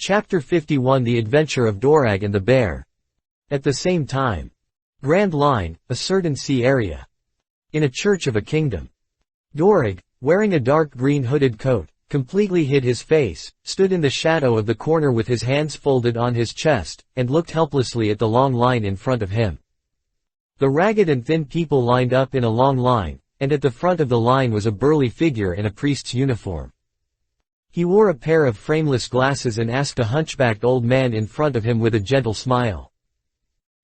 Chapter 51 The Adventure of Dorag and the Bear. At the same time. Grand Line, a certain sea area. In a church of a kingdom. Dorag, wearing a dark green hooded coat, completely hid his face, stood in the shadow of the corner with his hands folded on his chest, and looked helplessly at the long line in front of him. The ragged and thin people lined up in a long line, and at the front of the line was a burly figure in a priest's uniform. He wore a pair of frameless glasses and asked a hunchbacked old man in front of him with a gentle smile.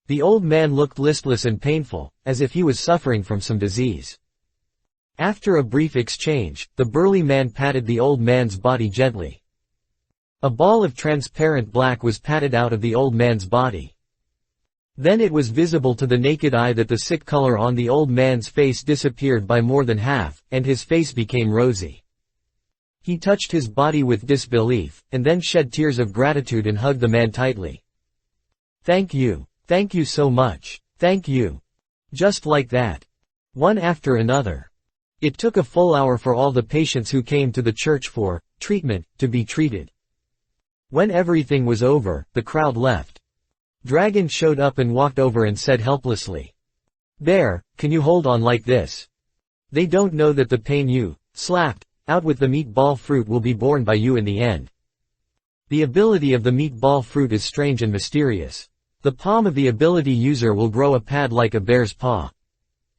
The old man looked listless and painful, as if he was suffering from some disease. After a brief exchange, the burly man patted the old man's body gently. A ball of transparent black was patted out of the old man's body. Then it was visible to the naked eye that the sick color on the old man's face disappeared by more than half, and his face became rosy. He touched his body with disbelief, and then shed tears of gratitude and hugged the man tightly. "Thank you so much, thank you." Just like that. One after another. It took a full hour for all the patients who came to the church for treatment to be treated. When everything was over, the crowd left. Dragon showed up and walked over and said helplessly, "Bear, can you hold on like this? They don't know that the pain you slapped out with the meatball fruit will be borne by you in the end. The ability of the meatball fruit is strange and mysterious. The palm of the ability user will grow a pad like a bear's paw.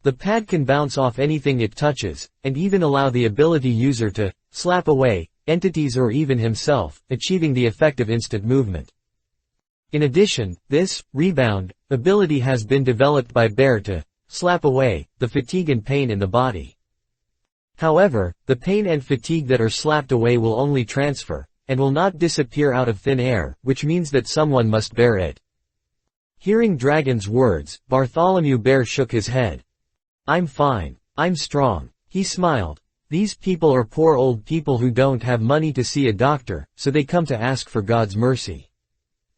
The pad can bounce off anything it touches, and even allow the ability user to slap away entities or even himself, achieving the effect of instant movement. In addition, this rebound ability has been developed by Bear to slap away the fatigue and pain in the body. However, the pain and fatigue that are slapped away will only transfer, and will not disappear out of thin air, which means that someone must bear it." Hearing Dragon's words, Bartholomew Bear shook his head. "I'm fine. I'm strong." He smiled. "These people are poor old people who don't have money to see a doctor, so they come to ask for God's mercy.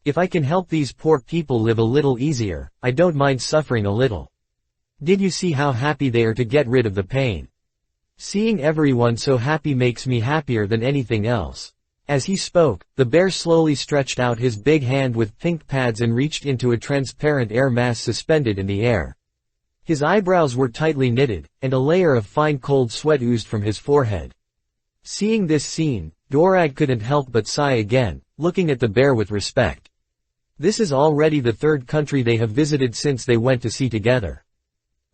If I can help these poor people live a little easier, I don't mind suffering a little. Did you see how happy they are to get rid of the pain? Seeing everyone so happy makes me happier than anything else." As he spoke, the bear slowly stretched out his big hand with pink pads and reached into a transparent air mass suspended in the air. His eyebrows were tightly knitted, and a layer of fine cold sweat oozed from his forehead. Seeing this scene, Dorag couldn't help but sigh again, looking at the bear with respect. This is already the third country they have visited since they went to sea together.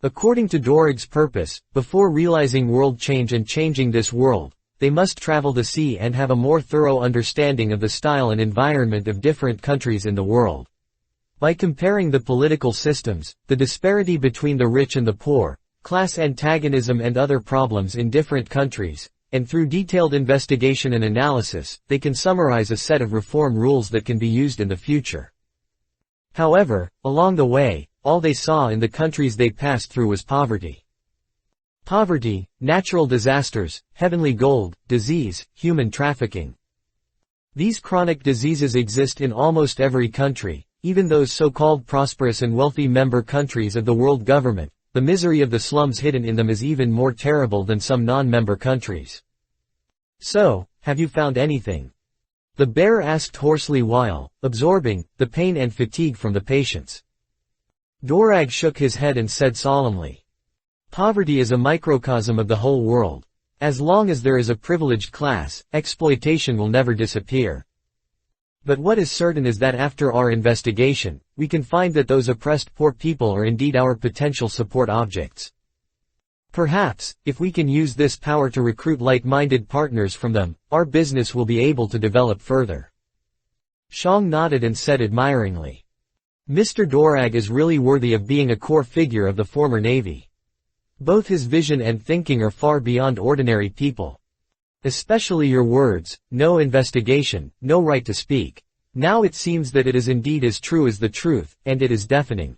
According to Dorag's purpose, before realizing world change and changing this world, they must travel the sea and have a more thorough understanding of the style and environment of different countries in the world. By comparing the political systems, the disparity between the rich and the poor, class antagonism and other problems in different countries, and through detailed investigation and analysis, they can summarize a set of reform rules that can be used in the future. However, along the way, all they saw in the countries they passed through was poverty. Poverty, natural disasters, heavenly gold, disease, human trafficking. These chronic diseases exist in almost every country, even those so-called prosperous and wealthy member countries of the world government. The misery of the slums hidden in them is even more terrible than some non-member countries. "So, have you found anything?" the bear asked hoarsely while absorbing the pain and fatigue from the patients. Dorag shook his head and said solemnly, "Poverty is a microcosm of the whole world. As long as there is a privileged class, exploitation will never disappear. But what is certain is that after our investigation, we can find that those oppressed poor people are indeed our potential support objects. Perhaps, if we can use this power to recruit like-minded partners from them, our business will be able to develop further." Shang nodded and said admiringly, "Mr. Dorag is really worthy of being a core figure of the former Navy. Both his vision and thinking are far beyond ordinary people. Especially your words, no investigation, no right to speak. Now it seems that it is indeed as true as the truth, and it is deafening."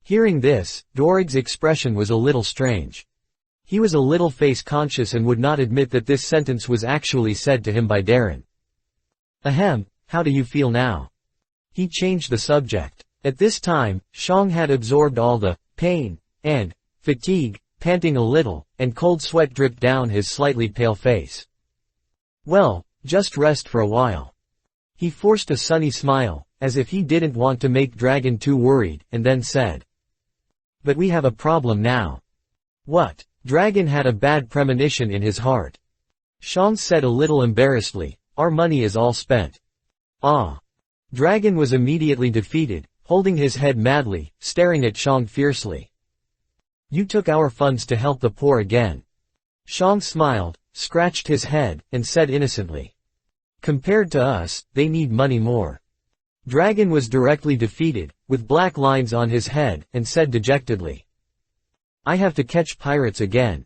Hearing this, Dorag's expression was a little strange. He was a little face-conscious and would not admit that this sentence was actually said to him by Darren. "Ahem, how do you feel now?" He changed the subject. At this time, Shang had absorbed all the pain and fatigue, panting a little, and cold sweat dripped down his slightly pale face. "Well, just rest for a while." He forced a sunny smile, as if he didn't want to make Dragon too worried, and then said, "But we have a problem now." "What?" Dragon had a bad premonition in his heart. Shang said a little embarrassedly, "Our money is all spent." "Ah." Dragon was immediately defeated, holding his head madly, staring at Shang fiercely. "You took our funds to help the poor again." Shang smiled, scratched his head, and said innocently, "Compared to us, they need money more." Dragon was directly defeated, with black lines on his head, and said dejectedly, "I have to catch pirates again."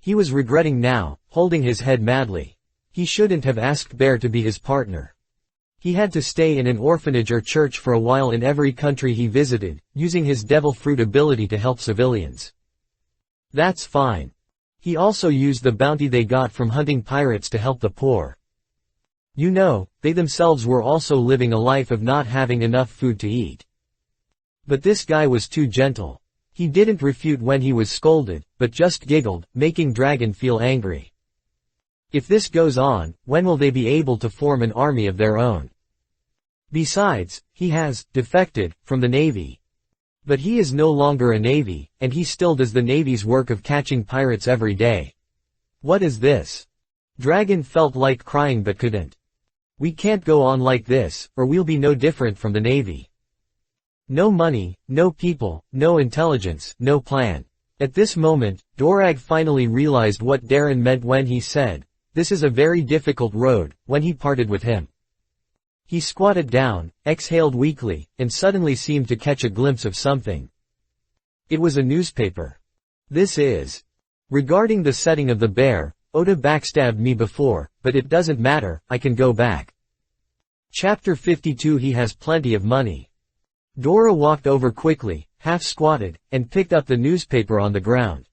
He was regretting now, holding his head madly. He shouldn't have asked Bear to be his partner. He had to stay in an orphanage or church for a while in every country he visited, using his devil fruit ability to help civilians. That's fine. He also used the bounty they got from hunting pirates to help the poor. You know, they themselves were also living a life of not having enough food to eat. But this guy was too gentle. He didn't refute when he was scolded, but just giggled, making Dragon feel angry. If this goes on, when will they be able to form an army of their own? Besides, he has defected from the Navy. But he is no longer a Navy, and he still does the Navy's work of catching pirates every day. What is this? Dragon felt like crying but couldn't. We can't go on like this, or we'll be no different from the Navy. No money, no people, no intelligence, no plan. At this moment, Dorag finally realized what Darren meant when he said, "This is a very difficult road," when he parted with him. He squatted down, exhaled weakly, and suddenly seemed to catch a glimpse of something. It was a newspaper. This is. Regarding the setting of the bear, Oda backstabbed me before, but it doesn't matter, I can go back. Chapter 52. He has plenty of money. Dora walked over quickly, half squatted, and picked up the newspaper on the ground.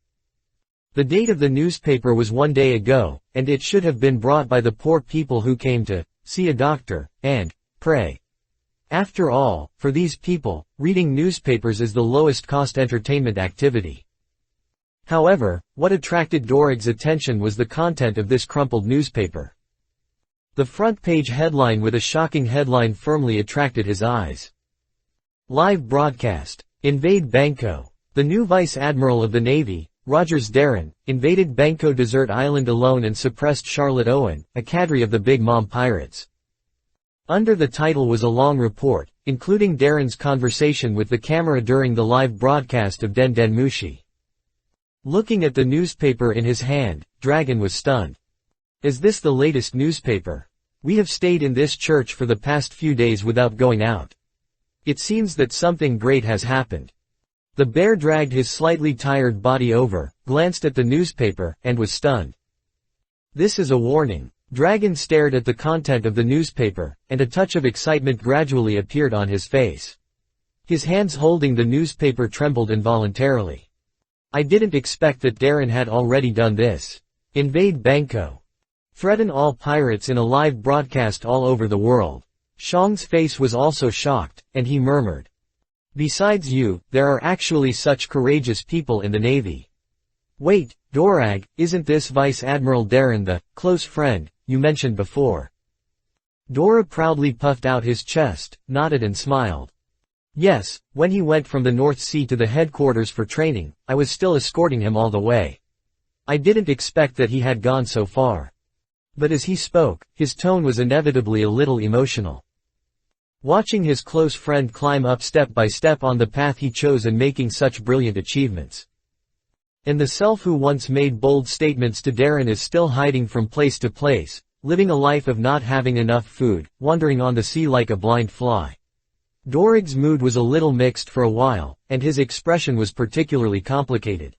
The date of the newspaper was 1 day ago, and it should have been brought by the poor people who came to see a doctor, and pray. After all, for these people, reading newspapers is the lowest cost entertainment activity. However, what attracted Dorag's attention was the content of this crumpled newspaper. The front page headline with a shocking headline firmly attracted his eyes. Live broadcast. Invade Banco. The new Vice Admiral of the Navy, Rogers Darren, invaded Banco Desert Island alone and suppressed Charlotte Owen, a cadre of the Big Mom pirates. Under the title was a long report, including Darren's conversation with the camera during the live broadcast of Den Den Mushi. Looking at the newspaper in his hand, Dragon was stunned. Is this the latest newspaper? We have stayed in this church for the past few days without going out. It seems that something great has happened. The bear dragged his slightly tired body over, glanced at the newspaper, and was stunned. This is a warning. Dragon stared at the content of the newspaper, and a touch of excitement gradually appeared on his face. His hands holding the newspaper trembled involuntarily. I didn't expect that Darren had already done this. Invade Banco. Threaten all pirates in a live broadcast all over the world. Shang's face was also shocked, and he murmured. Besides you, there are actually such courageous people in the Navy. Wait, Dorag, isn't this Vice Admiral Darren the close friend you mentioned before? Dora proudly puffed out his chest, nodded and smiled. Yes, when he went from the North Sea to the headquarters for training, I was still escorting him all the way. I didn't expect that he had gone so far. But as he spoke, his tone was inevitably a little emotional. Watching his close friend climb up step by step on the path he chose and making such brilliant achievements. And the self who once made bold statements to Darren is still hiding from place to place, living a life of not having enough food, wandering on the sea like a blind fly. Dorag's mood was a little mixed for a while, and his expression was particularly complicated.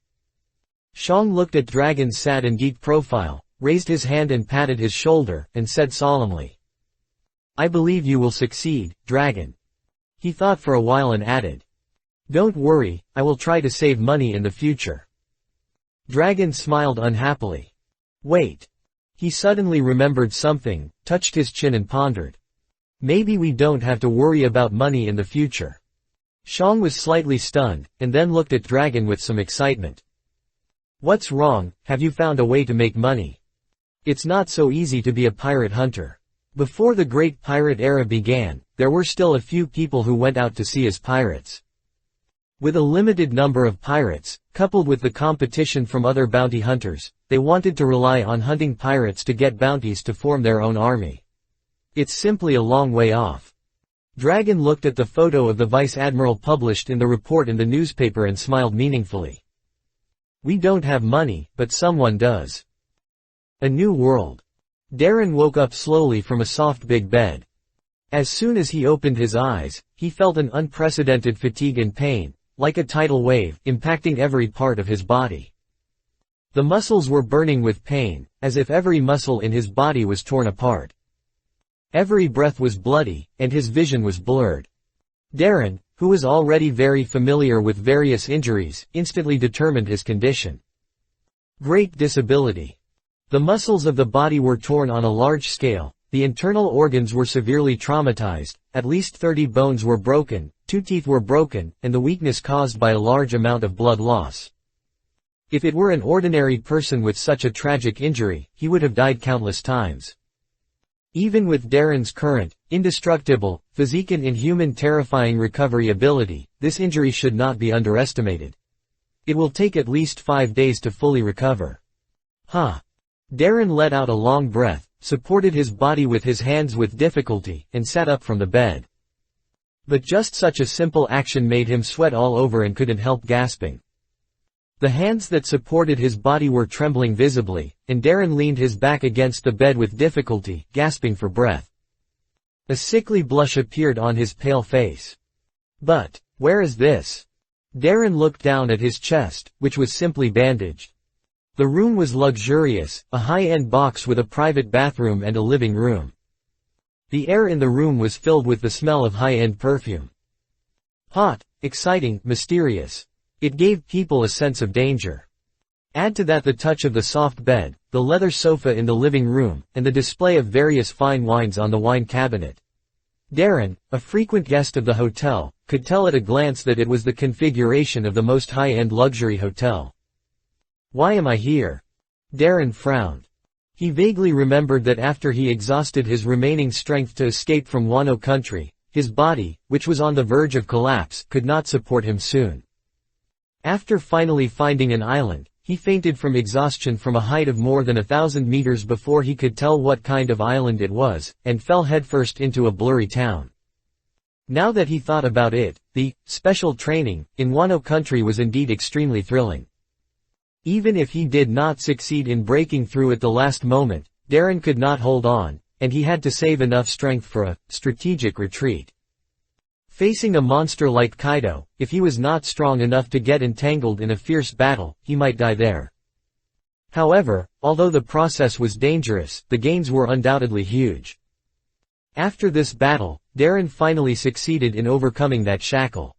Shang looked at Dragon's sad and deep profile, raised his hand and patted his shoulder, and said solemnly, I believe you will succeed, Dragon. He thought for a while and added, Don't worry, I will try to save money in the future. Dragon smiled unhappily. Wait. He suddenly remembered something, touched his chin and pondered. Maybe we don't have to worry about money in the future. Shang was slightly stunned, and then looked at Dragon with some excitement. What's wrong, have you found a way to make money? It's not so easy to be a pirate hunter. Before the Great Pirate Era began, there were still a few people who went out to sea as pirates. With a limited number of pirates, coupled with the competition from other bounty hunters, they wanted to rely on hunting pirates to get bounties to form their own army. It's simply a long way off. Dragon looked at the photo of the Vice Admiral published in the report in the newspaper and smiled meaningfully. We don't have money, but someone does. A new world. Darren woke up slowly from a soft big bed. As soon as he opened his eyes, he felt an unprecedented fatigue and pain, like a tidal wave, impacting every part of his body. The muscles were burning with pain, as if every muscle in his body was torn apart. Every breath was bloody, and his vision was blurred. Darren, who was already very familiar with various injuries, instantly determined his condition. Great disability. The muscles of the body were torn on a large scale, the internal organs were severely traumatized, at least 30 bones were broken, 2 teeth were broken, and the weakness caused by a large amount of blood loss. If it were an ordinary person with such a tragic injury, he would have died countless times. Even with Darren's current, indestructible, physique and inhuman terrifying recovery ability, this injury should not be underestimated. It will take at least 5 days to fully recover. Darren let out a long breath, supported his body with his hands with difficulty, and sat up from the bed. But just such a simple action made him sweat all over and couldn't help gasping. The hands that supported his body were trembling visibly, and Darren leaned his back against the bed with difficulty, gasping for breath. A sickly blush appeared on his pale face. But, where is this? Darren looked down at his chest, which was simply bandaged. The room was luxurious, a high-end box with a private bathroom and a living room. The air in the room was filled with the smell of high-end perfume. Hot, exciting, mysterious. It gave people a sense of danger. Add to that the touch of the soft bed, the leather sofa in the living room, and the display of various fine wines on the wine cabinet. Darren, a frequent guest of the hotel, could tell at a glance that it was the configuration of the most high-end luxury hotel. Why am I here? Darren frowned. He vaguely remembered that after he exhausted his remaining strength to escape from Wano country, his body, which was on the verge of collapse, could not support him soon. After finally finding an island, he fainted from exhaustion from a height of more than 1,000 meters before he could tell what kind of island it was, and fell headfirst into a blurry town. Now that he thought about it, the special training in Wano country was indeed extremely thrilling. Even if he did not succeed in breaking through at the last moment, Darren could not hold on, and he had to save enough strength for a strategic retreat. Facing a monster like Kaido, if he was not strong enough to get entangled in a fierce battle, he might die there. However, although the process was dangerous, the gains were undoubtedly huge. After this battle, Darren finally succeeded in overcoming that shackle.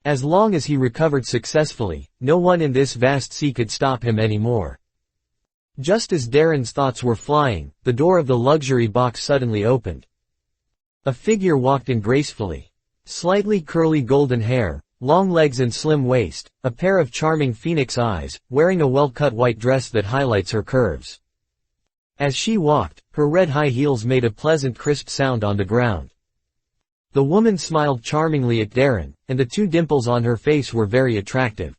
As long as he recovered successfully, no one in this vast sea could stop him anymore. Just as Darren's thoughts were flying, the door of the luxury box suddenly opened. A figure walked in gracefully. Slightly curly golden hair, long legs and slim waist, a pair of charming phoenix eyes, wearing a well-cut white dress that highlights her curves. As she walked, her red high heels made a pleasant crisp sound on the ground. The woman smiled charmingly at Darren, and the 2 dimples on her face were very attractive.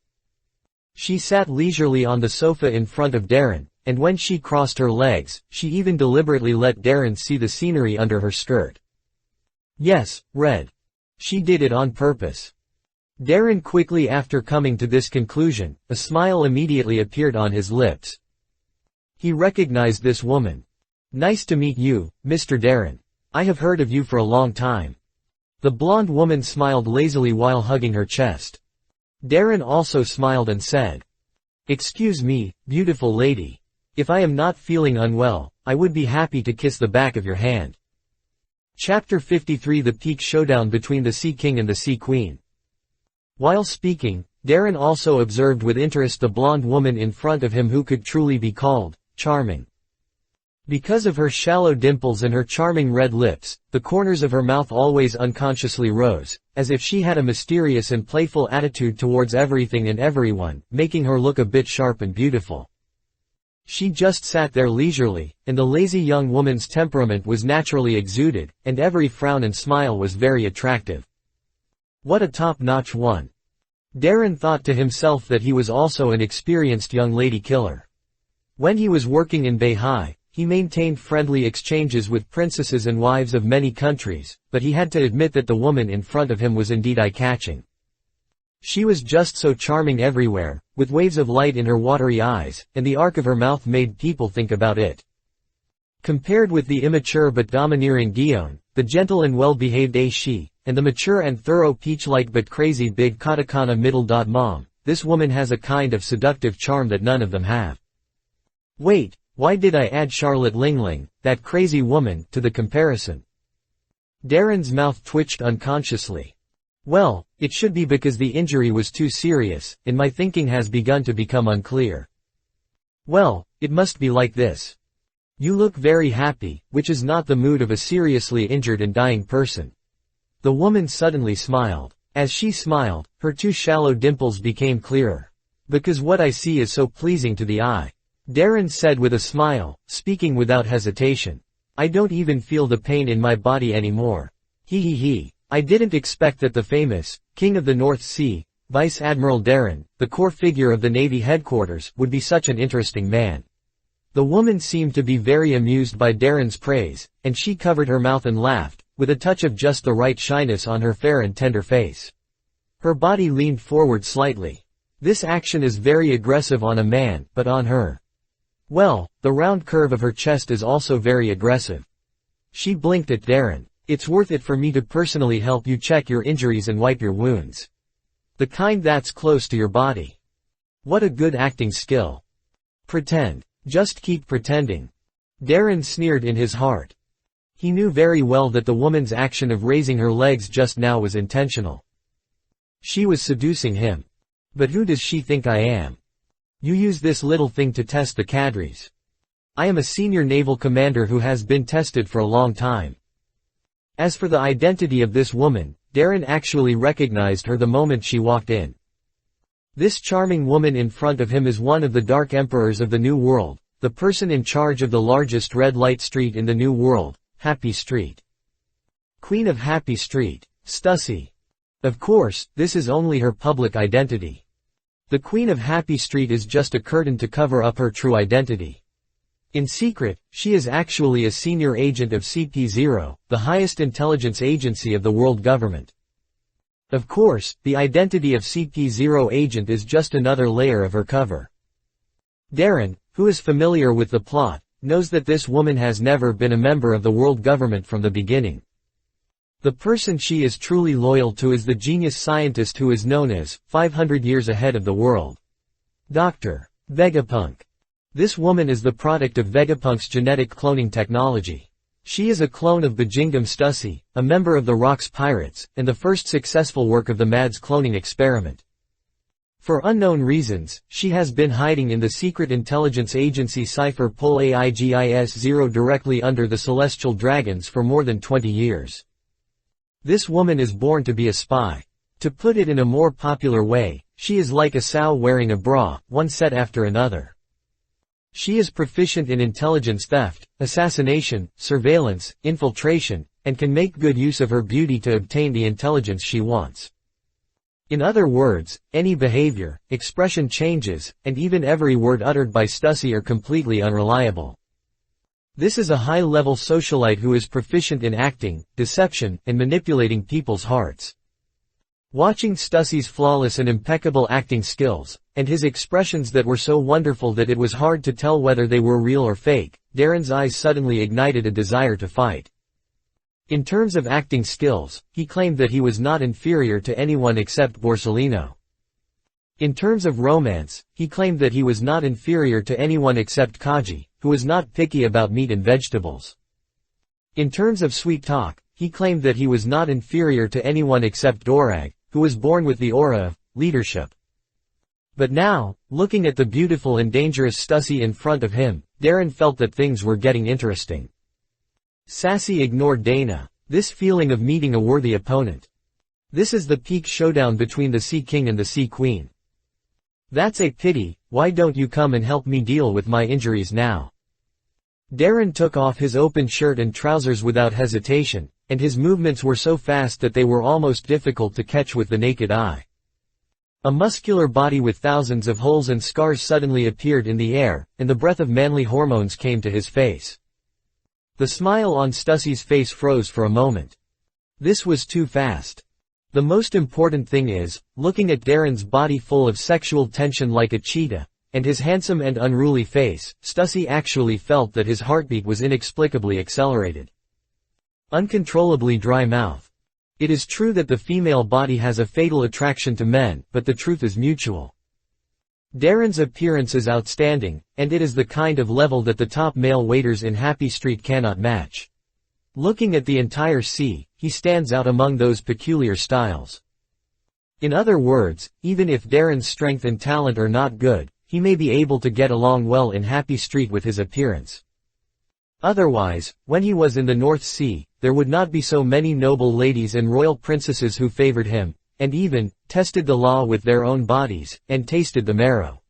She sat leisurely on the sofa in front of Darren, and when she crossed her legs, she even deliberately let Darren see the scenery under her skirt. Yes, red. She did it on purpose. Darren quickly after coming to this conclusion, a smile immediately appeared on his lips. He recognized this woman. Nice to meet you, Mr. Darren. I have heard of you for a long time. The blonde woman smiled lazily while hugging her chest. Darren also smiled and said, "Excuse me, beautiful lady. If I am not feeling unwell, I would be happy to kiss the back of your hand." Chapter 53 The Peak Showdown between the Sea King and the Sea Queen. While speaking, Darren also observed with interest the blonde woman in front of him who could truly be called charming. Because of her shallow dimples and her charming red lips, the corners of her mouth always unconsciously rose, as if she had a mysterious and playful attitude towards everything and everyone, making her look a bit sharp and beautiful. She just sat there leisurely, and the lazy young woman's temperament was naturally exuded, and every frown and smile was very attractive. What a top-notch one. Darren thought to himself that he was also an experienced young lady killer. When he was working in Beihai, he maintained friendly exchanges with princesses and wives of many countries, but he had to admit that the woman in front of him was indeed eye-catching. She was just so charming everywhere, with waves of light in her watery eyes, and the arc of her mouth made people think about it. Compared with the immature but domineering Guion, the gentle and well-behaved Aishi, and the mature and thorough peach-like but crazy big katakana middle-mom, this woman has a kind of seductive charm that none of them have. Wait, why did I add Charlotte Lingling, that crazy woman, to the comparison? Darren's mouth twitched unconsciously. Well, it should be because the injury was too serious, and my thinking has begun to become unclear. Well, it must be like this. You look very happy, which is not the mood of a seriously injured and dying person. The woman suddenly smiled. As she smiled, her two shallow dimples became clearer. Because what I see is so pleasing to the eye. Darren said with a smile, speaking without hesitation. I don't even feel the pain in my body anymore. He. I didn't expect that the famous, King of the North Sea, Vice Admiral Darren, the core figure of the Navy headquarters, would be such an interesting man. The woman seemed to be very amused by Darren's praise, and she covered her mouth and laughed, with a touch of just the right shyness on her fair and tender face. Her body leaned forward slightly. This action is very aggressive on a man, but on her. Well, the round curve of her chest is also very aggressive. She blinked at Darren. It's worth it for me to personally help you check your injuries and wipe your wounds. The kind that's close to your body. What a good acting skill. Pretend. Just keep pretending. Darren sneered in his heart. He knew very well that the woman's action of raising her legs just now was intentional. She was seducing him. But who does she think I am? You use this little thing to test the cadres. I am a senior naval commander who has been tested for a long time. As for the identity of this woman, Darren actually recognized her the moment she walked in. This charming woman in front of him is one of the Dark Emperors of the New World, the person in charge of the largest red light street in the New World, Happy Street. Queen of Happy Street, Stussy. Of course, this is only her public identity. The Queen of Happy Street is just a curtain to cover up her true identity. In secret, she is actually a senior agent of CP0, the highest intelligence agency of the world government. Of course, the identity of CP0 agent is just another layer of her cover. Darren, who is familiar with the plot, knows that this woman has never been a member of the world government from the beginning. The person she is truly loyal to is the genius scientist who is known as 500 years ahead of the world. Dr. Vegapunk. This woman is the product of Vegapunk's genetic cloning technology. She is a clone of Bajingam Stussy, a member of the Rocks Pirates, and the first successful work of the Mads cloning experiment. For unknown reasons, she has been hiding in the secret intelligence agency Cypher Pol AIGIS-0 directly under the Celestial Dragons for more than 20 years. This woman is born to be a spy. To put it in a more popular way, she is like a sow wearing a bra, one set after another. She is proficient in intelligence theft, assassination, surveillance, infiltration, and can make good use of her beauty to obtain the intelligence she wants. In other words, any behavior, expression changes, and even every word uttered by Stussy are completely unreliable. This is a high-level socialite who is proficient in acting, deception, and manipulating people's hearts. Watching Stussy's flawless and impeccable acting skills, and his expressions that were so wonderful that it was hard to tell whether they were real or fake, Darren's eyes suddenly ignited a desire to fight. In terms of acting skills, he claimed that he was not inferior to anyone except Borsellino. In terms of romance, he claimed that he was not inferior to anyone except Kaji, who was not picky about meat and vegetables. In terms of sweet talk, he claimed that he was not inferior to anyone except Dorag, who was born with the aura of leadership. But now, looking at the beautiful and dangerous Stussy in front of him, Darren felt that things were getting interesting. Sassy ignored Dana. This feeling of meeting a worthy opponent. This is the peak showdown between the Sea King and the Sea Queen. That's a pity, why don't you come and help me deal with my injuries now? Darren took off his open shirt and trousers without hesitation, and his movements were so fast that they were almost difficult to catch with the naked eye. A muscular body with thousands of holes and scars suddenly appeared in the air, and the breath of manly hormones came to his face. The smile on Stussy's face froze for a moment. This was too fast. The most important thing is, looking at Darren's body full of sexual tension like a cheetah, and his handsome and unruly face, Stussy actually felt that his heartbeat was inexplicably accelerated. Uncontrollably dry mouth. It is true that the female body has a fatal attraction to men, but the truth is mutual. Darren's appearance is outstanding, and it is the kind of level that the top male waiters in Happy Street cannot match. Looking at the entire sea, he stands out among those peculiar styles. In other words, even if Darren's strength and talent are not good, he may be able to get along well in Happy Street with his appearance. Otherwise, when he was in the North Sea, there would not be so many noble ladies and royal princesses who favored him, and even, tested the law with their own bodies, and tasted the marrow.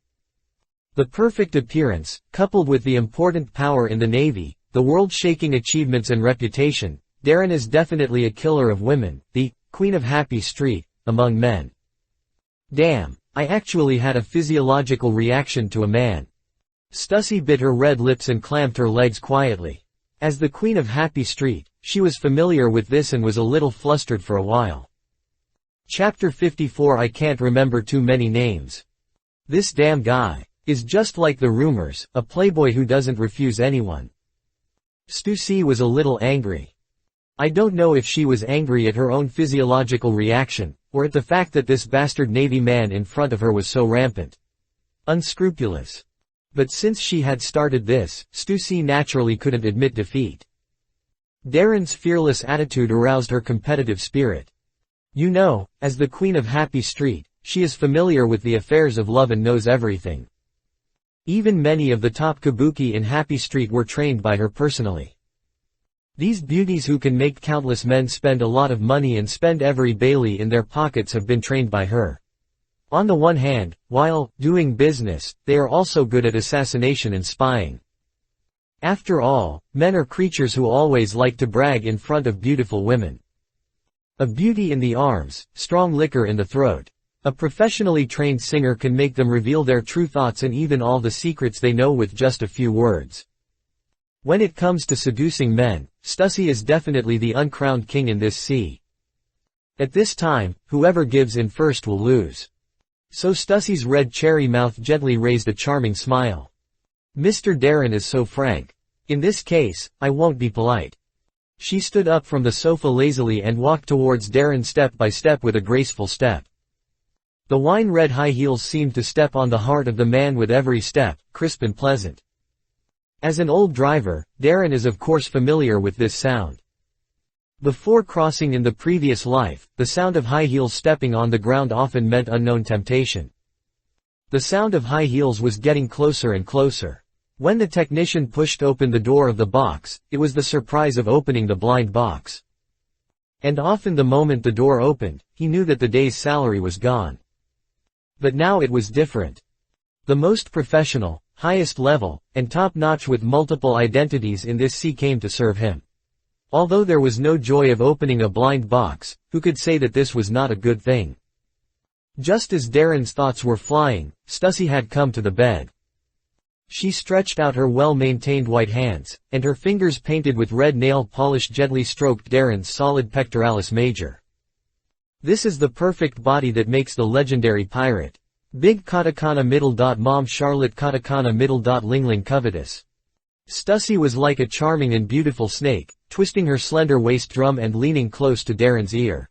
The perfect appearance, coupled with the important power in the Navy, the world-shaking achievements and reputation, Darren is definitely a killer of women, the Queen of Happy Street, among men. Damn, I actually had a physiological reaction to a man. Stussy bit her red lips and clamped her legs quietly. As the Queen of Happy Street, she was familiar with this and was a little flustered for a while. Chapter 54. I can't remember too many names. This damn guy is just like the rumors, a playboy who doesn't refuse anyone. Stussy was a little angry. I don't know if she was angry at her own physiological reaction, or at the fact that this bastard Navy man in front of her was so rampant. Unscrupulous. But since she had started this, Stussy naturally couldn't admit defeat. Darren's fearless attitude aroused her competitive spirit. You know, as the Queen of Happy Street, she is familiar with the affairs of love and knows everything. Even many of the top kabuki in Happy Street were trained by her personally. These beauties who can make countless men spend a lot of money and spend every Bailey in their pockets have been trained by her. On the one hand, while doing business, they are also good at assassination and spying. After all, men are creatures who always like to brag in front of beautiful women. A beauty in the arms, strong liquor in the throat. A professionally trained singer can make them reveal their true thoughts and even all the secrets they know with just a few words. When it comes to seducing men, Stussy is definitely the uncrowned king in this sea. At this time, whoever gives in first will lose. So Stussy's red cherry mouth gently raised a charming smile. Mr. Darren is so frank. In this case, I won't be polite. She stood up from the sofa lazily and walked towards Darren step by step with a graceful step. The wine-red high heels seemed to step on the heart of the man with every step, crisp and pleasant. As an old driver, Darren is of course familiar with this sound. Before crossing in the previous life, the sound of high heels stepping on the ground often meant unknown temptation. The sound of high heels was getting closer and closer. When the technician pushed open the door of the box, it was the surprise of opening the blind box. And often the moment the door opened, he knew that the day's salary was gone. But now it was different. The most professional, highest level, and top-notch with multiple identities in this sea came to serve him. Although there was no joy of opening a blind box, who could say that this was not a good thing? Just as Darren's thoughts were flying, Stussy had come to the bed. She stretched out her well-maintained white hands, and her fingers painted with red nail polish gently stroked Darren's solid pectoralis major. This is the perfect body that makes the legendary pirate. Big katakana middle dot mom Charlotte katakana middle dot Lingling covetous. Stussy was like a charming and beautiful snake, twisting her slender waist drum and leaning close to Darren's ear.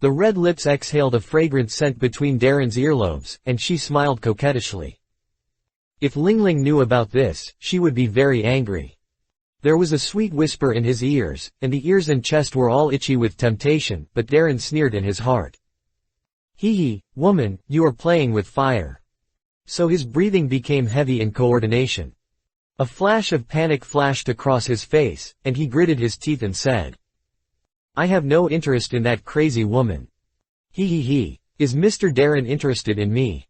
The red lips exhaled a fragrant scent between Darren's earlobes, and she smiled coquettishly. If Lingling knew about this, she would be very angry. There was a sweet whisper in his ears, and the ears and chest were all itchy with temptation, but Darren sneered in his heart. Hee, woman, you are playing with fire. So his breathing became heavy in coordination. A flash of panic flashed across his face, and he gritted his teeth and said, I have no interest in that crazy woman. Is Mr. Darren interested in me?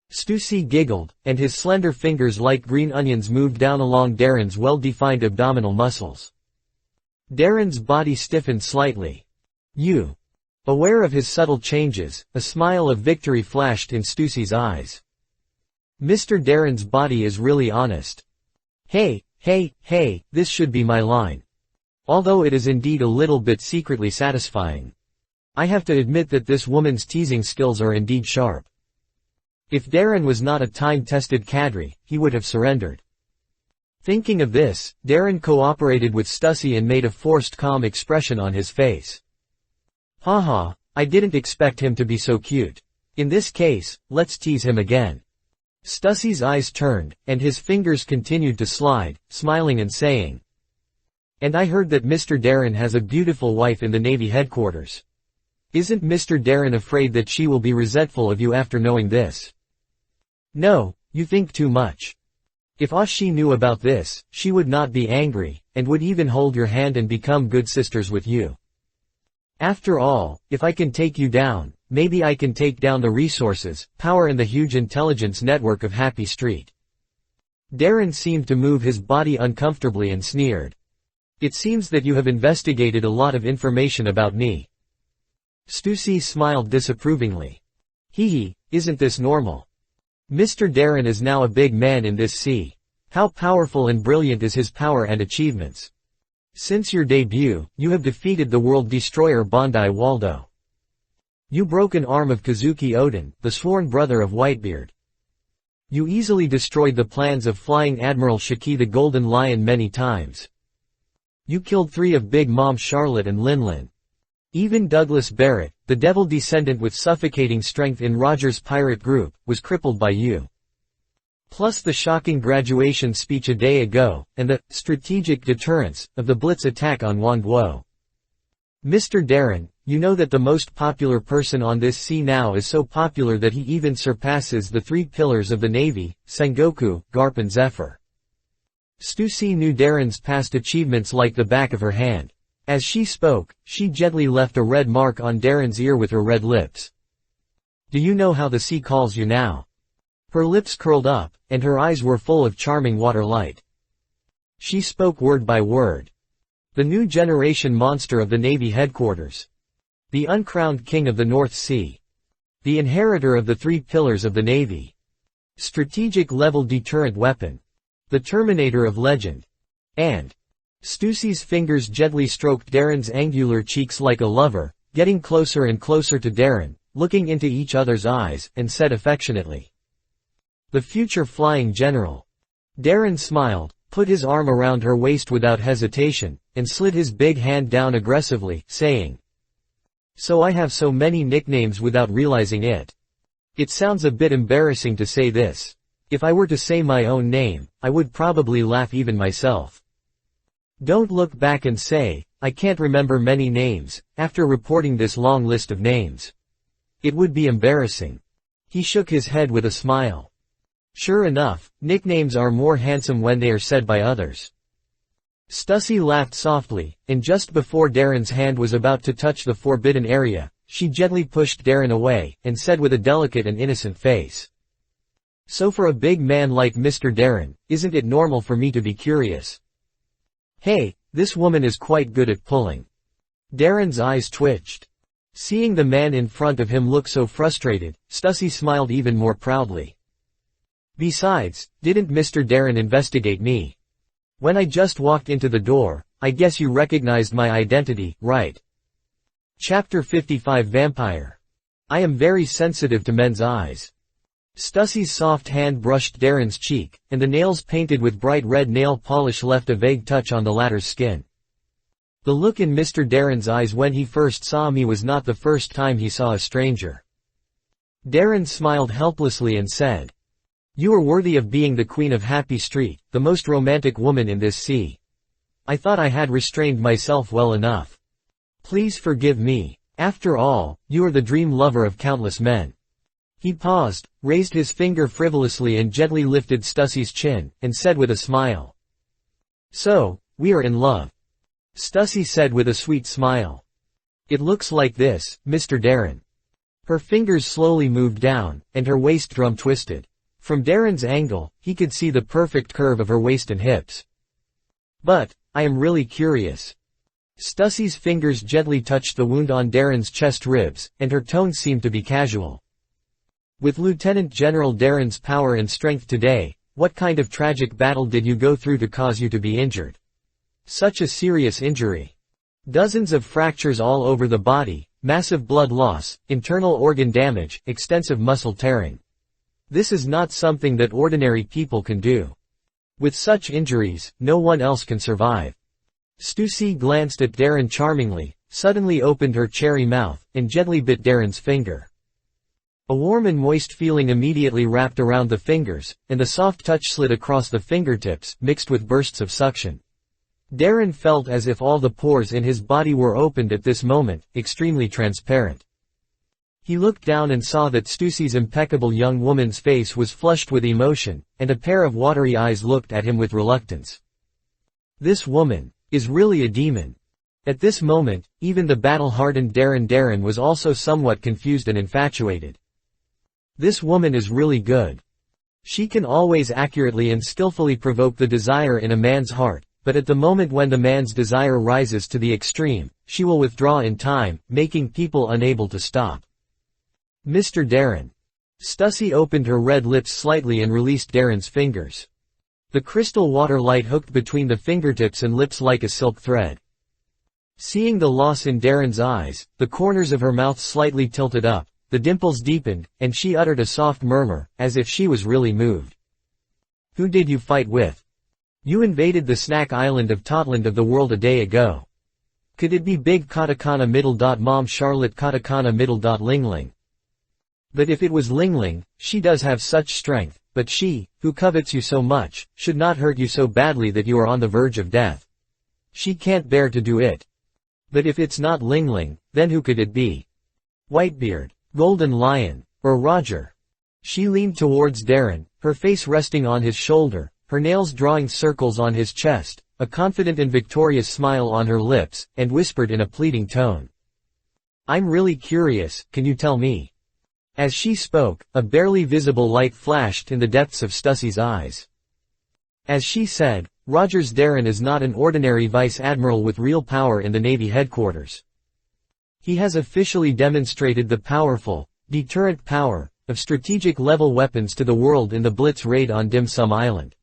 Stussy giggled, and his slender fingers like green onions moved down along Darren's well-defined abdominal muscles. Darren's body stiffened slightly. "You." Aware of his subtle changes, a smile of victory flashed in Stussy's eyes. Mr. Darren's body is really honest. Hey, this should be my line. Although it is indeed a little bit secretly satisfying. I have to admit that this woman's teasing skills are indeed sharp. If Darren was not a time-tested cadre, he would have surrendered. Thinking of this, Darren cooperated with Stussy and made a forced calm expression on his face. Haha, I didn't expect him to be so cute. In this case, let's tease him again. Stussy's eyes turned, and his fingers continued to slide, smiling and saying, "And I heard that Mr. Darren has a beautiful wife in the Navy headquarters. Isn't Mr. Darren afraid that she will be resentful of you after knowing this?" "No, you think too much. If she knew about this, she would not be angry, and would even hold your hand and become good sisters with you. After all, if I can take you down, maybe I can take down the resources, power and the huge intelligence network of Happy Street." Darren seemed to move his body uncomfortably and sneered. "It seems that you have investigated a lot of information about me." Stussy smiled disapprovingly. Hee, isn't this normal? Mr. Darren is now a big man in this sea. How powerful and brilliant is his power and achievements. Since your debut, you have defeated the world destroyer Bondi Waldo. You broke an arm of Kazuki Odin, the sworn brother of Whitebeard. You easily destroyed the plans of Flying Admiral Shiki the Golden Lion many times. You killed 3 of Big Mom Charlotte and Linlin. Even Douglas Barrett, the devil descendant with suffocating strength in Roger's pirate group, was crippled by you. Plus the shocking graduation speech a day ago, and the strategic deterrence of the Blitz attack on Wanguo. Mr. Darren, you know that the most popular person on this sea now is so popular that he even surpasses the 3 pillars of the Navy, Sengoku, Garp and Zephyr. Stussy knew Darren's past achievements like the back of her hand. As she spoke, she gently left a red mark on Darren's ear with her red lips. "Do you know how the sea calls you now?" Her lips curled up, and her eyes were full of charming water light. She spoke word by word. "The new generation monster of the Navy headquarters. The uncrowned king of the North Sea. The inheritor of the 3 pillars of the Navy. Strategic level deterrent weapon. The Terminator of legend. And..." Stussy's fingers gently stroked Darren's angular cheeks like a lover, getting closer and closer to Darren, looking into each other's eyes, and said affectionately, "The future flying general." Darren smiled, put his arm around her waist without hesitation, and slid his big hand down aggressively, saying, "So I have so many nicknames without realizing it. It sounds a bit embarrassing to say this. If I were to say my own name, I would probably laugh even myself. Don't look back and say, I can't remember many names, after reporting this long list of names. It would be embarrassing." He shook his head with a smile. "Sure enough, nicknames are more handsome when they are said by others." Stussy laughed softly, and just before Darren's hand was about to touch the forbidden area, she gently pushed Darren away, and said with a delicate and innocent face, "So for a big man like Mr. Darren, isn't it normal for me to be curious? Hey, this woman is quite good at pulling." Darren's eyes twitched. Seeing the man in front of him look so frustrated, Stussy smiled even more proudly. "Besides, didn't Mr. Darren investigate me? When I just walked into the door, I guess you recognized my identity, right?" Chapter 55 Vampire. I am very sensitive to men's eyes. Stussy's soft hand brushed Darren's cheek, and the nails painted with bright red nail polish left a vague touch on the latter's skin. The look in Mr. Darren's eyes when he first saw me was not the first time he saw a stranger. Darren smiled helplessly and said, "You are worthy of being the queen of Happy Street, the most romantic woman in this sea. I thought I had restrained myself well enough. Please forgive me. After all, you are the dream lover of countless men." He paused, raised his finger frivolously and gently lifted Stussy's chin, and said with a smile, "So, we are in love." Stussy said with a sweet smile, "It looks like this, Mr. Darren." Her fingers slowly moved down, and her waist drum twisted. From Darren's angle, he could see the perfect curve of her waist and hips. "But, I am really curious." Stussy's fingers gently touched the wound on Darren's chest ribs, and her tone seemed to be casual. "With Lieutenant General Darren's power and strength today, what kind of tragic battle did you go through to cause you to be injured? Such a serious injury. Dozens of fractures all over the body, massive blood loss, internal organ damage, extensive muscle tearing. This is not something that ordinary people can do. With such injuries, no one else can survive." Stussy glanced at Darren charmingly, suddenly opened her cherry mouth, and gently bit Darren's finger. A warm and moist feeling immediately wrapped around the fingers, and the soft touch slid across the fingertips, mixed with bursts of suction. Darren felt as if all the pores in his body were opened at this moment, extremely transparent. He looked down and saw that Stussy's impeccable young woman's face was flushed with emotion, and a pair of watery eyes looked at him with reluctance. This woman is really a demon. At this moment, even the battle-hardened Darren was also somewhat confused and infatuated. This woman is really good. She can always accurately and skillfully provoke the desire in a man's heart, but at the moment when the man's desire rises to the extreme, she will withdraw in time, making people unable to stop. Mr. Darren. Stussy opened her red lips slightly and released Darren's fingers. The crystal water light hooked between the fingertips and lips like a silk thread. Seeing the loss in Darren's eyes, the corners of her mouth slightly tilted up, the dimples deepened, and she uttered a soft murmur, as if she was really moved. "Who did you fight with? You invaded the snack island of Totland of the world a day ago. Could it be Big Katakana Middle. Mom Charlotte Katakana Middle. Lingling? But if it was Lingling, she does have such strength, but she, who covets you so much, should not hurt you so badly that you are on the verge of death. She can't bear to do it. But if it's not Lingling, then who could it be? Whitebeard, Golden Lion, or Roger?" She leaned towards Darren, her face resting on his shoulder, her nails drawing circles on his chest, a confident and victorious smile on her lips, and whispered in a pleading tone. "I'm really curious, can you tell me?" As she spoke, a barely visible light flashed in the depths of Stussy's eyes. As she said, Rogers Darren is not an ordinary vice admiral with real power in the Navy headquarters. He has officially demonstrated the powerful, deterrent power, of strategic-level weapons to the world in the Blitz raid on Dim Sum Island.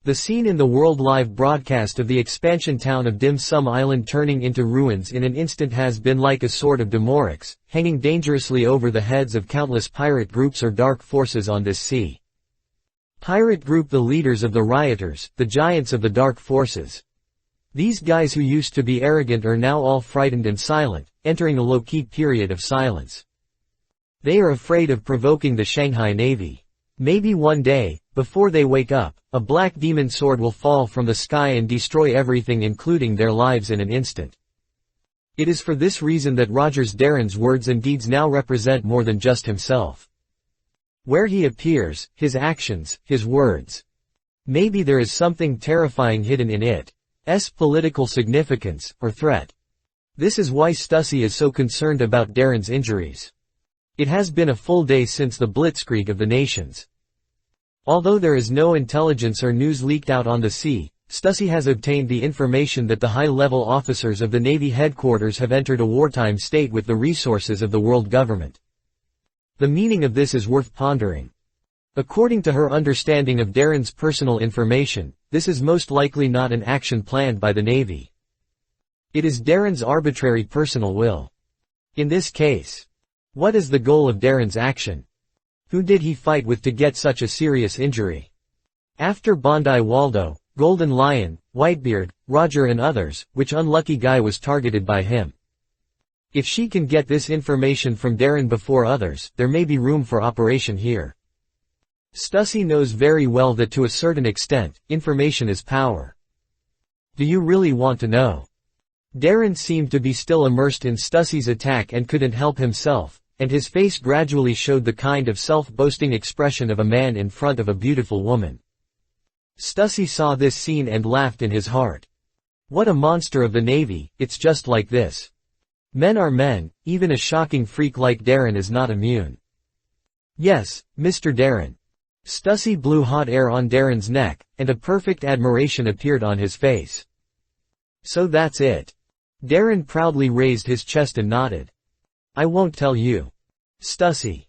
The scene in the World Live broadcast of the expansion town of Dim Sum Island turning into ruins in an instant has been like a sword of Demorix, hanging dangerously over the heads of countless pirate groups or dark forces on this sea. Pirate group: the leaders of the rioters, the giants of the dark forces. These guys who used to be arrogant are now all frightened and silent, entering a low-key period of silence. They are afraid of provoking the Shanghai Navy. Maybe one day, before they wake up, a black demon sword will fall from the sky and destroy everything, including their lives, in an instant. It is for this reason that Rogers Darren's words and deeds now represent more than just himself. Where he appears, his actions, his words. Maybe there is something terrifying hidden in its political significance, or threat. This is why Stussy is so concerned about Darren's injuries. It has been a full day since the Blitzkrieg of the Nations. Although there is no intelligence or news leaked out on the sea, Stussy has obtained the information that the high-level officers of the Navy headquarters have entered a wartime state with the resources of the world government. The meaning of this is worth pondering. According to her understanding of Darren's personal information, this is most likely not an action planned by the Navy. It is Darren's arbitrary personal will. In this case, what is the goal of Darren's action? Who did he fight with to get such a serious injury? After Bondi Waldo, Golden Lion, Whitebeard, Roger and others, which unlucky guy was targeted by him? If she can get this information from Darren before others, there may be room for operation here. Stussy knows very well that to a certain extent, information is power. Do you really want to know? Darren seemed to be still immersed in Stussy's attack and couldn't help himself, and his face gradually showed the kind of self-boasting expression of a man in front of a beautiful woman. Stussy saw this scene and laughed in his heart. What a monster of the Navy, it's just like this. Men are men, even a shocking freak like Darren is not immune. Yes, Mr. Darren. Stussy blew hot air on Darren's neck, and a perfect admiration appeared on his face. So that's it. Darren proudly raised his chest and nodded. I won't tell you. Stussy.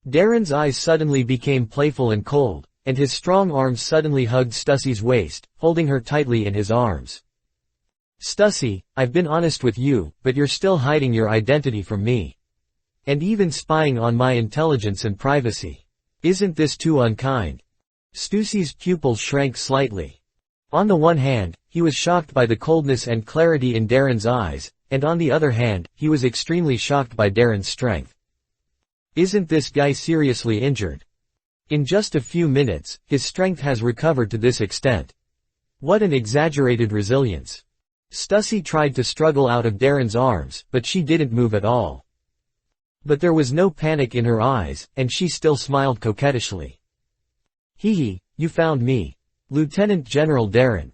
Darren's eyes suddenly became playful and cold, and his strong arms suddenly hugged Stussy's waist, holding her tightly in his arms. Stussy, I've been honest with you, but you're still hiding your identity from me. And even spying on my intelligence and privacy. Isn't this too unkind? Stussy's pupils shrank slightly. On the one hand, he was shocked by the coldness and clarity in Darren's eyes, and on the other hand, he was extremely shocked by Darren's strength. Isn't this guy seriously injured? In just a few minutes, his strength has recovered to this extent. What an exaggerated resilience. Stussy tried to struggle out of Darren's arms, but she didn't move at all. But there was no panic in her eyes, and she still smiled coquettishly. Hee, you found me. Lieutenant General Darren.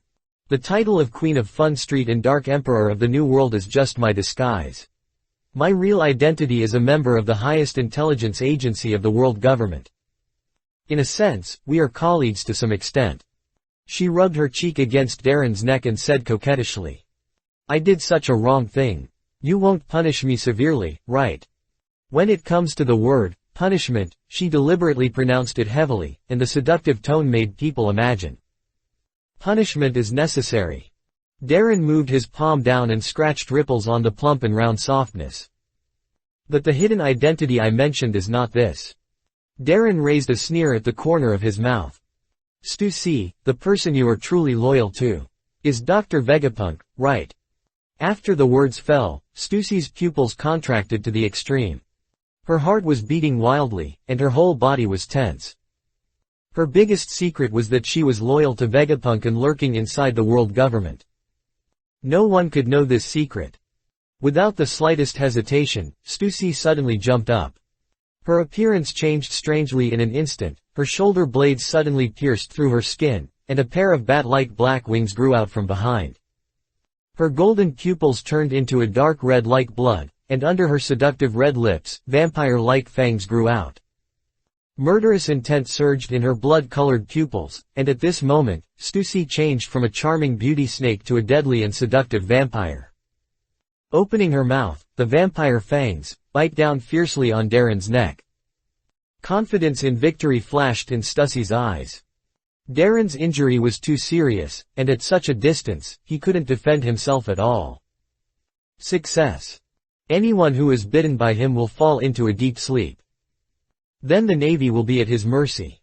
The title of Queen of Fun Street and Dark Emperor of the New World is just my disguise. My real identity is a member of the highest intelligence agency of the world government. In a sense, we are colleagues to some extent. She rubbed her cheek against Darren's neck and said coquettishly. I did such a wrong thing. You won't punish me severely, right? When it comes to the word, punishment, she deliberately pronounced it heavily, and the seductive tone made people imagine. Punishment is necessary. Darren moved his palm down and scratched ripples on the plump and round softness. But the hidden identity I mentioned is not this. Darren raised a sneer at the corner of his mouth. Stussy, the person you are truly loyal to, is Dr. Vegapunk, right? After the words fell, Stussy's pupils contracted to the extreme. Her heart was beating wildly, and her whole body was tense. Her biggest secret was that she was loyal to Vegapunk and lurking inside the world government. No one could know this secret. Without the slightest hesitation, Stussy suddenly jumped up. Her appearance changed strangely in an instant, her shoulder blades suddenly pierced through her skin, and a pair of bat-like black wings grew out from behind. Her golden pupils turned into a dark red like blood, and under her seductive red lips, vampire-like fangs grew out. Murderous intent surged in her blood-colored pupils, and at this moment, Stussy changed from a charming beauty snake to a deadly and seductive vampire. Opening her mouth, the vampire fangs bite down fiercely on Darren's neck. Confidence in victory flashed in Stussy's eyes. Darren's injury was too serious, and at such a distance, he couldn't defend himself at all. Success. Anyone who is bitten by him will fall into a deep sleep. Then the Navy will be at his mercy.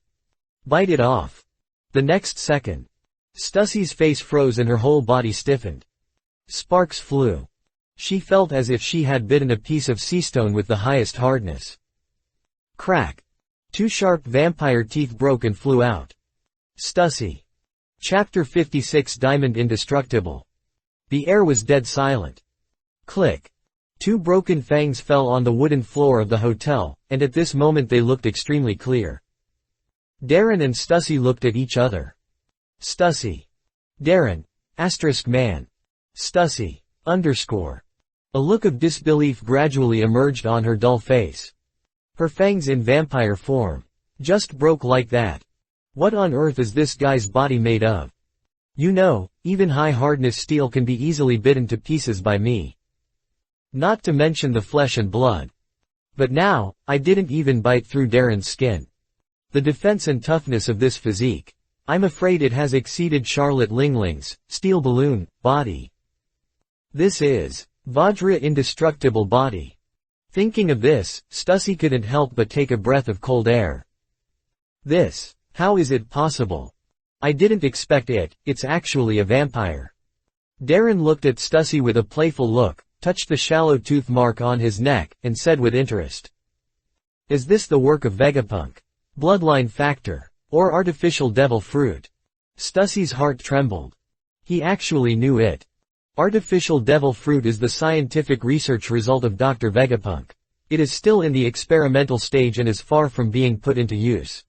Bite it off. The next second. Stussy's face froze and her whole body stiffened. Sparks flew. She felt as if she had bitten a piece of sea stone with the highest hardness. Crack. Two sharp vampire teeth broke and flew out. Stussy. Chapter 56 Diamond Indestructible. The air was dead silent. Click. Two broken fangs fell on the wooden floor of the hotel, and at this moment they looked extremely clear. Darren and Stussy looked at each other. Stussy. Darren. *man. Stussy. _. A look of disbelief gradually emerged on her dull face. Her fangs in vampire form. Just broke like that. What on earth is this guy's body made of? You know, even high-hardness steel can be easily bitten to pieces by me. Not to mention the flesh and blood. But now, I didn't even bite through Darren's skin. The defense and toughness of this physique. I'm afraid it has exceeded Charlotte Lingling's steel balloon body. This is Vajra indestructible body. Thinking of this, Stussy couldn't help but take a breath of cold air. This, how is it possible? I didn't expect it, it's actually a vampire. Darren looked at Stussy with a playful look, touched the shallow tooth mark on his neck, and said with interest. Is this the work of Vegapunk? Bloodline factor? Or artificial devil fruit? Stussy's heart trembled. He actually knew it. Artificial devil fruit is the scientific research result of Dr. Vegapunk. It is still in the experimental stage and is far from being put into use.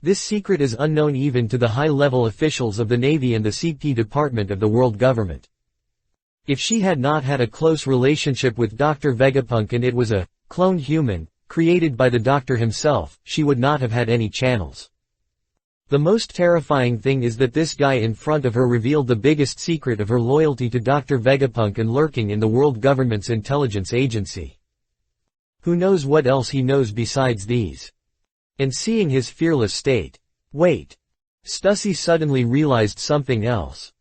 This secret is unknown even to the high-level officials of the Navy and the CP department of the world government. If she had not had a close relationship with Dr. Vegapunk and it was a cloned human, created by the doctor himself, she would not have had any channels. The most terrifying thing is that this guy in front of her revealed the biggest secret of her loyalty to Dr. Vegapunk and lurking in the world government's intelligence agency. Who knows what else he knows besides these? And seeing his fearless state. Wait. Stussy suddenly realized something else.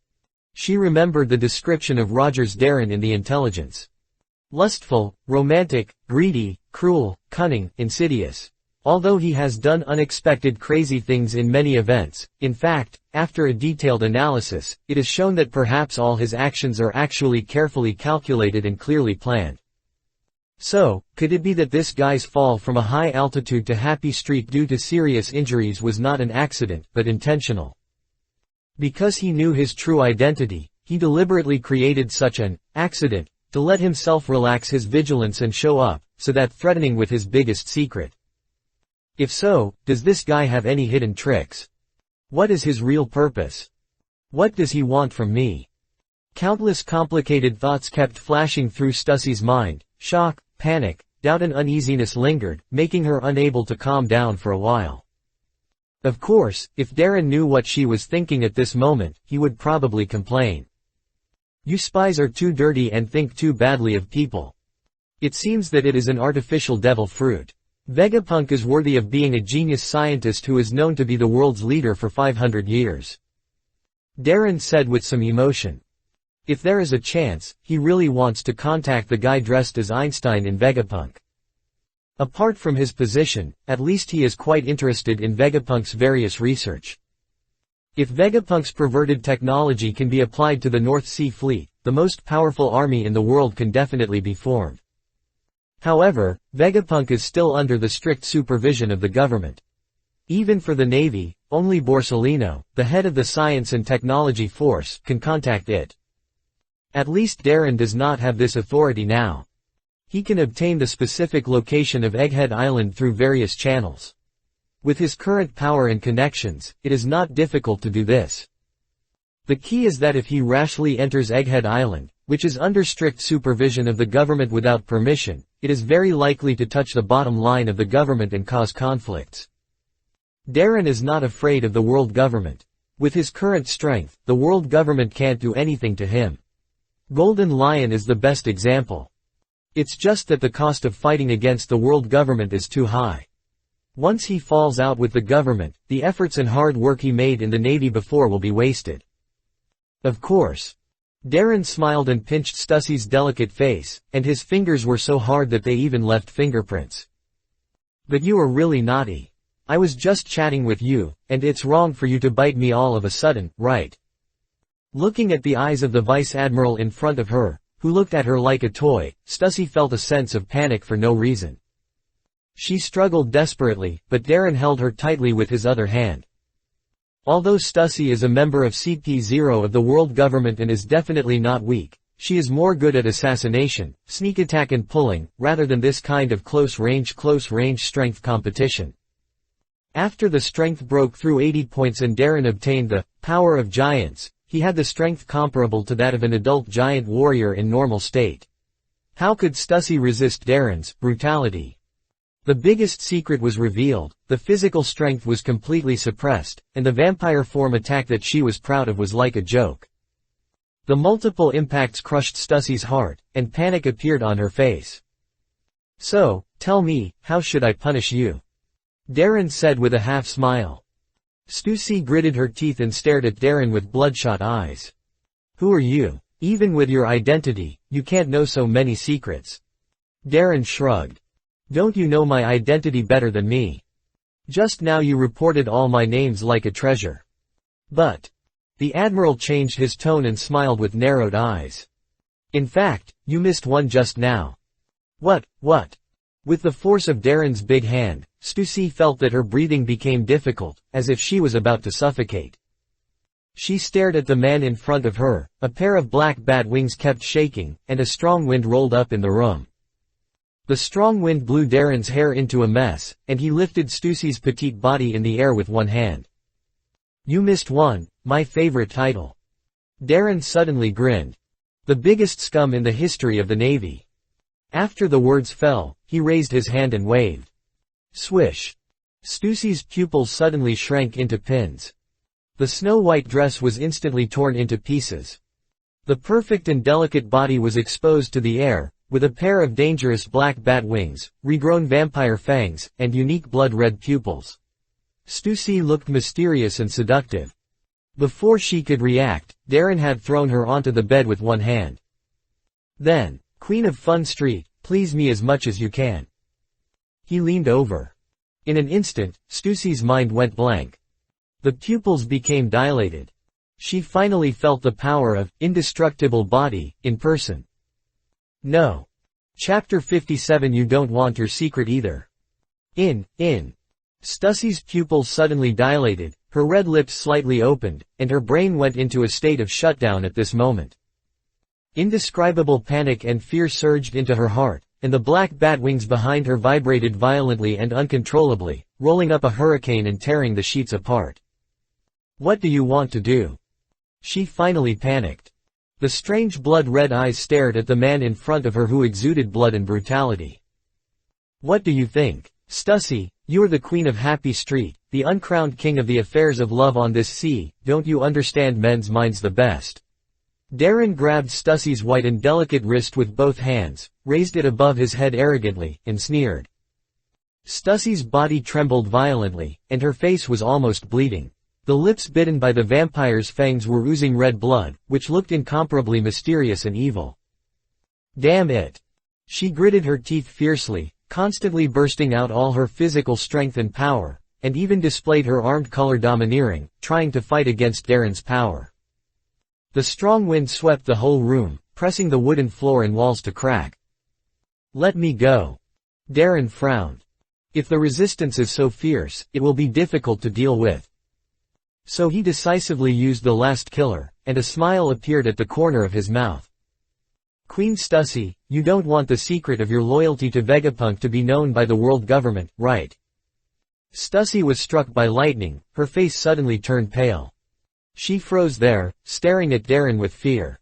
She remembered the description of Roger's Darren in the intelligence. Lustful, romantic, greedy, cruel, cunning, insidious. Although he has done unexpected crazy things in many events, in fact, after a detailed analysis, it is shown that perhaps all his actions are actually carefully calculated and clearly planned. So, could it be that this guy's fall from a high altitude to Happy Street due to serious injuries was not an accident, but intentional? Because he knew his true identity, he deliberately created such an accident, to let himself relax his vigilance and show up, so that threatening with his biggest secret. If so, does this guy have any hidden tricks? What is his real purpose? What does he want from me? Countless complicated thoughts kept flashing through Stussy's mind. Shock, panic, doubt and uneasiness lingered, making her unable to calm down for a while. Of course, if Darren knew what she was thinking at this moment, he would probably complain. You spies are too dirty and think too badly of people. It seems that it is an artificial devil fruit. Vegapunk is worthy of being a genius scientist who is known to be the world's leader for 500 years. Darren said with some emotion. If there is a chance, he really wants to contact the guy dressed as Einstein in Vegapunk. Apart from his position, at least he is quite interested in Vegapunk's various research. If Vegapunk's perverted technology can be applied to the North Sea Fleet, the most powerful army in the world can definitely be formed. However, Vegapunk is still under the strict supervision of the government. Even for the Navy, only Borsellino, the head of the Science and Technology Force, can contact it. At least Darren does not have this authority now. He can obtain the specific location of Egghead Island through various channels. With his current power and connections, it is not difficult to do this. The key is that if he rashly enters Egghead Island, which is under strict supervision of the government without permission, it is very likely to touch the bottom line of the government and cause conflicts. Darren is not afraid of the world government. With his current strength, the world government can't do anything to him. Golden Lion is the best example. It's just that the cost of fighting against the world government is too high. Once he falls out with the government, the efforts and hard work he made in the Navy before will be wasted. Of course. Darren smiled and pinched Stussy's delicate face, and his fingers were so hard that they even left fingerprints. But you are really naughty. I was just chatting with you, and it's wrong for you to bite me all of a sudden, right? Looking at the eyes of the Vice Admiral in front of her, who looked at her like a toy, Stussy felt a sense of panic for no reason. She struggled desperately, but Darren held her tightly with his other hand. Although Stussy is a member of CP0 of the world government and is definitely not weak, she is more good at assassination, sneak attack and pulling, rather than this kind of close-range strength competition. After the strength broke through 80 points and Darren obtained the power of giants, he had the strength comparable to that of an adult giant warrior in normal state. How could Stussy resist Darren's brutality? The biggest secret was revealed, the physical strength was completely suppressed, and the vampire form attack that she was proud of was like a joke. The multiple impacts crushed Stussy's heart, and panic appeared on her face. So, tell me, how should I punish you? Darren said with a half smile. Stussy gritted her teeth and stared at Darren with bloodshot eyes. Who are you? Even with your identity, you can't know so many secrets. Darren shrugged. Don't you know my identity better than me? Just now you reported all my names like a treasure. But. The Admiral changed his tone and smiled with narrowed eyes. In fact, you missed one just now. What? With the force of Darren's big hand, Stussy felt that her breathing became difficult, as if she was about to suffocate. She stared at the man in front of her, a pair of black bat wings kept shaking, and a strong wind rolled up in the room. The strong wind blew Darren's hair into a mess, and he lifted Stussy's petite body in the air with one hand. You missed one, my favorite title. Darren suddenly grinned. The biggest scum in the history of the Navy. After the words fell, he raised his hand and waved. Swish. Stussy's pupils suddenly shrank into pins. The snow-white dress was instantly torn into pieces. The perfect and delicate body was exposed to the air, with a pair of dangerous black bat wings, regrown vampire fangs, and unique blood-red pupils. Stussy looked mysterious and seductive. Before she could react, Darren had thrown her onto the bed with one hand. Then, Queen of Fun Street, please me as much as you can. He leaned over. In an instant, Stussy's mind went blank. The pupils became dilated. She finally felt the power of indestructible body in person. No. Chapter 57. You don't want your secret either. In. Stussy's pupils suddenly dilated, her red lips slightly opened, and her brain went into a state of shutdown at this moment. Indescribable panic and fear surged into her heart, and the black bat wings behind her vibrated violently and uncontrollably, rolling up a hurricane and tearing the sheets apart. What do you want to do? She finally panicked. The strange blood-red eyes stared at the man in front of her who exuded blood and brutality. What do you think? Stussy, you're the queen of Happy Street, the uncrowned king of the affairs of love on this sea, don't you understand men's minds the best? Darren grabbed Stussy's white and delicate wrist with both hands, raised it above his head arrogantly, and sneered. Stussy's body trembled violently, and her face was almost bleeding. The lips bitten by the vampire's fangs were oozing red blood, which looked incomparably mysterious and evil. Damn it! She gritted her teeth fiercely, constantly bursting out all her physical strength and power, and even displayed her armed color domineering, trying to fight against Darren's power. The strong wind swept the whole room, pressing the wooden floor and walls to crack. Let me go. Darren frowned. If the resistance is so fierce, it will be difficult to deal with. So he decisively used the last killer, and a smile appeared at the corner of his mouth. Queen Stussy, you don't want the secret of your loyalty to Vegapunk to be known by the world government, right? Stussy was struck by lightning, her face suddenly turned pale. She froze there, staring at Darren with fear.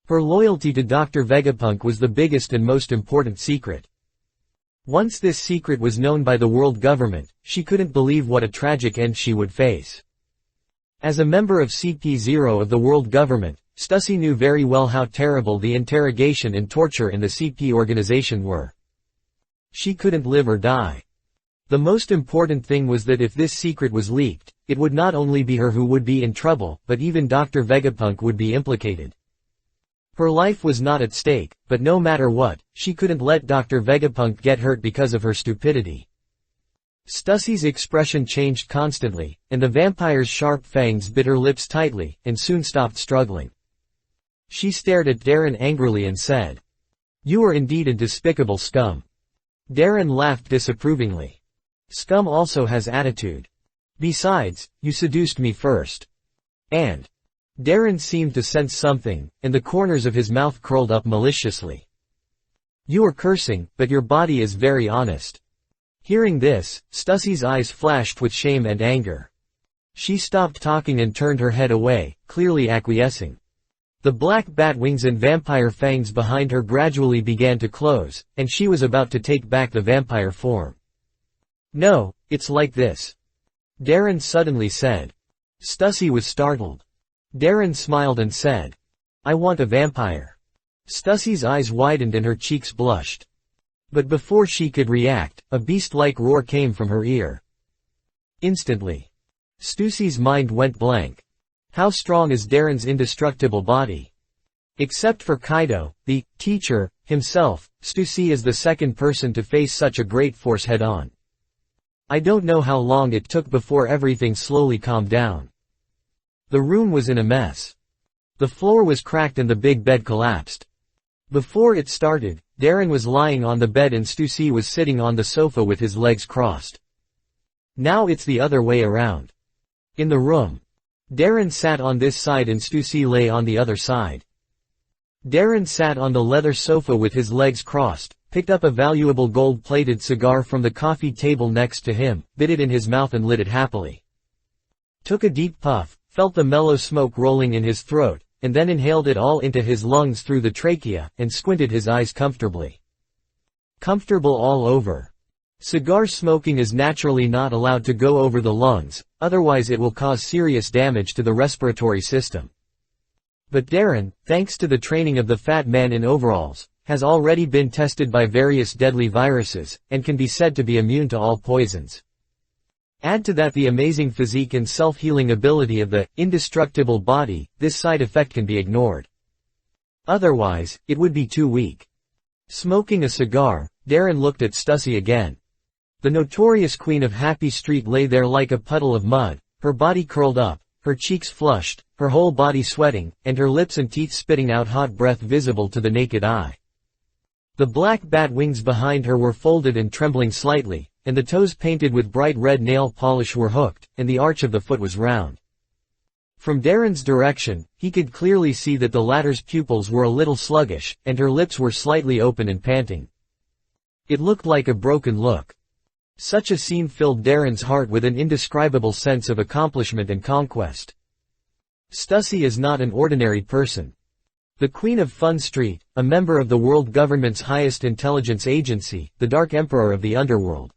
Her loyalty to Dr. Vegapunk was the biggest and most important secret. Once this secret was known by the world government, she couldn't believe what a tragic end she would face. As a member of CP0 of the world government, Stussy knew very well how terrible the interrogation and torture in the CP organization were. She couldn't live or die. The most important thing was that if this secret was leaked, it would not only be her who would be in trouble, but even Dr. Vegapunk would be implicated. Her life was not at stake, but no matter what, she couldn't let Dr. Vegapunk get hurt because of her stupidity. Stussy's expression changed constantly, and the vampire's sharp fangs bit her lips tightly, and soon stopped struggling. She stared at Darren angrily and said, "You are indeed a despicable scum." Darren laughed disapprovingly. Scum also has attitude. Besides, you seduced me first. And Darren seemed to sense something, and the corners of his mouth curled up maliciously. You are cursing, but your body is very honest. Hearing this, Stussy's eyes flashed with shame and anger. She stopped talking and turned her head away, clearly acquiescing. The black bat wings and vampire fangs behind her gradually began to close, and she was about to take back the vampire form. No, it's like this. Darren suddenly said. Stussy was startled. Darren smiled and said, I want a vampire. Stussy's eyes widened and her cheeks blushed. But before she could react, a beast-like roar came from her ear. Instantly, Stussy's mind went blank. How strong is Darren's indestructible body? Except for Kaido, the teacher, himself, Stussy is the second person to face such a great force head-on. I don't know how long it took before everything slowly calmed down. The room was in a mess. The floor was cracked and the big bed collapsed. Before it started, Darren was lying on the bed and Stussy was sitting on the sofa with his legs crossed. Now it's the other way around. In the room, Darren sat on this side and Stussy lay on the other side. Darren sat on the leather sofa with his legs crossed, picked up a valuable gold-plated cigar from the coffee table next to him, bit it in his mouth and lit it happily. Took a deep puff, felt the mellow smoke rolling in his throat, and then inhaled it all into his lungs through the trachea, and squinted his eyes comfortably. Comfortable all over. Cigar smoking is naturally not allowed to go over the lungs, otherwise it will cause serious damage to the respiratory system. But Darren, thanks to the training of the fat man in overalls, has already been tested by various deadly viruses, and can be said to be immune to all poisons. Add to that the amazing physique and self-healing ability of the indestructible body, this side effect can be ignored. Otherwise, it would be too weak. Smoking a cigar, Darren looked at Stussy again. The notorious queen of Happy Street lay there like a puddle of mud, her body curled up, her cheeks flushed, her whole body sweating, and her lips and teeth spitting out hot breath visible to the naked eye. The black bat wings behind her were folded and trembling slightly, and the toes painted with bright red nail polish were hooked, and the arch of the foot was round. From Darren's direction, he could clearly see that the latter's pupils were a little sluggish, and her lips were slightly open and panting. It looked like a broken look. Such a scene filled Darren's heart with an indescribable sense of accomplishment and conquest. Stussy is not an ordinary person. The Queen of Fun Street, a member of the world government's highest intelligence agency, the Dark Emperor of the Underworld.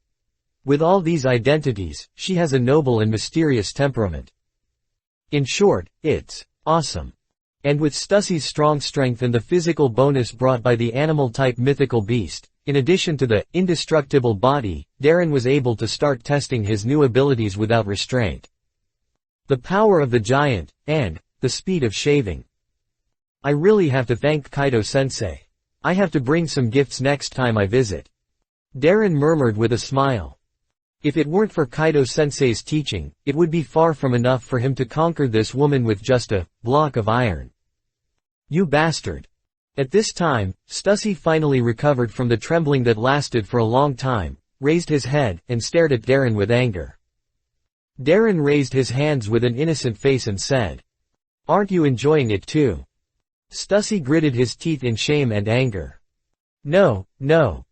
With all these identities, she has a noble and mysterious temperament. In short, it's awesome. And with Stussy's strong strength and the physical bonus brought by the animal-type mythical beast, in addition to the indestructible body, Darren was able to start testing his new abilities without restraint. The power of the giant, and the speed of shaving. I really have to thank Kaido-sensei. I have to bring some gifts next time I visit. Darren murmured with a smile. If it weren't for Kaido-sensei's teaching, it would be far from enough for him to conquer this woman with just a block of iron. You bastard. At this time, Stussy finally recovered from the trembling that lasted for a long time, raised his head, and stared at Darren with anger. Darren raised his hands with an innocent face and said, "Aren't you enjoying it too?" Stussy gritted his teeth in shame and anger. No, no.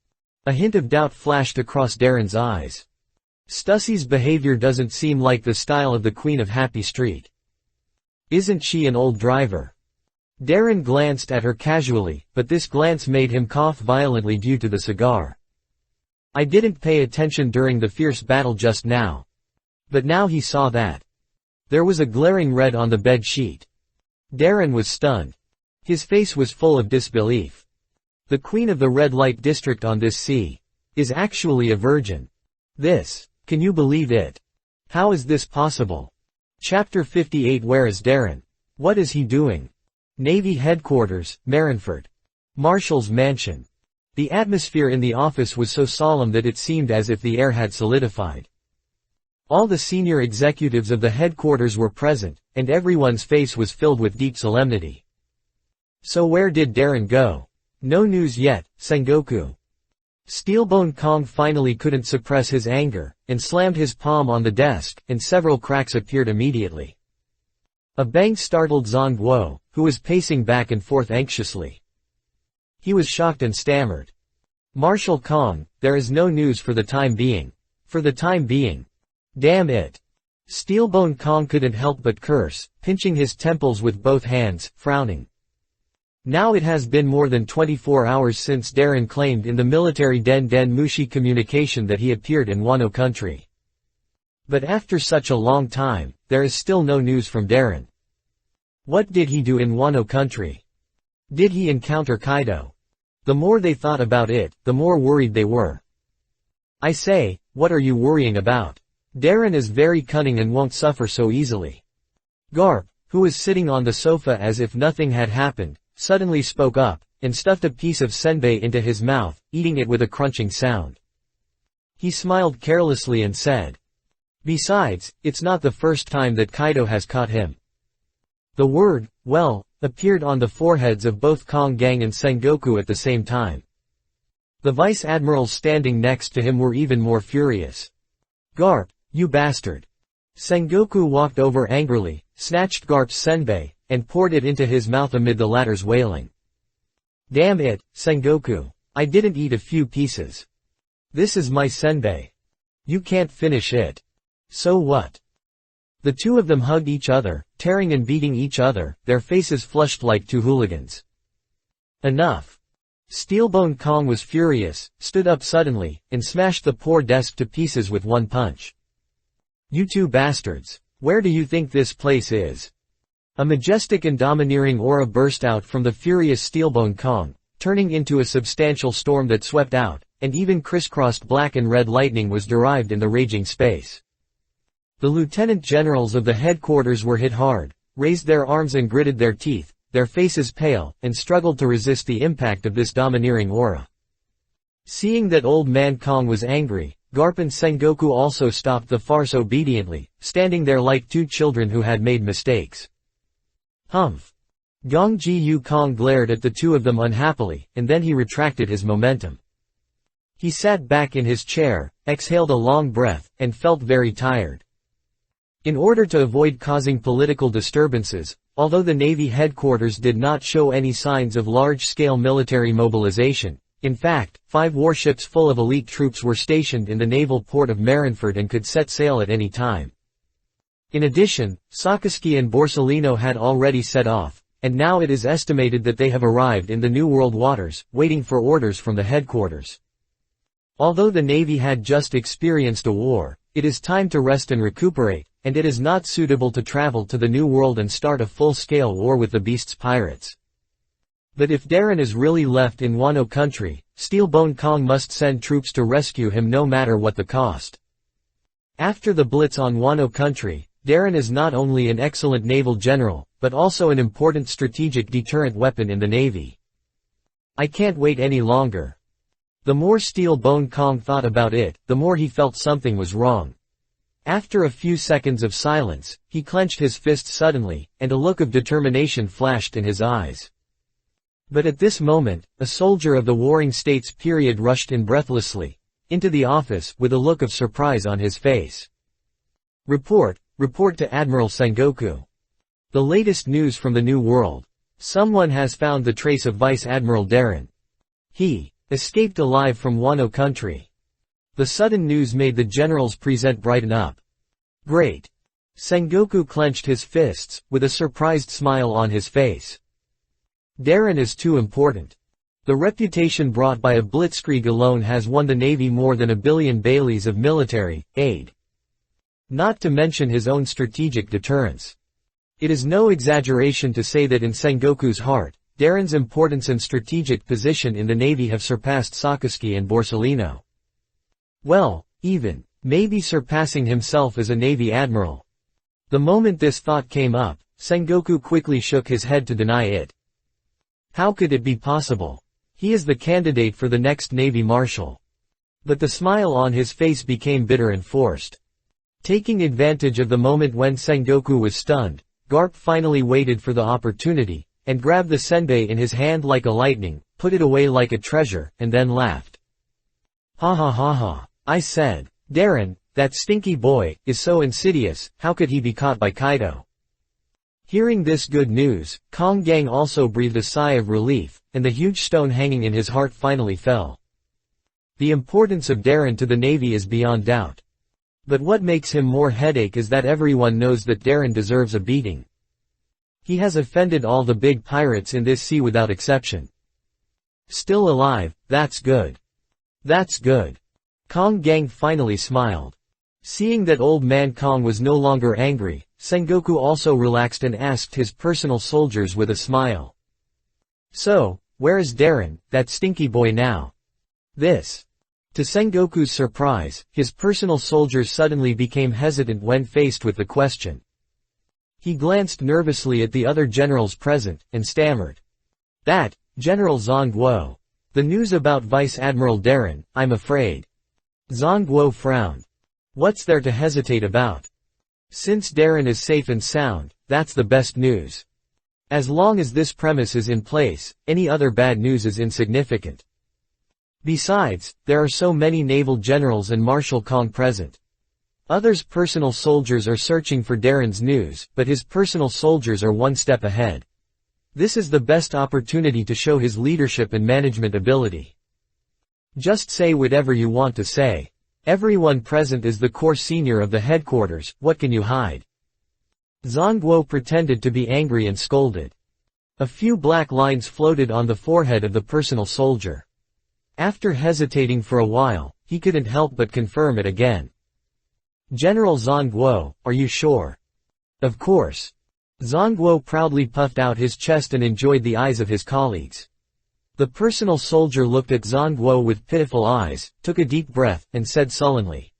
A hint of doubt flashed across Darren's eyes. Stussy's behavior doesn't seem like the style of the Queen of Happy Street. Isn't she an old driver? Darren glanced at her casually, but this glance made him cough violently due to the cigar. I didn't pay attention during the fierce battle just now. But now he saw that. There was a glaring red on the bed sheet. Darren was stunned. His face was full of disbelief. The Queen of the Red Light District on this sea is actually a virgin. Can you believe it? How is this possible? Chapter 58. Where is Darren? What is he doing? Navy Headquarters, Marineford. Marshal's Mansion. The atmosphere in the office was so solemn that it seemed as if the air had solidified. All the senior executives of the headquarters were present, and everyone's face was filled with deep solemnity. So where did Darren go? No news yet, Sengoku. Steelbone Kong finally couldn't suppress his anger, and slammed his palm on the desk, and several cracks appeared immediately. A bang startled Zongguo, who was pacing back and forth anxiously. He was shocked and stammered. Marshal Kong, there is no news for the time being. For the time being. Damn it. Steelbone Kong couldn't help but curse, pinching his temples with both hands, frowning. Now it has been more than 24 hours since Darren claimed in the military Den Mushi communication that he appeared in Wano country. But after such a long time, there is still no news from Darren. What did he do in Wano country? Did he encounter Kaido? The more they thought about it, the more worried they were. I say, what are you worrying about? Darren is very cunning and won't suffer so easily. Garp, who was sitting on the sofa as if nothing had happened, suddenly spoke up, and stuffed a piece of senbei into his mouth, eating it with a crunching sound. He smiled carelessly and said, "Besides, it's not the first time that Kaido has caught him." The word, well, appeared on the foreheads of both Kong Gang and Sengoku at the same time. The vice admirals standing next to him were even more furious. "Garp, you bastard." Sengoku walked over angrily, snatched Garp's senbei, and poured it into his mouth amid the latter's wailing. "Damn it, Sengoku. I didn't eat a few pieces. This is my senbei. You can't finish it." "So what?" The two of them hugged each other, tearing and beating each other, their faces flushed like two hooligans. Enough. Steelbone Kong was furious, stood up suddenly, and smashed the poor desk to pieces with one punch. "You two bastards. Where do you think this place is?" A majestic and domineering aura burst out from the furious Steelbone Kong, turning into a substantial storm that swept out, and even crisscrossed black and red lightning was derived in the raging space. The lieutenant generals of the headquarters were hit hard, raised their arms and gritted their teeth, their faces pale, and struggled to resist the impact of this domineering aura. Seeing that Old Man Kong was angry, Garp and Sengoku also stopped the farce obediently, standing there like two children who had made mistakes. Humph. Gongji Yu Kong glared at the two of them unhappily, and then he retracted his momentum. He sat back in his chair, exhaled a long breath, and felt very tired. In order to avoid causing political disturbances, although the Navy headquarters did not show any signs of large-scale military mobilization, in fact, 5 warships full of elite troops were stationed in the naval port of Marineford and could set sail at any time. In addition, Sakazuki and Borsellino had already set off, and now it is estimated that they have arrived in the New World waters, waiting for orders from the headquarters. Although the Navy had just experienced a war, it is time to rest and recuperate, and it is not suitable to travel to the New World and start a full-scale war with the Beast's pirates. But if Darren is really left in Wano country, Steelbone Kong must send troops to rescue him no matter what the cost. After the blitz on Wano country, Darren is not only an excellent naval general, but also an important strategic deterrent weapon in the Navy. I can't wait any longer. The more Steelbone Kong thought about it, the more he felt something was wrong. After a few seconds of silence, he clenched his fist suddenly, and a look of determination flashed in his eyes. But at this moment, a soldier of the Warring States period rushed in breathlessly into the office with a look of surprise on his face. Report to Admiral Sengoku. The latest news from the New World. Someone has found the trace of Vice Admiral Darren. He escaped alive from Wano country. The sudden news made the general's present brighten up. Great. Sengoku clenched his fists, with a surprised smile on his face. Darren is too important. The reputation brought by a blitzkrieg alone has won the Navy more than 1 billion baileys of military aid. Not to mention his own strategic deterrence. It is no exaggeration to say that in Sengoku's heart, Darren's importance and strategic position in the Navy have surpassed Sakazuki and Borsellino. Well, even, maybe surpassing himself as a Navy admiral. The moment this thought came up, Sengoku quickly shook his head to deny it. How could it be possible? He is the candidate for the next Navy Marshal. But the smile on his face became bitter and forced. Taking advantage of the moment when Sengoku was stunned, Garp finally waited for the opportunity, and grabbed the senbei in his hand like a lightning, put it away like a treasure, and then laughed. Ha ha ha ha. I said, Darren, that stinky boy, is so insidious, how could he be caught by Kaido? Hearing this good news, Kong Gang also breathed a sigh of relief, and the huge stone hanging in his heart finally fell. The importance of Darren to the Navy is beyond doubt. But what makes him more headache is that everyone knows that Darren deserves a beating. He has offended all the big pirates in this sea without exception. Still alive, that's good. That's good. Kong Gang finally smiled. Seeing that Old Man Kong was no longer angry, Sengoku also relaxed and asked his personal soldiers with a smile. So, where is Darren, that stinky boy now? This. To Sengoku's surprise, his personal soldiers suddenly became hesitant when faced with the question. He glanced nervously at the other generals present, and stammered. That, General Zongguo. The news about Vice Admiral Darren, I'm afraid. Zongguo frowned. What's there to hesitate about? Since Darren is safe and sound, that's the best news. As long as this premise is in place, any other bad news is insignificant. Besides, there are so many naval generals and Marshal Kong present. Others' personal soldiers are searching for Darren's news, but his personal soldiers are one step ahead. This is the best opportunity to show his leadership and management ability. Just say whatever you want to say. Everyone present is the corps senior of the headquarters, what can you hide? Zhang Guo pretended to be angry and scolded. A few black lines floated on the forehead of the personal soldier. After hesitating for a while, he couldn't help but confirm it again. "General Zhang Guo, are you sure?" "Of course." Zhang Guo proudly puffed out his chest and enjoyed the eyes of his colleagues. The personal soldier looked at Zhang Guo with pitiful eyes, took a deep breath, and said sullenly,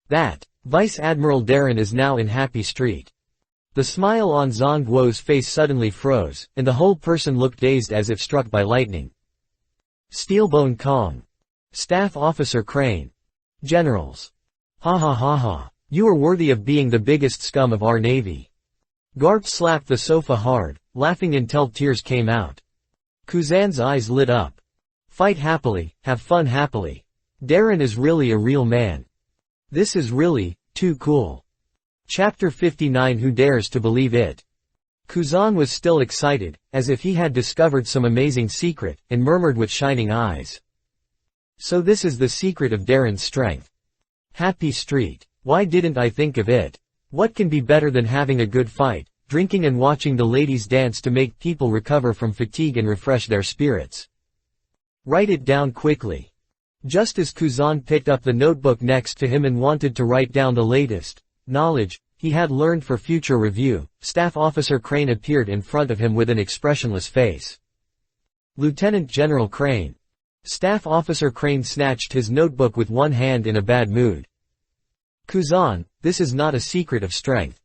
"That Vice Admiral Darren is now in Happy Street." The smile on Zhang Guo's face suddenly froze, and the whole person looked dazed as if struck by lightning. Steelbone Kong. Staff Officer Crane. Generals. Ha ha ha ha. You are worthy of being the biggest scum of our navy. Garp slapped the sofa hard, laughing until tears came out. Kuzan's eyes lit up. Fight happily, have fun happily. Darren is really a real man. This is really too cool. Chapter 59. Who dares to believe it? Kuzan was still excited, as if he had discovered some amazing secret, and murmured with shining eyes. So this is the secret of Darren's strength. Happy Street. Why didn't I think of it? What can be better than having a good fight, drinking and watching the ladies dance to make people recover from fatigue and refresh their spirits? Write it down quickly. Just as Kuzan picked up the notebook next to him and wanted to write down the latest knowledge he had learned for future review, Staff Officer Crane appeared in front of him with an expressionless face. Lieutenant General Crane. Staff Officer Crane snatched his notebook with one hand in a bad mood. Kuzan, this is not a secret of strength.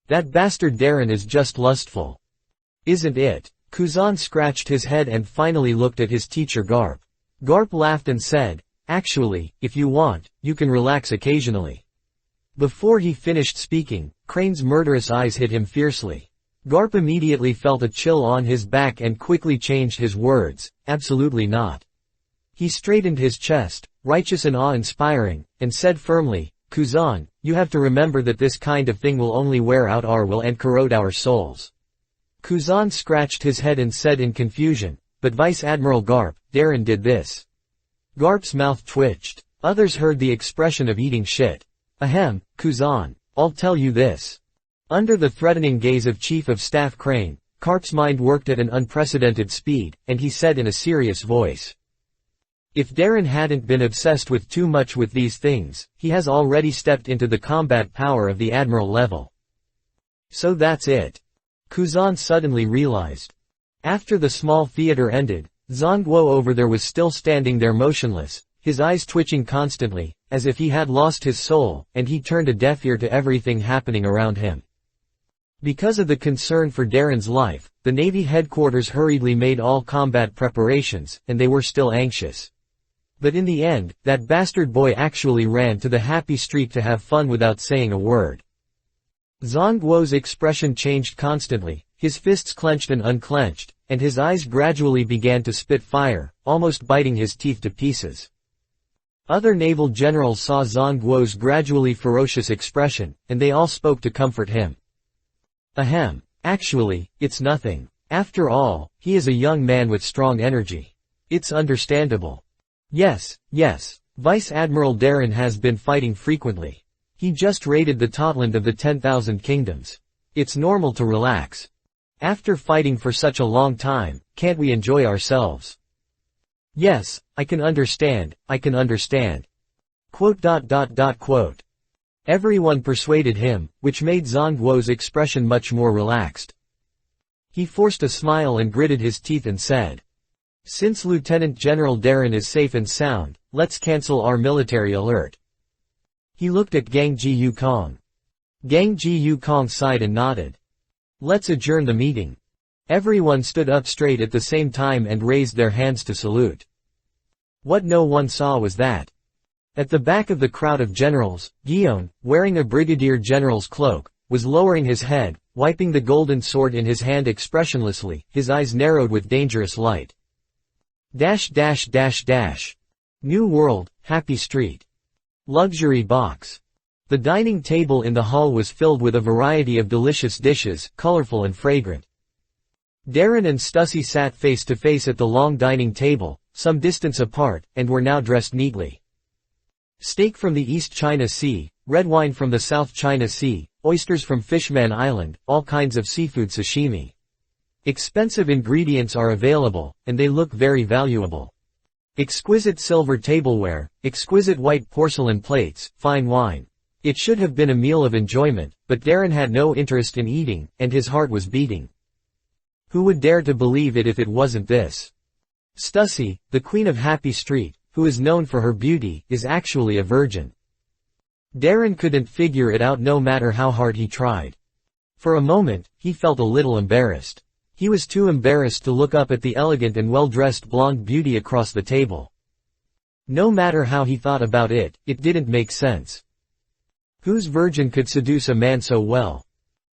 That bastard Darren is just lustful. Isn't it? Kuzan scratched his head and finally looked at his teacher Garp. Garp laughed and said, "Actually, if you want, you can relax occasionally." Before he finished speaking, Crane's murderous eyes hit him fiercely. Garp immediately felt a chill on his back and quickly changed his words, "Absolutely not." He straightened his chest, righteous and awe-inspiring, and said firmly, "Kuzan, you have to remember that this kind of thing will only wear out our will and corrode our souls." Kuzan scratched his head and said in confusion, "But Vice Admiral Garp, Darren did this." Garp's mouth twitched. Others heard the expression of eating shit. "Ahem, Kuzan, I'll tell you this." Under the threatening gaze of Chief of Staff Crane, Garp's mind worked at an unprecedented speed, and he said in a serious voice, "If Darren hadn't been obsessed with too much with these things, he has already stepped into the combat power of the Admiral level." So that's it. Kuzan suddenly realized. After the small theater ended, Zhang Guo over there was still standing there motionless, his eyes twitching constantly, as if he had lost his soul, and he turned a deaf ear to everything happening around him. Because of the concern for Darren's life, the Navy headquarters hurriedly made all combat preparations, and they were still anxious. But in the end, that bastard boy actually ran to the Happy Street to have fun without saying a word. Zhang Guo's expression changed constantly, his fists clenched and unclenched, and his eyes gradually began to spit fire, almost biting his teeth to pieces. Other naval generals saw Zhang Guo's gradually ferocious expression, and they all spoke to comfort him. Ahem. Actually, it's nothing. After all, he is a young man with strong energy. It's understandable. Yes, Vice Admiral Darren has been fighting frequently. He just raided the Totland of the 10,000 Kingdoms. It's normal to relax. After fighting for such a long time, can't we enjoy ourselves? Yes, I can understand. Quote. Everyone persuaded him, which made Zhang Guo's expression much more relaxed. He forced a smile and gritted his teeth and said, "Since Lieutenant General Darren is safe and sound, let's cancel our military alert." He looked at Gang Ji Yukong. Gang Ji Yukong sighed and nodded. "Let's adjourn the meeting." Everyone stood up straight at the same time and raised their hands to salute. What no one saw was that, at the back of the crowd of generals, Guillaume, wearing a brigadier general's cloak, was lowering his head, wiping the golden sword in his hand expressionlessly, his eyes narrowed with dangerous light. New World, Happy Street. Luxury box. The dining table in the hall was filled with a variety of delicious dishes, colorful and fragrant. Darren and Stussy sat face to face at the long dining table, some distance apart, and were now dressed neatly. Steak from the East China Sea, red wine from the South China Sea, oysters from Fishman Island, all kinds of seafood sashimi. Expensive ingredients are available, and they look very valuable. Exquisite silver tableware, exquisite white porcelain plates, fine wine. It should have been a meal of enjoyment, but Darren had no interest in eating, and his heart was beating. Who would dare to believe it if it wasn't this? Stussy, the queen of Happy Street, who is known for her beauty, is actually a virgin. Darren couldn't figure it out no matter how hard he tried. For a moment, he felt a little embarrassed. He was too embarrassed to look up at the elegant and well-dressed blonde beauty across the table. No matter how he thought about it, it didn't make sense. Whose virgin could seduce a man so well?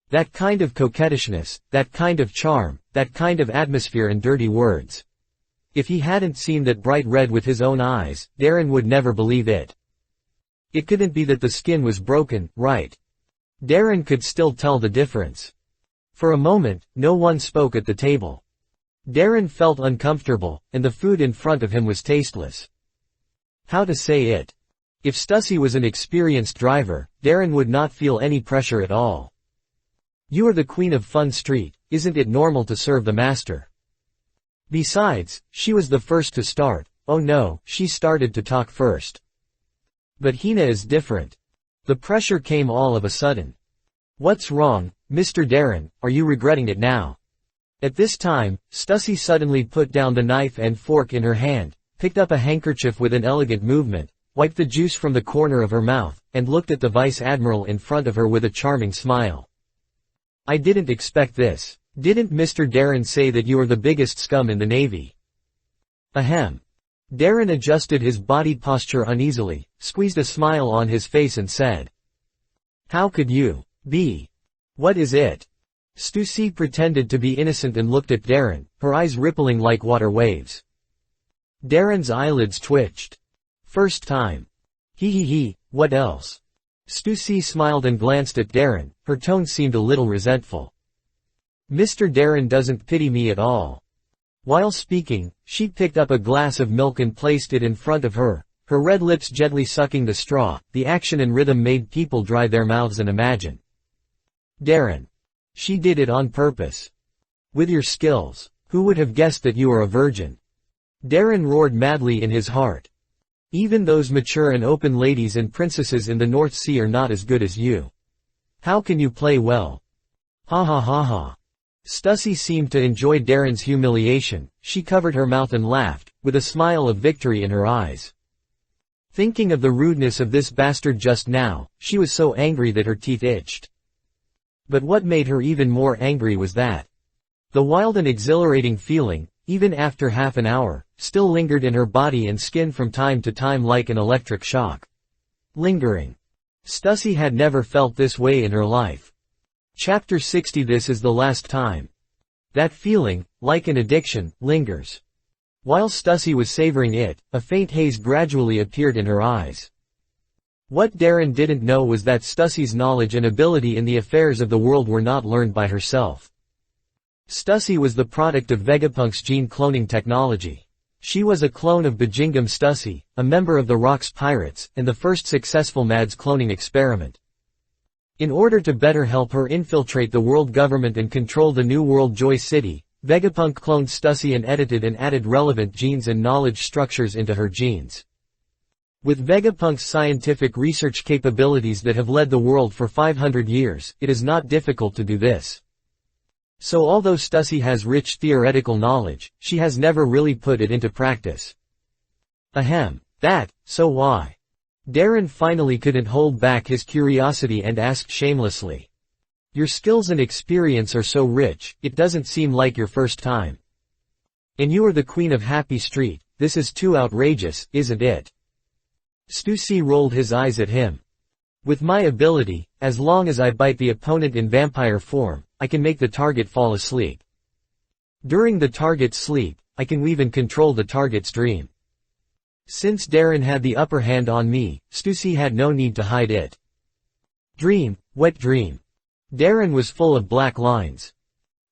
That kind of coquettishness, that kind of charm, that kind of atmosphere and dirty words. If he hadn't seen that bright red with his own eyes, Darren would never believe it. It couldn't be that the skin was broken, right? Darren could still tell the difference. For a moment, no one spoke at the table. Darren felt uncomfortable, and the food in front of him was tasteless. How to say it? If Stussy was an experienced driver, Darren would not feel any pressure at all. You are the queen of Fun Street, isn't it normal to serve the master? Besides, she was the first to start. Oh no, she started to talk first. But Hina is different. The pressure came all of a sudden. What's wrong, Mr. Darren, are you regretting it now? At this time, Stussy suddenly put down the knife and fork in her hand, picked up a handkerchief with an elegant movement, wiped the juice from the corner of her mouth, and looked at the vice admiral in front of her with a charming smile. I didn't expect this. Didn't Mr. Darren say that you are the biggest scum in the Navy? Ahem. Darren adjusted his body posture uneasily, squeezed a smile on his face and said. How could you be? What is it? Stussy pretended to be innocent and looked at Darren, her eyes rippling like water waves. Darren's eyelids twitched. First time. He, what else? Stussy smiled and glanced at Darren, her tone seemed a little resentful. Mr. Darren doesn't pity me at all. While speaking, she picked up a glass of milk and placed it in front of her, her red lips gently sucking the straw. The action and rhythm made people dry their mouths and imagine. Darren. She did it on purpose. With your skills, who would have guessed that you are a virgin? Darren roared madly in his heart. Even those mature and open ladies and princesses in the North Sea are not as good as you. How can you play well? Ha ha ha ha. Stussy seemed to enjoy Darren's humiliation. She covered her mouth and laughed, with a smile of victory in her eyes. Thinking of the rudeness of this bastard just now, she was so angry that her teeth itched. But what made her even more angry was that the wild and exhilarating feeling, even after half an hour, still lingered in her body and skin from time to time like an electric shock. Lingering. Stussy had never felt this way in her life. Chapter 60. This is the last time. That feeling, like an addiction, lingers. While Stussy was savoring it, a faint haze gradually appeared in her eyes. What Darren didn't know was that Stussy's knowledge and ability in the affairs of the world were not learned by herself. Stussy was the product of Vegapunk's gene cloning technology. She was a clone of Bajingam Stussy, a member of the Rocks Pirates, and the first successful Mads cloning experiment. In order to better help her infiltrate the world government and control the New World Joy City, Vegapunk cloned Stussy and edited and added relevant genes and knowledge structures into her genes. With Vegapunk's scientific research capabilities that have led the world for 500 years, it is not difficult to do this. So although Stussy has rich theoretical knowledge, she has never really put it into practice. Ahem. So why? Darren finally couldn't hold back his curiosity and asked shamelessly. Your skills and experience are so rich, it doesn't seem like your first time. And you are the queen of Happy Street, this is too outrageous, isn't it? Stussy rolled his eyes at him. With my ability, as long as I bite the opponent in vampire form, I can make the target fall asleep. During the target's sleep, I can weave and control the target's dream. Since Darren had the upper hand on me, Stussy had no need to hide it. Dream, wet dream. Darren was full of black lines.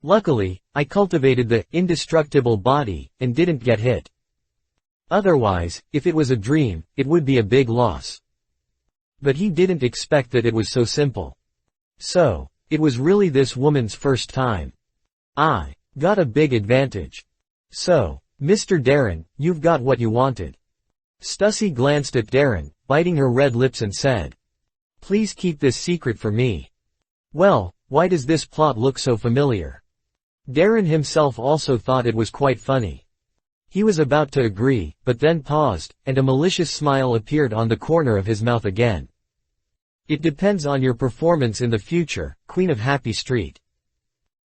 Luckily, I cultivated the indestructible body, and didn't get hit. Otherwise, if it was a dream, it would be a big loss. But he didn't expect that it was so simple. So, it was really this woman's first time. I got a big advantage. So, Mr. Darren, you've got what you wanted. Stussy glanced at Darren, biting her red lips and said, "Please keep this secret for me." Well, why does this plot look so familiar? Darren himself also thought it was quite funny. He was about to agree, but then paused, and a malicious smile appeared on the corner of his mouth again. "It depends on your performance in the future, Queen of Happy Street."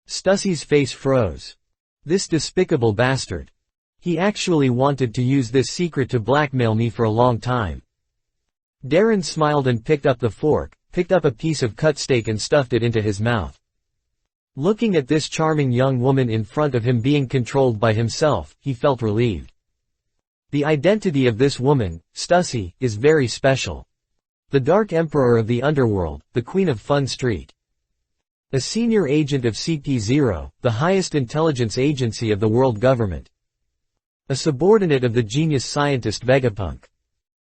Stussy's face froze. This despicable bastard. He actually wanted to use this secret to blackmail me for a long time. Darren smiled and picked up the fork, picked up a piece of cut steak and stuffed it into his mouth. Looking at this charming young woman in front of him being controlled by himself, he felt relieved. The identity of this woman, Stussy, is very special. The Dark Emperor of the Underworld, the Queen of Fun Street. A senior agent of CP0, the highest intelligence agency of the world government. A subordinate of the genius scientist Vegapunk.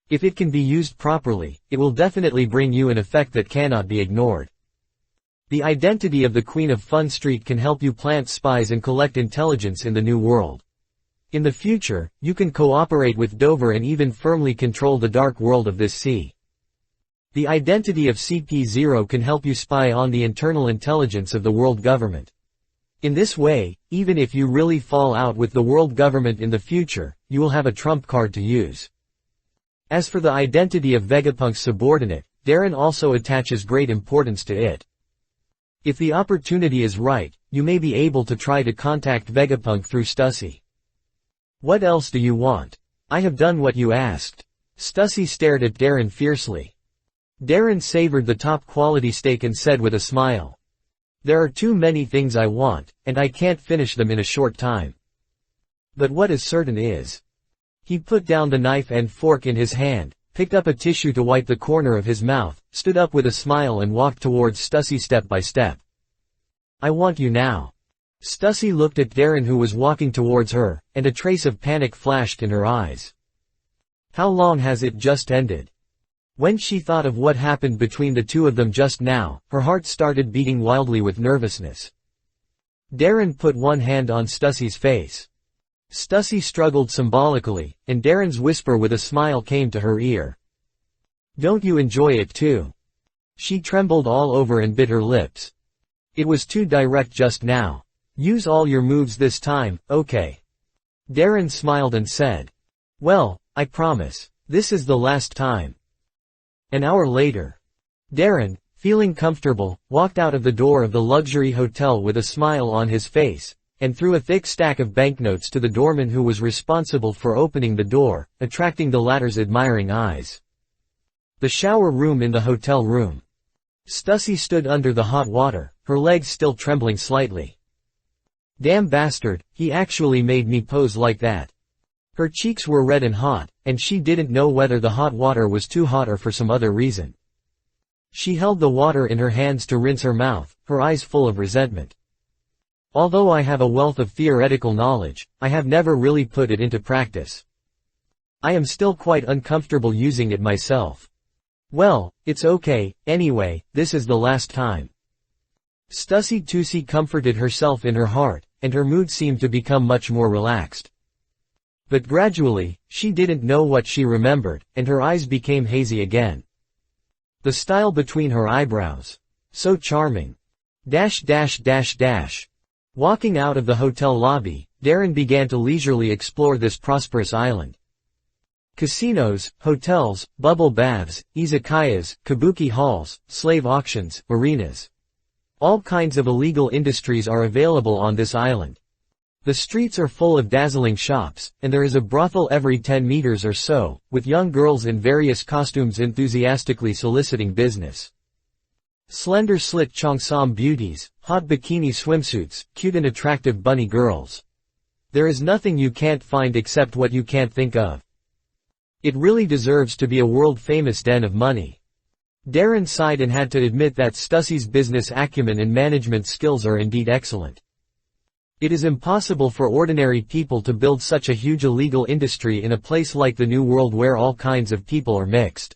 If it can be used properly, it will definitely bring you an effect that cannot be ignored. The identity of the Queen of Fun Street can help you plant spies and collect intelligence in the new world. In the future, you can cooperate with Dover and even firmly control the dark world of this sea. The identity of CP0 can help you spy on the internal intelligence of the world government. In this way, even if you really fall out with the world government in the future, you will have a trump card to use. As for the identity of Vegapunk's subordinate, Darren also attaches great importance to it. If the opportunity is right, you may be able to try to contact Vegapunk through Stussy. What else do you want? I have done what you asked. Stussy stared at Darren fiercely. Darren savored the top quality steak and said with a smile, "There are too many things I want, and I can't finish them in a short time. But what is certain is..." He put down the knife and fork in his hand, picked up a tissue to wipe the corner of his mouth, stood up with a smile and walked towards Stussy step by step. "I want you now." Stussy looked at Darren who was walking towards her, and a trace of panic flashed in her eyes. How long has it just ended? When she thought of what happened between the two of them just now, her heart started beating wildly with nervousness. Darren put one hand on Stussy's face. Stussy struggled symbolically, and Darren's whisper with a smile came to her ear. "Don't you enjoy it too?" She trembled all over and bit her lips. It was too direct just now. "Use all your moves this time, okay?" Darren smiled and said. "Well, I promise. This is the last time." An hour later. Darren, feeling comfortable, walked out of the door of the luxury hotel with a smile on his face, and threw a thick stack of banknotes to the doorman who was responsible for opening the door, attracting the latter's admiring eyes. The shower room in the hotel room. Stussy stood under the hot water, her legs still trembling slightly. "Damn bastard, he actually made me pose like that." Her cheeks were red and hot, and she didn't know whether the hot water was too hot or for some other reason. She held the water in her hands to rinse her mouth, her eyes full of resentment. "Although I have a wealth of theoretical knowledge, I have never really put it into practice. I am still quite uncomfortable using it myself." "Well, it's okay, anyway, this is the last time." Stussy Tussie comforted herself in her heart, and her mood seemed to become much more relaxed. But gradually, she didn't know what she remembered, and her eyes became hazy again. The style between her eyebrows. So charming. Walking out of the hotel lobby, Darren began to leisurely explore this prosperous island. Casinos, hotels, bubble baths, izakayas, kabuki halls, slave auctions, arenas. All kinds of illegal industries are available on this island. The streets are full of dazzling shops, and there is a brothel every 10 meters or so, with young girls in various costumes enthusiastically soliciting business. Slender slit cheongsam beauties, hot bikini swimsuits, cute and attractive bunny girls. There is nothing you can't find except what you can't think of. It really deserves to be a world-famous den of money. Darren sighed and had to admit that Stussy's business acumen and management skills are indeed excellent. It is impossible for ordinary people to build such a huge illegal industry in a place like the New World where all kinds of people are mixed.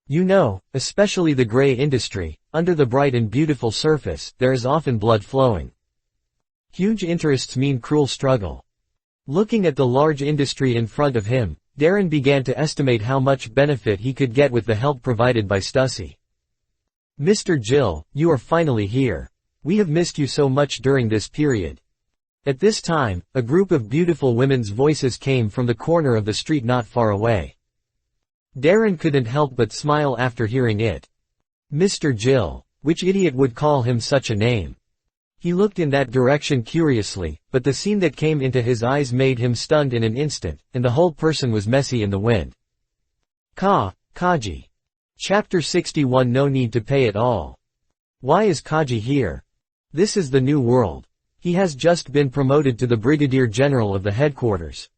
You know, especially the gray industry, under the bright and beautiful surface, there is often blood flowing. Huge interests mean cruel struggle. Looking at the large industry in front of him, Darren began to estimate how much benefit he could get with the help provided by Stussy. Mr. Jill, you are finally here. We have missed you so much during this period. At this time, a group of beautiful women's voices came from the corner of the street not far away. Darren couldn't help but smile after hearing it. Mr. Jill. Which idiot would call him such a name? He looked in that direction curiously, but the scene that came into his eyes made him stunned in an instant, and the whole person was messy in the wind. Kaji. Chapter 61. No need to pay at all. Why is Kaji here? This is the new world. He has just been promoted to the Brigadier General of the headquarters.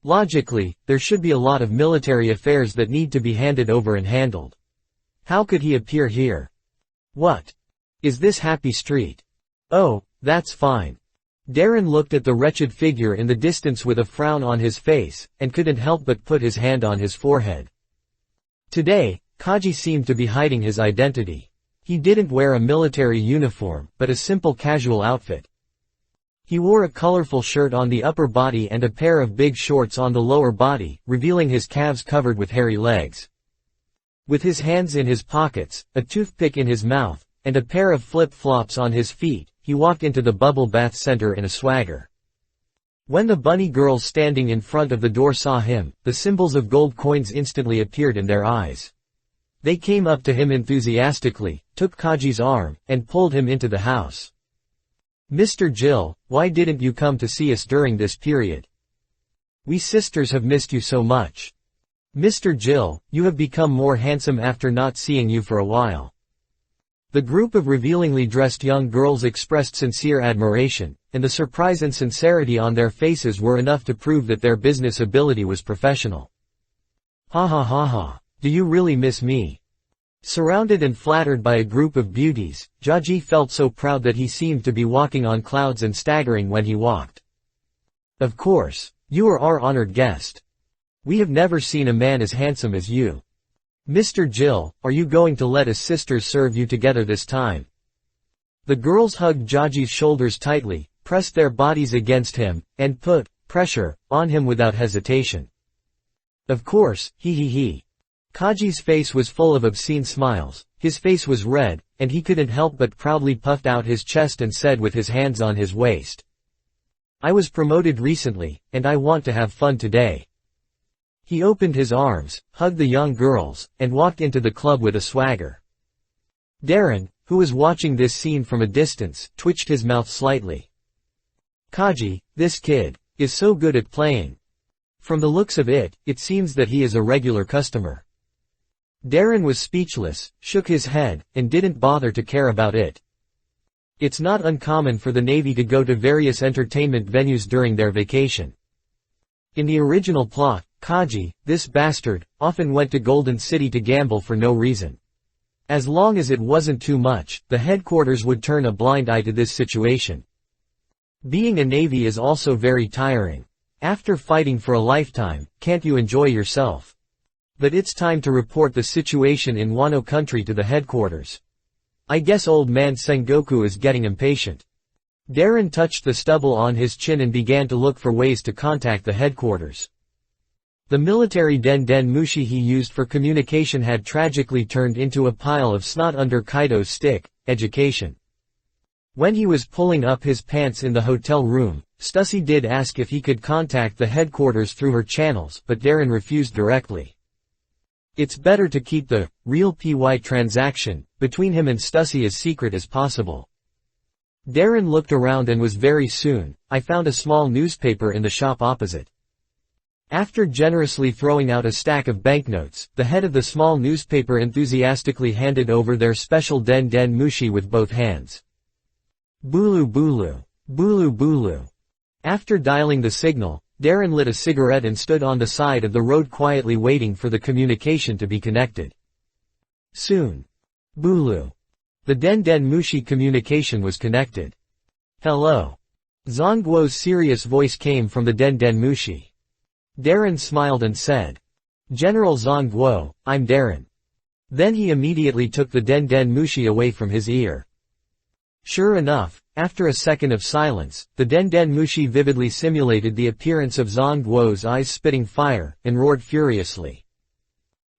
Logically, there should be a lot of military affairs that need to be handed over and handled. How could he appear here? What? Is this Happy Street? Oh, that's fine. Darren looked at the wretched figure in the distance with a frown on his face, and couldn't help but put his hand on his forehead. Today, Kaji seemed to be hiding his identity. He didn't wear a military uniform, but a simple casual outfit. He wore a colorful shirt on the upper body and a pair of big shorts on the lower body, revealing his calves covered with hairy legs. With his hands in his pockets, a toothpick in his mouth, and a pair of flip-flops on his feet, he walked into the bubble bath center in a swagger. When the bunny girls standing in front of the door saw him, the symbols of gold coins instantly appeared in their eyes. They came up to him enthusiastically, took Kaji's arm, and pulled him into the house. Mr. Jill, why didn't you come to see us during this period? We sisters have missed you so much. Mr. Jill, you have become more handsome after not seeing you for a while. The group of revealingly dressed young girls expressed sincere admiration, and the surprise and sincerity on their faces were enough to prove that their business ability was professional. Ha ha ha ha, do you really miss me? Surrounded and flattered by a group of beauties, Jaji felt so proud that he seemed to be walking on clouds and staggering when he walked. Of course, you are our honored guest. We have never seen a man as handsome as you. Mr. Jill, are you going to let us sisters serve you together this time? The girls hugged Jaji's shoulders tightly, pressed their bodies against him, and put pressure on him without hesitation. Of course, he. Kaji's face was full of obscene smiles, his face was red, and he couldn't help but proudly puffed out his chest and said with his hands on his waist. I was promoted recently, and I want to have fun today. He opened his arms, hugged the young girls, and walked into the club with a swagger. Darren, who was watching this scene from a distance, twitched his mouth slightly. Kaji, this kid, is so good at playing. From the looks of it, it seems that he is a regular customer. Darren was speechless, shook his head, and didn't bother to care about it. It's not uncommon for the Navy to go to various entertainment venues during their vacation. In the original plot, Kaji, this bastard, often went to Golden City to gamble for no reason. As long as it wasn't too much, the headquarters would turn a blind eye to this situation. Being a Navy is also very tiring. After fighting for a lifetime, can't you enjoy yourself? But it's time to report the situation in Wano country to the headquarters. I guess old man Sengoku is getting impatient. Darren touched the stubble on his chin and began to look for ways to contact the headquarters. The military den mushi he used for communication had tragically turned into a pile of snot under Kaido's stick, education. When he was pulling up his pants in the hotel room, Stussy did ask if he could contact the headquarters through her channels, but Darren refused directly. It's better to keep the real PY transaction between him and Stussy as secret as possible. Darren looked around and was very soon, I found a small newspaper in the shop opposite. After generously throwing out a stack of banknotes, the head of the small newspaper enthusiastically handed over their special den mushi with both hands. Bulu bulu. Bulu bulu. After dialing the signal, Darren lit a cigarette and stood on the side of the road quietly waiting for the communication to be connected. Soon. Bulu. The den mushi communication was connected. Hello. Zongguo's serious voice came from the den mushi. Darren smiled and said. General Zongguo, I'm Darren. Then he immediately took the Den Den Mushi away from his ear. Sure enough, after a second of silence, the Den Den Mushi vividly simulated the appearance of Zhang Guo's eyes spitting fire, and roared furiously.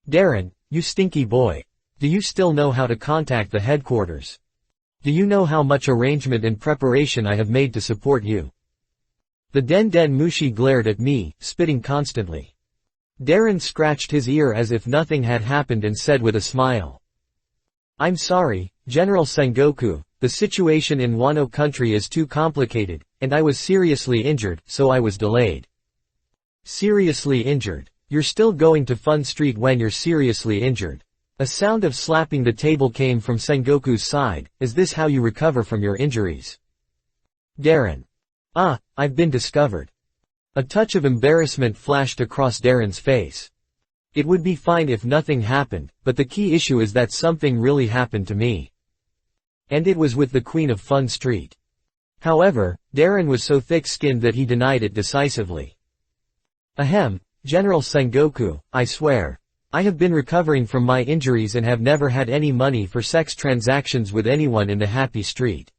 Darren, you stinky boy. Do you still know how to contact the headquarters? Do you know how much arrangement and preparation I have made to support you? The Den Den Mushi glared at me, spitting constantly. Darren scratched his ear as if nothing had happened and said with a smile. I'm sorry, General Sengoku, the situation in Wano country is too complicated, and I was seriously injured, so I was delayed. Seriously injured? You're still going to Fun Street when you're seriously injured. A sound of slapping the table came from Sengoku's side. Is this how you recover from your injuries? Darren. I've been discovered. A touch of embarrassment flashed across Darren's face. It would be fine if nothing happened, but the key issue is that something really happened to me. And it was with the Queen of Fun Street. However, Darren was so thick-skinned that he denied it decisively. Ahem, General Sengoku, I swear. I have been recovering from my injuries and have never had any money for sex transactions with anyone in the Happy Street.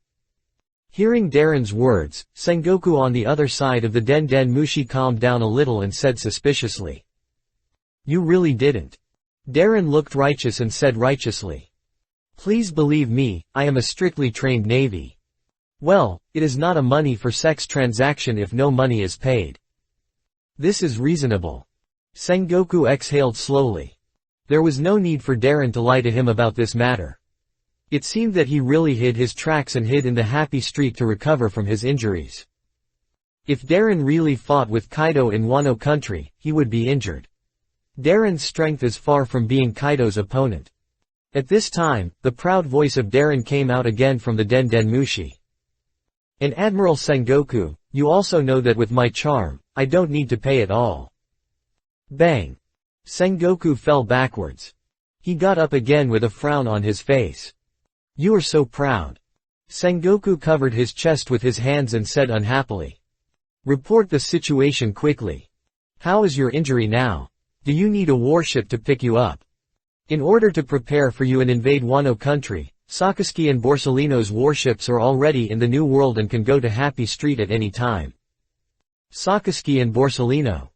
Hearing Darren's words, Sengoku on the other side of the Den Den Mushi calmed down a little and said suspiciously. You really didn't. Darren looked righteous and said righteously. Please believe me, I am a strictly trained Navy. Well, it is not a money for sex transaction if no money is paid. This is reasonable. Sengoku exhaled slowly. There was no need for Darren to lie to him about this matter. It seemed that he really hid his tracks and hid in the Happy Street to recover from his injuries. If Darren really fought with Kaido in Wano country, he would be injured. Darren's strength is far from being Kaido's opponent. At this time, the proud voice of Darren came out again from the Den Den Mushi. And Admiral Sengoku, you also know that with my charm, I don't need to pay at all. Bang! Sengoku fell backwards. He got up again with a frown on his face. You are so proud. Sengoku covered his chest with his hands and said unhappily. Report the situation quickly. How is your injury now? Do you need a warship to pick you up? In order to prepare for you and invade Wano country, Sakazuki and Borsellino's warships are already in the New World and can go to Happy Street at any time. Sakazuki and Borsellino.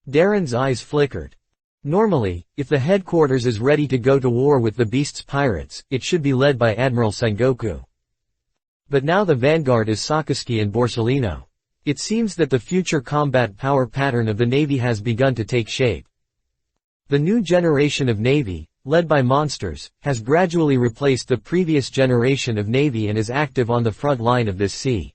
Darren's eyes flickered. Normally, if the headquarters is ready to go to war with the Beast's pirates, it should be led by Admiral Sengoku. But now the vanguard is Sakazuki and Borsellino. It seems that the future combat power pattern of the Navy has begun to take shape. The new generation of Navy, led by monsters, has gradually replaced the previous generation of Navy and is active on the front line of this sea.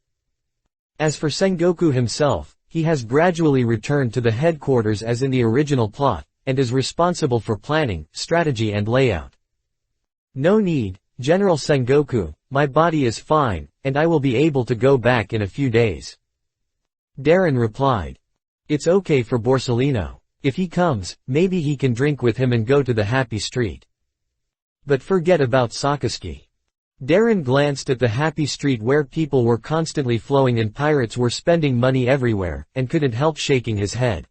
As for Sengoku himself, he has gradually returned to the headquarters as in the original plot, and is responsible for planning, strategy and layout. No need, General Sengoku, my body is fine, and I will be able to go back in a few days. Darren replied. It's okay for Borsellino. If he comes, maybe he can drink with him and go to the Happy Street. But forget about Sakazuki. Darren glanced at the Happy Street where people were constantly flowing and pirates were spending money everywhere, and couldn't help shaking his head.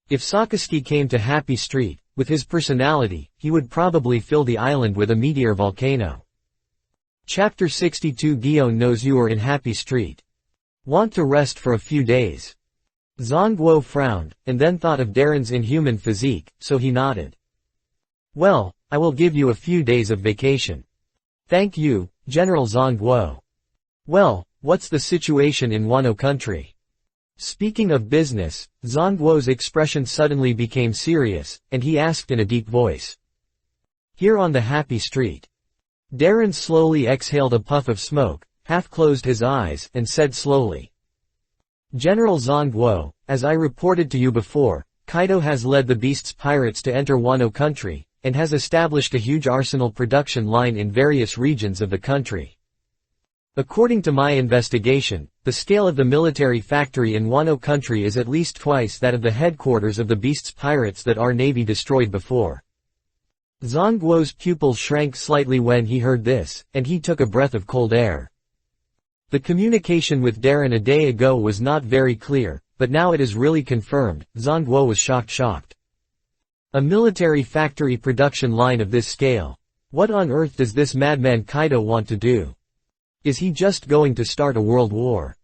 If Sakazuki came to Happy Street, with his personality, he would probably fill the island with a meteor volcano. Chapter 62 Gion knows you are in Happy Street. Want to rest for a few days? Zhang Guo frowned, and then thought of Darren's inhuman physique, so he nodded. Well, I will give you a few days of vacation. Thank you, General Zhang Guo. Well, what's the situation in Wano country? Speaking of business, Zhang Guo's expression suddenly became serious, and he asked in a deep voice. Here on the Happy Street. Darren slowly exhaled a puff of smoke, half-closed his eyes, and said slowly. General Zhang Guo, as I reported to you before, Kaido has led the Beast's pirates to enter Wano country, and has established a huge arsenal production line in various regions of the country. According to my investigation, the scale of the military factory in Wano country is at least twice that of the headquarters of the Beast's pirates that our navy destroyed before. Zhang Guo's pupils shrank slightly when he heard this, and he took a breath of cold air. The communication with Darren a day ago was not very clear, but now it is really confirmed. Zhang Guo was shocked. A military factory production line of this scale. What on earth does this madman Kaido want to do? Is he just going to start a world war?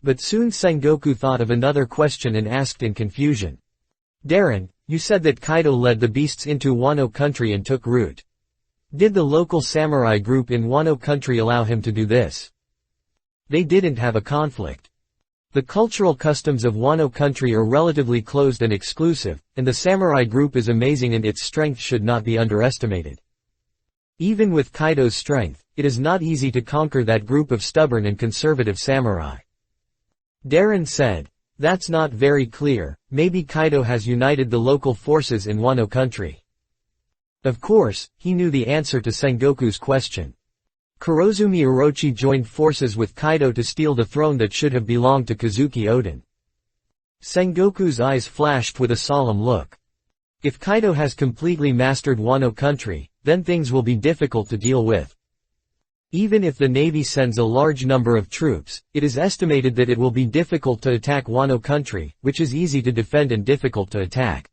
But soon Sengoku thought of another question and asked in confusion. Darren, you said that Kaido led the beasts into Wano country and took root. Did the local samurai group in Wano country allow him to do this? They didn't have a conflict. The cultural customs of Wano country are relatively closed and exclusive, and the samurai group is amazing and its strength should not be underestimated. Even with Kaido's strength, it is not easy to conquer that group of stubborn and conservative samurai. Darren said, that's not very clear, maybe Kaido has united the local forces in Wano country. Of course, he knew the answer to Sengoku's question. Kurozumi Orochi joined forces with Kaido to steal the throne that should have belonged to Kazuki Oden. Sengoku's eyes flashed with a solemn look. If Kaido has completely mastered Wano country, then things will be difficult to deal with. Even if the navy sends a large number of troops, it is estimated that it will be difficult to attack Wano country, which is easy to defend and difficult to attack.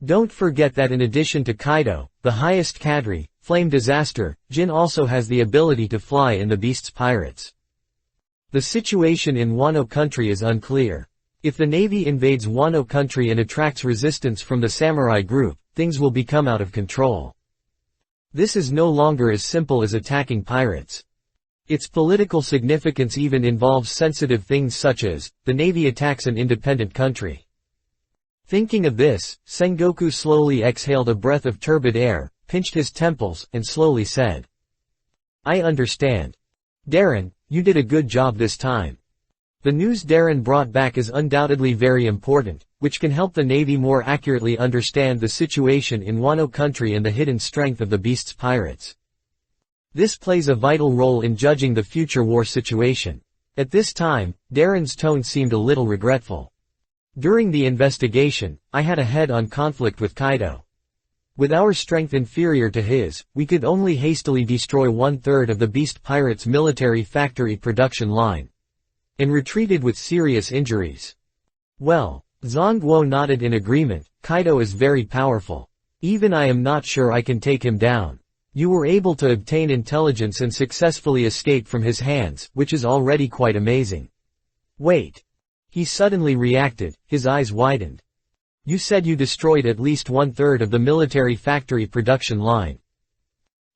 Don't forget that in addition to Kaido, the highest cadre, Flame Disaster, Jin also has the ability to fly in the Beast's pirates. The situation in Wano country is unclear. If the navy invades Wano country and attracts resistance from the samurai group, things will become out of control. This is no longer as simple as attacking pirates. Its political significance even involves sensitive things such as, the navy attacks an independent country. Thinking of this, Sengoku slowly exhaled a breath of turbid air, pinched his temples, and slowly said, I understand. Darren, you did a good job this time. The news Darren brought back is undoubtedly very important, which can help the Navy more accurately understand the situation in Wano country and the hidden strength of the Beast's pirates. This plays a vital role in judging the future war situation. At this time, Darren's tone seemed a little regretful. During the investigation, I had a head-on conflict with Kaido. With our strength inferior to his, we could only hastily destroy 1/3 of the Beast Pirates' military factory production line. And retreated with serious injuries. Well, Zhongguo nodded in agreement. Kaido is very powerful. Even I am not sure I can take him down. You were able to obtain intelligence and successfully escape from his hands, which is already quite amazing. Wait. He suddenly reacted, his eyes widened. You said you destroyed at least 1/3 of the military factory production line.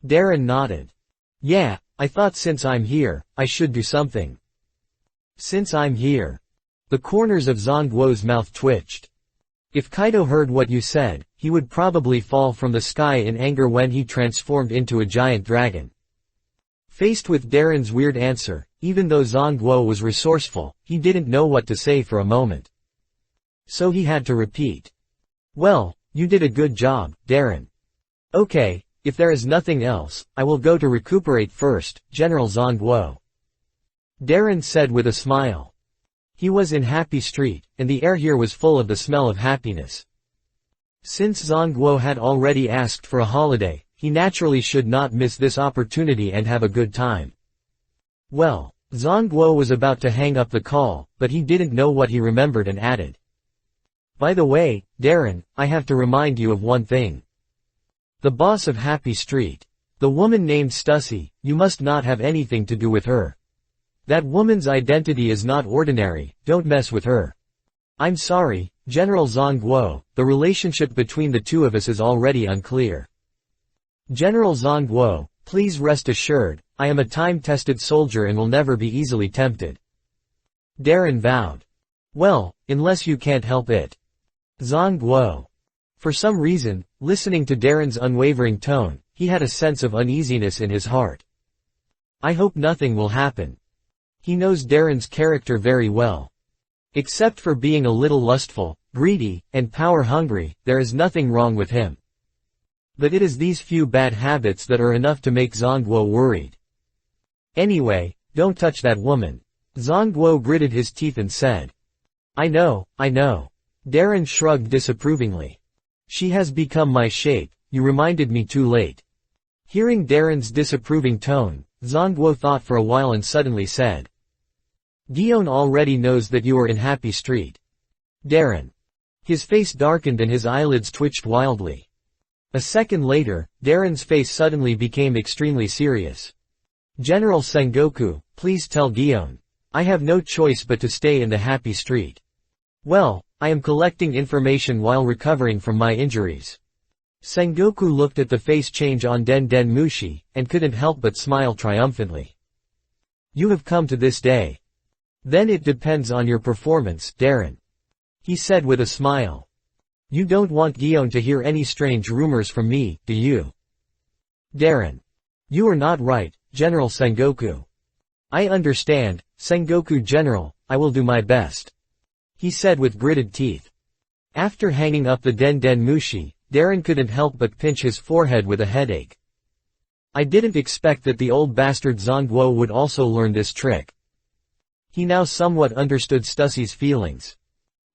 Darren nodded. Yeah, I thought since I'm here, I should do something. Since I'm here. The corners of Zhongguo's mouth twitched. If Kaido heard what you said, he would probably fall from the sky in anger when he transformed into a giant dragon. Faced with Darren's weird answer, even though Zhongguo was resourceful, he didn't know what to say for a moment. So he had to repeat. Well, you did a good job, Darren. Okay, if there is nothing else, I will go to recuperate first, General Zhongguo. Darren said with a smile. He was in Happy Street, and the air here was full of the smell of happiness. Since Zhongguo had already asked for a holiday, he naturally should not miss this opportunity and have a good time. Well, Zhongguo was about to hang up the call, but he didn't know what he remembered and added. By the way, Darren, I have to remind you of one thing. The boss of Happy Street. The woman named Stussy, you must not have anything to do with her. That woman's identity is not ordinary, don't mess with her. I'm sorry, General Zhongguo, the relationship between the two of us is already unclear. General Zhongguo, please rest assured, I am a time-tested soldier and will never be easily tempted. Darren vowed. Well, unless you can't help it. Zhongguo. For some reason, listening to Darren's unwavering tone, he had a sense of uneasiness in his heart. I hope nothing will happen. He knows Darren's character very well. Except for being a little lustful, greedy, and power-hungry, there is nothing wrong with him. But it is these few bad habits that are enough to make Zhongguo worried. Anyway, don't touch that woman. Zhongguo gritted his teeth and said. I know. Darren shrugged disapprovingly. She has become my shape, you reminded me too late. Hearing Darren's disapproving tone, Zhongguo thought for a while and suddenly said. Guion already knows that you are in Happy Street. Darren. His face darkened and his eyelids twitched wildly. A second later, Darren's face suddenly became extremely serious. "General Sengoku, please tell Gion. I have no choice but to stay in the Happy Street. Well, I am collecting information while recovering from my injuries." Sengoku looked at the face change on Den Den Mushi, and couldn't help but smile triumphantly. "You have come to this day. Then it depends on your performance, Darren," he said with a smile. "You don't want Gion to hear any strange rumors from me, do you?" Darren. "You are not right, General Sengoku." "I understand, Sengoku General, I will do my best," he said with gritted teeth. After hanging up the Den Den Mushi, Darren couldn't help but pinch his forehead with a headache. "I didn't expect that the old bastard Zongguo would also learn this trick." He now somewhat understood Stussy's feelings.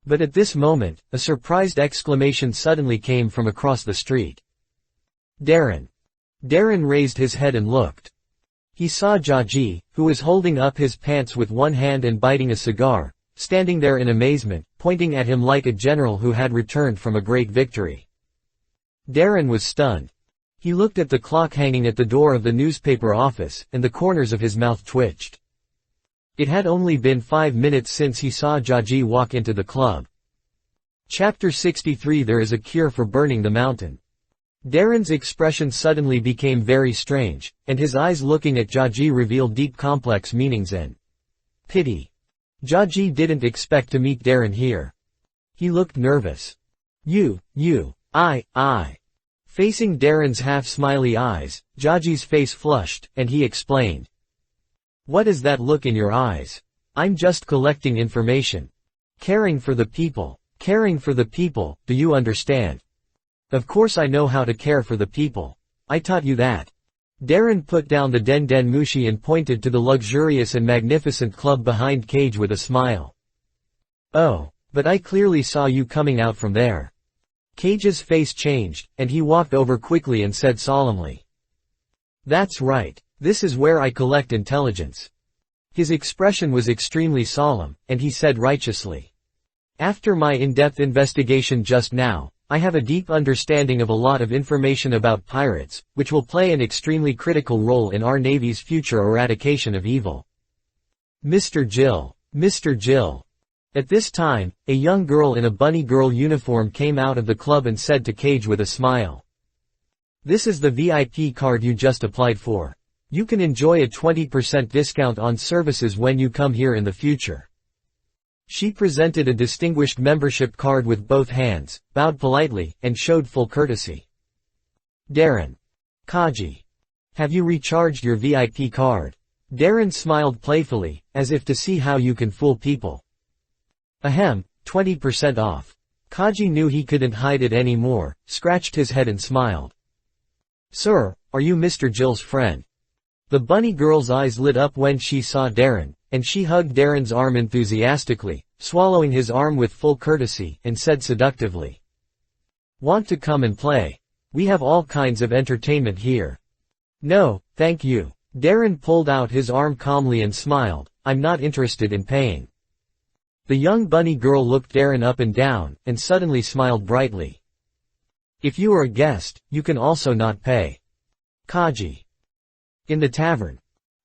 But at this moment, a surprised exclamation suddenly came from across the street. "Darren!" Darren raised his head and looked. He saw Jiaji, who was holding up his pants with one hand and biting a cigar, standing there in amazement, pointing at him like a general who had returned from a great victory. Darren was stunned. He looked at the clock hanging at the door of the newspaper office, and the corners of his mouth twitched. It had only been 5 minutes since he saw Jiaji walk into the club. Chapter 63 There is a cure for burning the mountain. Darren's expression suddenly became very strange, and his eyes looking at Jiaji revealed deep complex meanings and pity. Jiaji didn't expect to meet Darren here. He looked nervous. I. Facing Darren's half-smiley eyes, Jiaji's face flushed, and he explained. "What is that look in your eyes? I'm just collecting information. Caring for the people, do you understand? Of course I know how to care for the people. I taught you that." Darren put down the Den Den Mushi and pointed to the luxurious and magnificent club behind Cage with a smile. "Oh, but I clearly saw you coming out from there." Cage's face changed, and he walked over quickly and said solemnly. "That's right. This is where I collect intelligence." His expression was extremely solemn, and he said righteously. "After my in-depth investigation just now, I have a deep understanding of a lot of information about pirates, which will play an extremely critical role in our Navy's future eradication of evil." Mr. Jill. At this time, a young girl in a bunny girl uniform came out of the club and said to Cage with a smile. "This is the VIP card you just applied for. You can enjoy a 20% discount on services when you come here in the future." She presented a distinguished membership card with both hands, bowed politely, and showed full courtesy. Darren. Kaji. "Have you recharged your VIP card?" Darren smiled playfully, as if to see how you can fool people. "Ahem, 20% off." Kaji knew he couldn't hide it anymore, scratched his head and smiled. "Sir, are you Mr. Jill's friend?" The bunny girl's eyes lit up when she saw Darren, and she hugged Darren's arm enthusiastically, swallowing his arm with full courtesy, and said seductively. "Want to come and play? We have all kinds of entertainment here." "No, thank you." Darren pulled out his arm calmly and smiled, "I'm not interested in paying." The young bunny girl looked Darren up and down, and suddenly smiled brightly. "If you are a guest, you can also not pay." Kaji. In the tavern.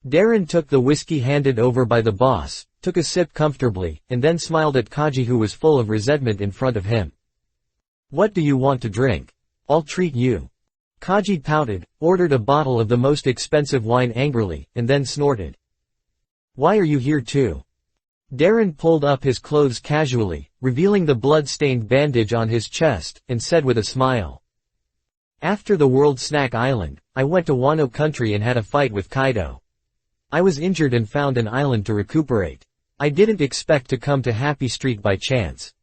Darren took the whiskey handed over by the boss, took a sip comfortably, and then smiled at Kaji who was full of resentment in front of him. "What do you want to drink? I'll treat you." Kaji pouted, ordered a bottle of the most expensive wine angrily, and then snorted. "Why are you here too?" Darren pulled up his clothes casually, revealing the blood-stained bandage on his chest, and said with a smile. "After the World Snack Island, I went to Wano country and had a fight with Kaido. I was injured and found an island to recuperate. I didn't expect to come to Happy Street by chance."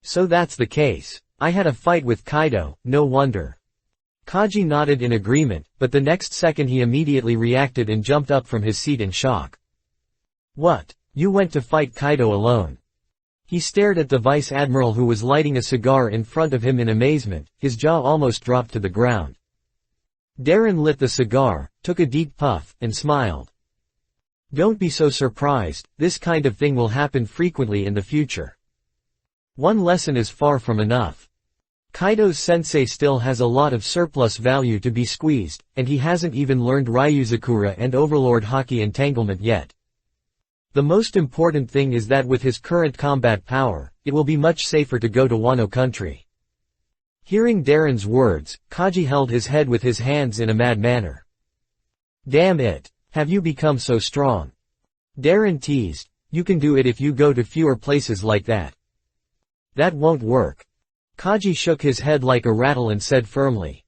"So that's the case. I had a fight with Kaido, no wonder." Kaji nodded in agreement, but the next second he immediately reacted and jumped up from his seat in shock. "What? You went to fight Kaido alone?" He stared at the vice admiral who was lighting a cigar in front of him in amazement, his jaw almost dropped to the ground. Darren lit the cigar, took a deep puff, and smiled. "Don't be so surprised, this kind of thing will happen frequently in the future." One lesson is far from enough. Kaido's sensei still has a lot of surplus value to be squeezed, and he hasn't even learned Ryuzakura and Overlord Haki entanglement yet. The most important thing is that with his current combat power, it will be much safer to go to Wano country. Hearing Darren's words, Kaji held his head with his hands in a mad manner. Damn it! Have you become so strong? Darren teased. You can do it if you go to fewer places like that. That won't work. Kaji shook his head like a rattle and said firmly.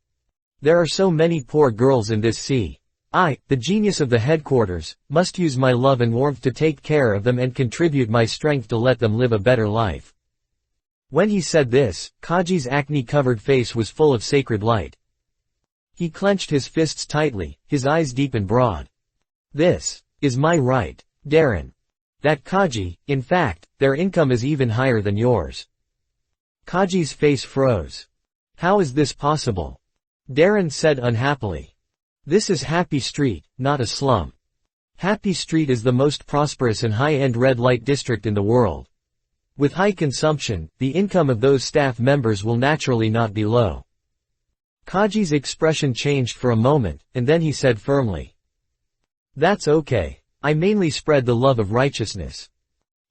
There are so many poor girls in this sea. I, the genius of the headquarters, must use my love and warmth to take care of them and contribute my strength to let them live a better life. When he said this, Kaji's acne-covered face was full of sacred light. He clenched his fists tightly, his eyes deep and broad. This is my right, Darren. That Kaji, in fact, their income is even higher than yours. Kaji's face froze. How is this possible? Darren said unhappily. This is Happy Street, not a slum. Happy Street is the most prosperous and high-end red light district in the world. With high consumption, the income of those staff members will naturally not be low. Kaji's expression changed for a moment, and then he said firmly. That's okay. I mainly spread the love of righteousness.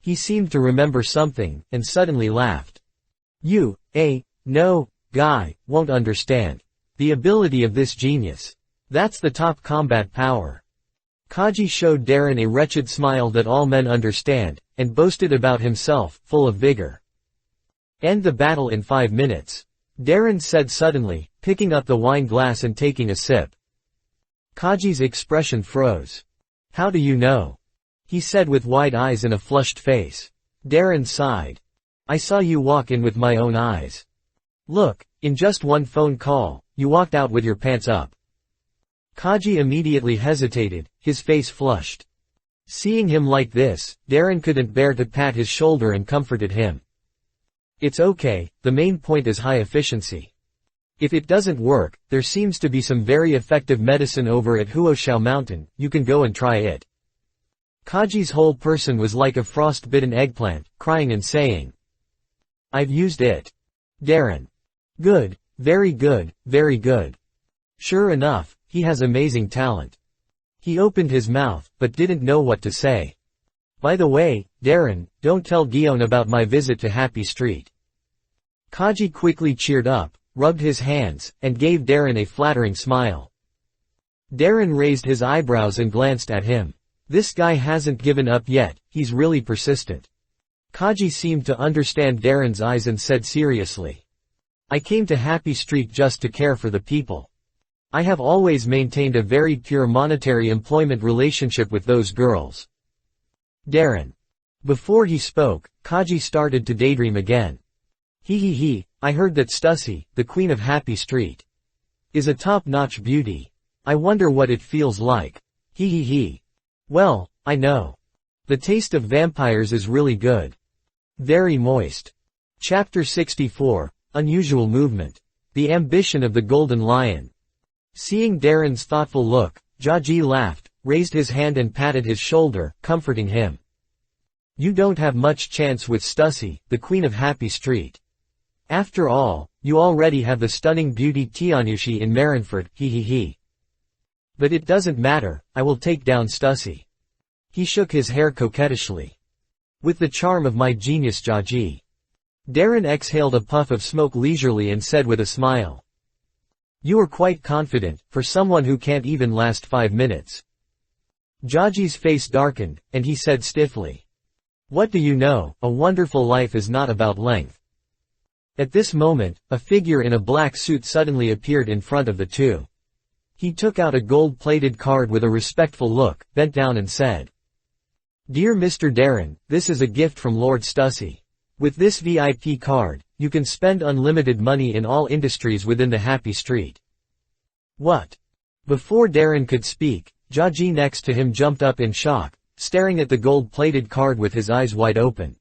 He seemed to remember something, and suddenly laughed. You, no, guy, won't understand. The ability of this genius. That's the top combat power. Kaji showed Darren a wretched smile that all men understand, and boasted about himself, full of vigor. End the battle in 5 minutes. Darren said suddenly, picking up the wine glass and taking a sip. Kaji's expression froze. How do you know? He said with wide eyes and a flushed face. Darren sighed. I saw you walk in with my own eyes. Look, in just one phone call, you walked out with your pants up. Kaji immediately hesitated, his face flushed. Seeing him like this, Darren couldn't bear to pat his shoulder and comforted him. It's okay, the main point is high efficiency. If it doesn't work, there seems to be some very effective medicine over at Huoshao Mountain, you can go and try it. Kaji's whole person was like a frost-bitten eggplant, crying and saying. I've used it. Darren. Good, very good, very good. Sure enough, he has amazing talent. He opened his mouth, but didn't know what to say. By the way, Darren, don't tell Gion about my visit to Happy Street. Kaji quickly cheered up, rubbed his hands, and gave Darren a flattering smile. Darren raised his eyebrows and glanced at him. This guy hasn't given up yet, he's really persistent. Kaji seemed to understand Darren's eyes and said seriously. I came to Happy Street just to care for the people. I have always maintained a very pure monetary employment relationship with those girls. Darren. Before he spoke, Kaji started to daydream again. I heard that Stussy, the queen of Happy Street, is a top-notch beauty. I wonder what it feels like. Well, I know. The taste of vampires is really good. Very moist. Chapter 64, Unusual Movement. The Ambition of the Golden Lion. Seeing Darren's thoughtful look, Jaji laughed, raised his hand and patted his shoulder, comforting him. You don't have much chance with Stussy, the queen of Happy Street. After all, you already have the stunning beauty Tianyushi in Marineford, But it doesn't matter, I will take down Stussy. He shook his hair coquettishly. With the charm of my genius Jaji. Darren exhaled a puff of smoke leisurely and said with a smile. You are quite confident, for someone who can't even last 5 minutes. Jaji's face darkened, and he said stiffly. What do you know, a wonderful life is not about length. At this moment, a figure in a black suit suddenly appeared in front of the two. He took out a gold-plated card with a respectful look, bent down and said. Dear Mr. Darren, this is a gift from Lord Stussy. With this VIP card, you can spend unlimited money in all industries within the Happy Street. What? Before Darren could speak, Jaji next to him jumped up in shock, staring at the gold-plated card with his eyes wide open.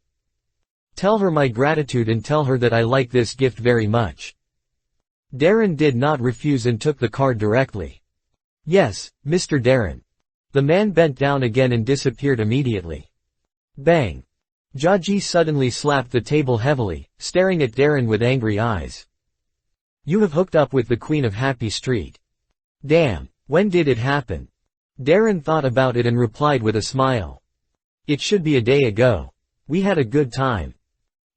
Tell her my gratitude and tell her that I like this gift very much. Darren did not refuse and took the card directly. Yes, Mr. Darren. The man bent down again and disappeared immediately. Bang. Jaji suddenly slapped the table heavily, staring at Darren with angry eyes. You have hooked up with the Queen of Happy Street. Damn, when did it happen? Darren thought about it and replied with a smile. It should be a day ago. We had a good time.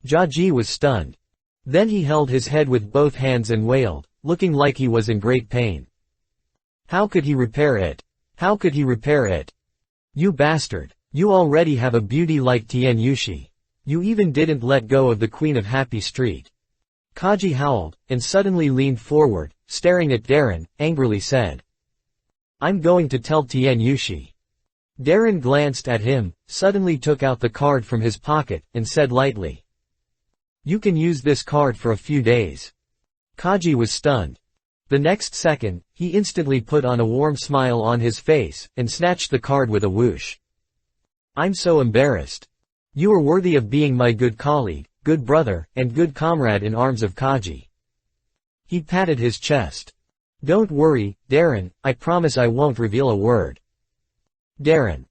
Jaji was stunned. Then he held his head with both hands and wailed, looking like he was in great pain. How could he repair it? How could he repair it? You bastard. You already have a beauty like Tian Yushi. You even didn't let go of the Queen of Happy Street. Kaji howled, and suddenly leaned forward, staring at Darren, angrily said. I'm going to tell Tian Yushi. Darren glanced at him, suddenly took out the card from his pocket, and said lightly. You can use this card for a few days. Kaji was stunned. The next second, he instantly put on a warm smile on his face, and snatched the card with a whoosh. I'm so embarrassed. You are worthy of being my good colleague, good brother, and good comrade in arms of Kaji. He patted his chest. Don't worry, Darren, I promise I won't reveal a word. Darren.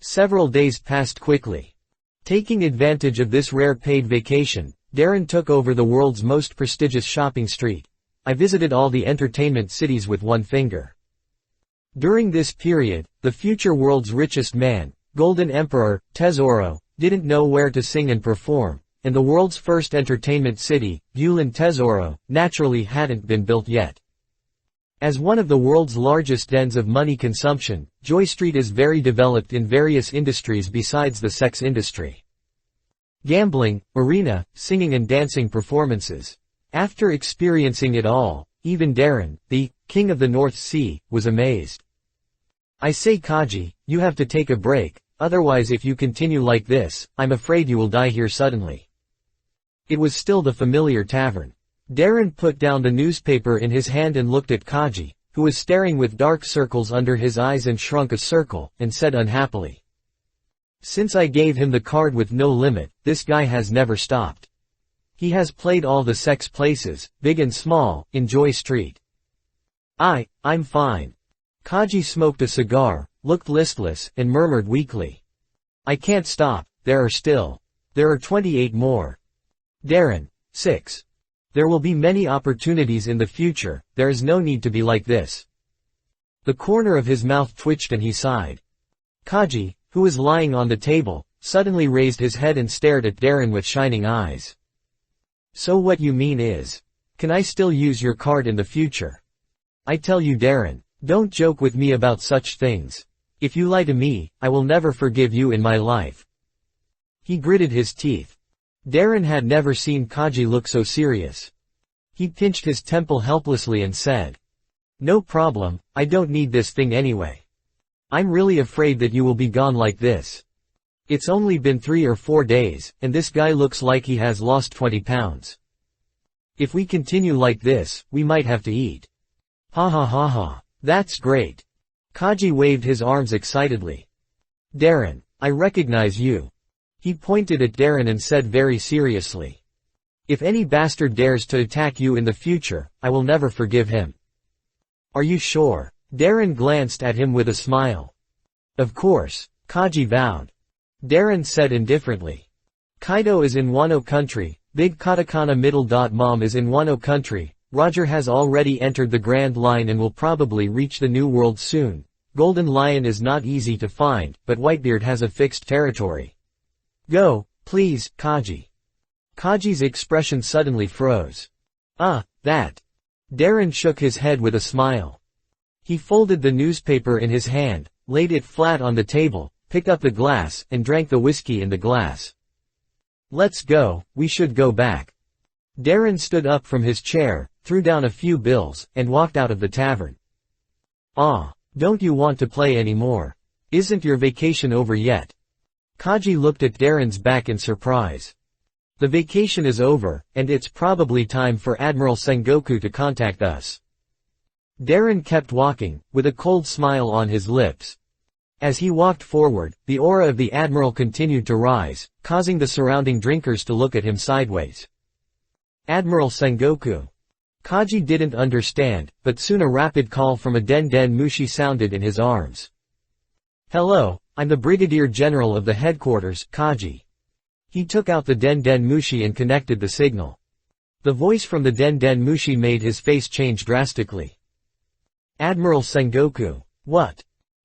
Several days passed quickly. Taking advantage of this rare paid vacation, Darren took over the world's most prestigious shopping street. I visited all the entertainment cities with one finger. During this period, the future world's richest man, Golden Emperor, Tesoro, didn't know where to sing and perform, and the world's first entertainment city, Yulin Tesoro, naturally hadn't been built yet. As one of the world's largest dens of money consumption, Joy Street is very developed in various industries besides the sex industry. Gambling, arena, singing and dancing performances. After experiencing it all, even Darren, the king of the North Sea, was amazed. I say Kaji, you have to take a break, otherwise if you continue like this, I'm afraid you will die here suddenly. It was still the familiar tavern. Darren put down the newspaper in his hand and looked at Kaji, who was staring with dark circles under his eyes and shrunk a circle, and said unhappily. Since I gave him the card with no limit, this guy has never stopped. He has played all the sex places, big and small, in Joy Street. I'm fine. Kaji smoked a cigar, looked listless, and murmured weakly. I can't stop, there are 28 more. Darren, 6. There will be many opportunities in the future, there is no need to be like this. The corner of his mouth twitched and he sighed. Kaji, who was lying on the table, suddenly raised his head and stared at Darren with shining eyes. So what you mean is, can I still use your card in the future? I tell you Darren, don't joke with me about such things. If you lie to me, I will never forgive you in my life. He gritted his teeth. Darren had never seen Kaji look so serious. He pinched his temple helplessly and said. No problem, I don't need this thing anyway. I'm really afraid that you will be gone like this. It's only been 3 or 4 days, and this guy looks like he has lost 20 pounds. If we continue like this, we might have to eat. Ha ha ha ha, that's great. Kaji waved his arms excitedly. Darren, I recognize you. He pointed at Darren and said very seriously. If any bastard dares to attack you in the future, I will never forgive him. Are you sure? Darren glanced at him with a smile. Of course, Kaji vowed. Darren said indifferently. Kaido is in Wano country, Big Katakana middle dot mom is in Wano country, Roger has already entered the Grand Line and will probably reach the New World soon. Golden Lion is not easy to find, but Whitebeard has a fixed territory. Go, please, Kaji. Kaji's expression suddenly froze. That. Darren shook his head with a smile. He folded the newspaper in his hand, laid it flat on the table, picked up the glass, and drank the whiskey in the glass. Let's go, we should go back. Darren stood up from his chair, threw down a few bills, and walked out of the tavern. Don't you want to play anymore? Isn't your vacation over yet? Kaji looked at Darren's back in surprise. The vacation is over, and it's probably time for Admiral Sengoku to contact us. Darren kept walking, with a cold smile on his lips. As he walked forward, the aura of the Admiral continued to rise, causing the surrounding drinkers to look at him sideways. Admiral Sengoku. Kaji didn't understand, but soon a rapid call from a Den Mushi sounded in his arms. Hello, I'm the Brigadier General of the headquarters, Kaji. He took out the Den Den Mushi and connected the signal. The voice from the Den Den Mushi made his face change drastically. Admiral Sengoku. What?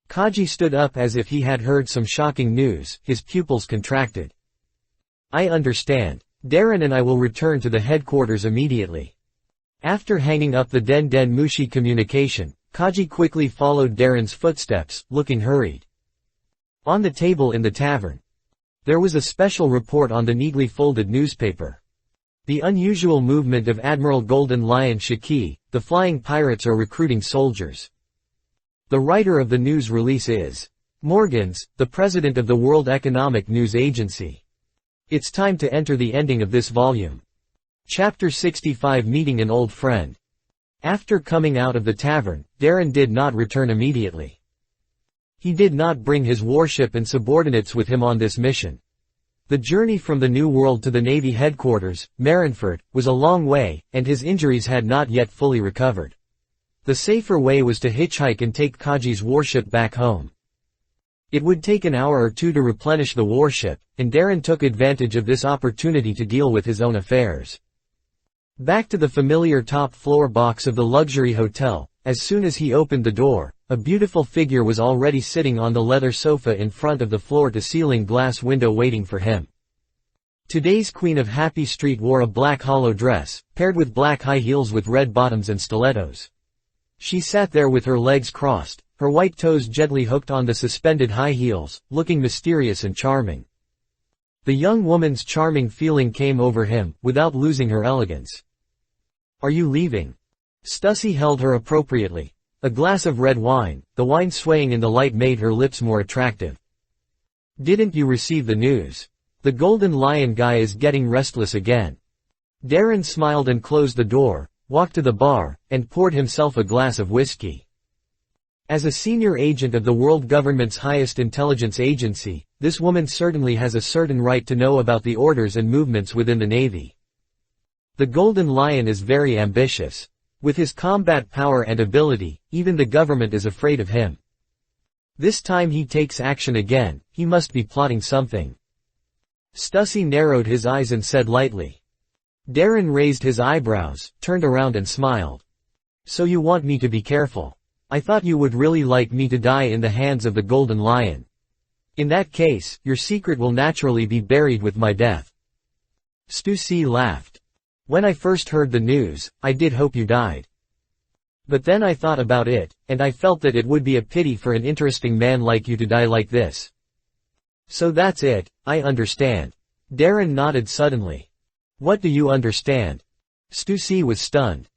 Kaji stood up as if he had heard some shocking news, his pupils contracted. I understand. Darren and I will return to the headquarters immediately. After hanging up the Den Den Mushi communication, Kaji quickly followed Darren's footsteps, looking hurried. On the table in the tavern, there was a special report on the neatly folded newspaper. The unusual movement of Admiral Golden Lion Shiki, the flying pirates are recruiting soldiers. The writer of the news release is Morgans, the president of the World Economic News Agency. It's time to enter the ending of this volume. Chapter 65 Meeting an Old Friend. After coming out of the tavern, Darren did not return immediately. He did not bring his warship and subordinates with him on this mission. The journey from the New World to the Navy headquarters, Marineford, was a long way, and his injuries had not yet fully recovered. The safer way was to hitchhike and take Kaji's warship back home. It would take an hour or two to replenish the warship, and Darren took advantage of this opportunity to deal with his own affairs. Back to the familiar top-floor box of the luxury hotel, as soon as he opened the door, a beautiful figure was already sitting on the leather sofa in front of the floor-to-ceiling glass window waiting for him. Today's Queen of Happy Street wore a black hollow dress, paired with black high heels with red bottoms and stilettos. She sat there with her legs crossed, her white toes gently hooked on the suspended high heels, looking mysterious and charming. The young woman's charming feeling came over him, without losing her elegance. Are you leaving? Stussy held her appropriately. A glass of red wine, the wine swaying in the light made her lips more attractive. Didn't you receive the news? The Golden Lion guy is getting restless again. Darren smiled and closed the door, walked to the bar, and poured himself a glass of whiskey. As a senior agent of the world government's highest intelligence agency, this woman certainly has a certain right to know about the orders and movements within the Navy. The Golden Lion is very ambitious. With his combat power and ability, even the government is afraid of him. This time he takes action again, he must be plotting something. Stussy narrowed his eyes and said lightly. Darren raised his eyebrows, turned around and smiled. So you want me to be careful. I thought you would really like me to die in the hands of the Golden Lion. In that case, your secret will naturally be buried with my death. Stussy laughed. When I first heard the news, I did hope you died. But then I thought about it, and I felt that it would be a pity for an interesting man like you to die like this. So that's it, I understand. Darren nodded suddenly. What do you understand? Stussy was stunned.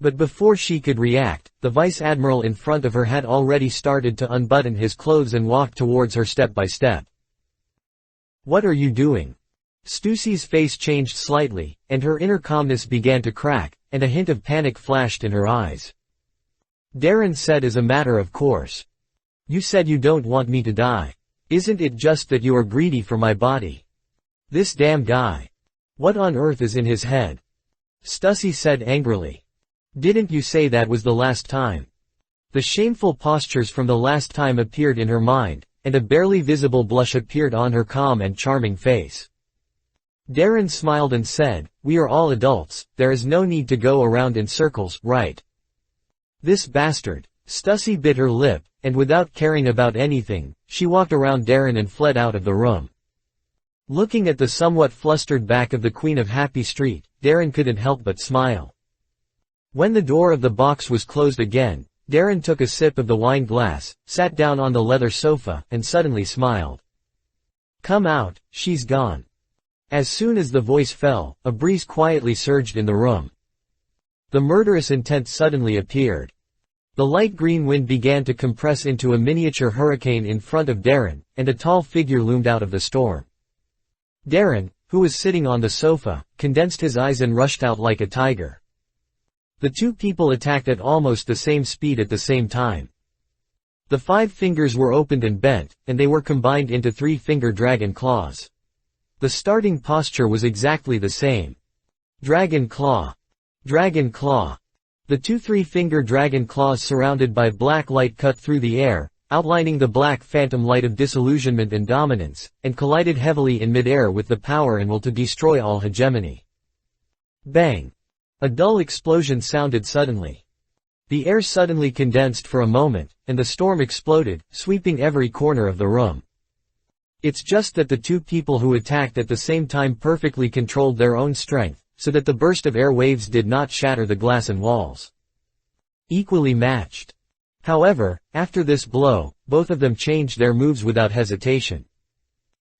But before she could react, the vice admiral in front of her had already started to unbutton his clothes and walk towards her step by step. What are you doing? Stussy's face changed slightly, and her inner calmness began to crack, and a hint of panic flashed in her eyes. Darren said as a matter of course. You said you don't want me to die. Isn't it just that you are greedy for my body? This damn guy. What on earth is in his head? Stussy said angrily. Didn't you say that was the last time? The shameful postures from the last time appeared in her mind, and a barely visible blush appeared on her calm and charming face. Darren smiled and said, we are all adults, there is no need to go around in circles, right? This bastard. Stussy bit her lip, and without caring about anything, she walked around Darren and fled out of the room. Looking at the somewhat flustered back of the Queen of Happy Street, Darren couldn't help but smile. When the door of the box was closed again, Darren took a sip of the wine glass, sat down on the leather sofa, and suddenly smiled. Come out, she's gone. As soon as the voice fell, a breeze quietly surged in the room. The murderous intent suddenly appeared. The light green wind began to compress into a miniature hurricane in front of Darren, and a tall figure loomed out of the storm. Darren, who was sitting on the sofa, condensed his eyes and rushed out like a tiger. The two people attacked at almost the same speed at the same time. The 5 fingers were opened and bent, and they were combined into 3-finger dragon claws. The starting posture was exactly the same. Dragon claw. Dragon claw. The 2 3-finger dragon claws surrounded by black light cut through the air, outlining the black phantom light of disillusionment and dominance, and collided heavily in mid-air with the power and will to destroy all hegemony. Bang! A dull explosion sounded suddenly. The air suddenly condensed for a moment, and the storm exploded, sweeping every corner of the room. It's just that the two people who attacked at the same time perfectly controlled their own strength, so that the burst of air waves did not shatter the glass and walls. Equally matched. However, after this blow, both of them changed their moves without hesitation.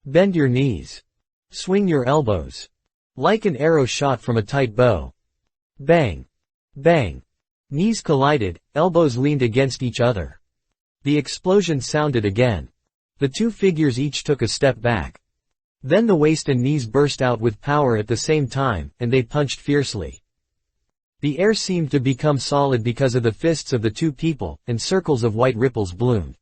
Bend your knees. Swing your elbows. Like an arrow shot from a tight bow. Bang! Bang! Knees collided, elbows leaned against each other. The explosion sounded again. The two figures each took a step back. Then the waist and knees burst out with power at the same time, and they punched fiercely. The air seemed to become solid because of the fists of the two people, and circles of white ripples bloomed.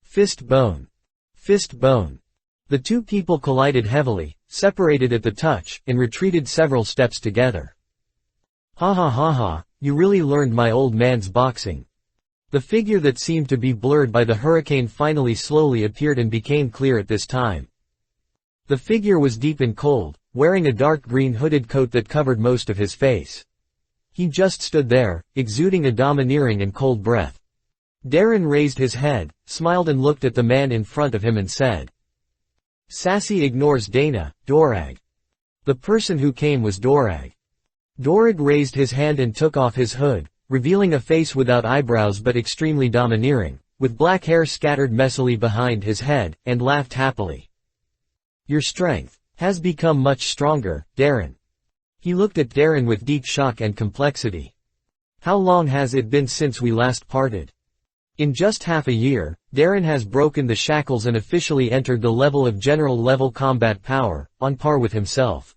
Fist bone. Fist bone. The two people collided heavily, separated at the touch, and retreated several steps together. Ha ha ha ha, you really learned my old man's boxing. The figure that seemed to be blurred by the hurricane finally slowly appeared and became clear at this time. The figure was deep and cold, wearing a dark green hooded coat that covered most of his face. He just stood there, exuding a domineering and cold breath. Darren raised his head, smiled and looked at the man in front of him and said, "Sassy ignores Dana, Dorag." The person who came was Dorag. Dorag raised his hand and took off his hood, revealing a face without eyebrows but extremely domineering, with black hair scattered messily behind his head, and laughed happily. "Your strength has become much stronger, Darren." He looked at Darren with deep shock and complexity. "How long has it been since we last parted?" In just half a year, Darren has broken the shackles and officially entered the level of general-level combat power, on par with himself.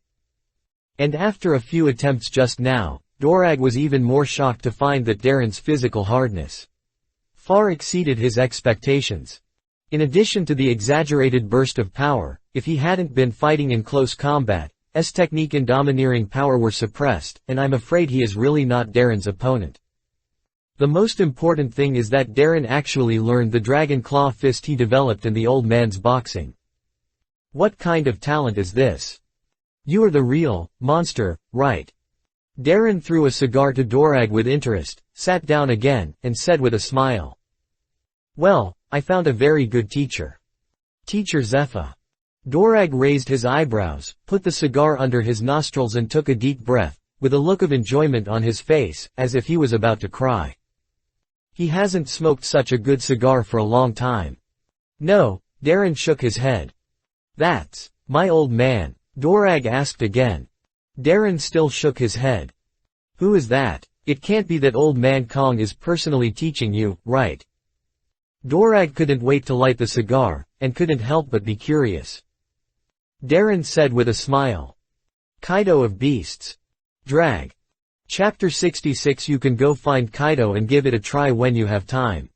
And after a few attempts just now, Dorag was even more shocked to find that Darren's physical hardness far exceeded his expectations. In addition to the exaggerated burst of power, if he hadn't been fighting in close combat, his technique and domineering power were suppressed, and I'm afraid he is really not Darren's opponent. The most important thing is that Darren actually learned the dragon claw fist he developed in the old man's boxing. What kind of talent is this? You are the real monster, right? Darren threw a cigar to Dorag with interest, sat down again, and said with a smile. Well, I found a very good teacher. Teacher Zepha. Dorag raised his eyebrows, put the cigar under his nostrils and took a deep breath, with a look of enjoyment on his face, as if he was about to cry. He hasn't smoked such a good cigar for a long time. No, Darren shook his head. That's my old man, Dorag asked again. Darren still shook his head. Who is that? It can't be that old man Kong is personally teaching you, right? Dorag couldn't wait to light the cigar, and couldn't help but be curious. Darren said with a smile. Kaido of Beasts. Drag. Chapter 66. You can go find Kaido and give it a try when you have time.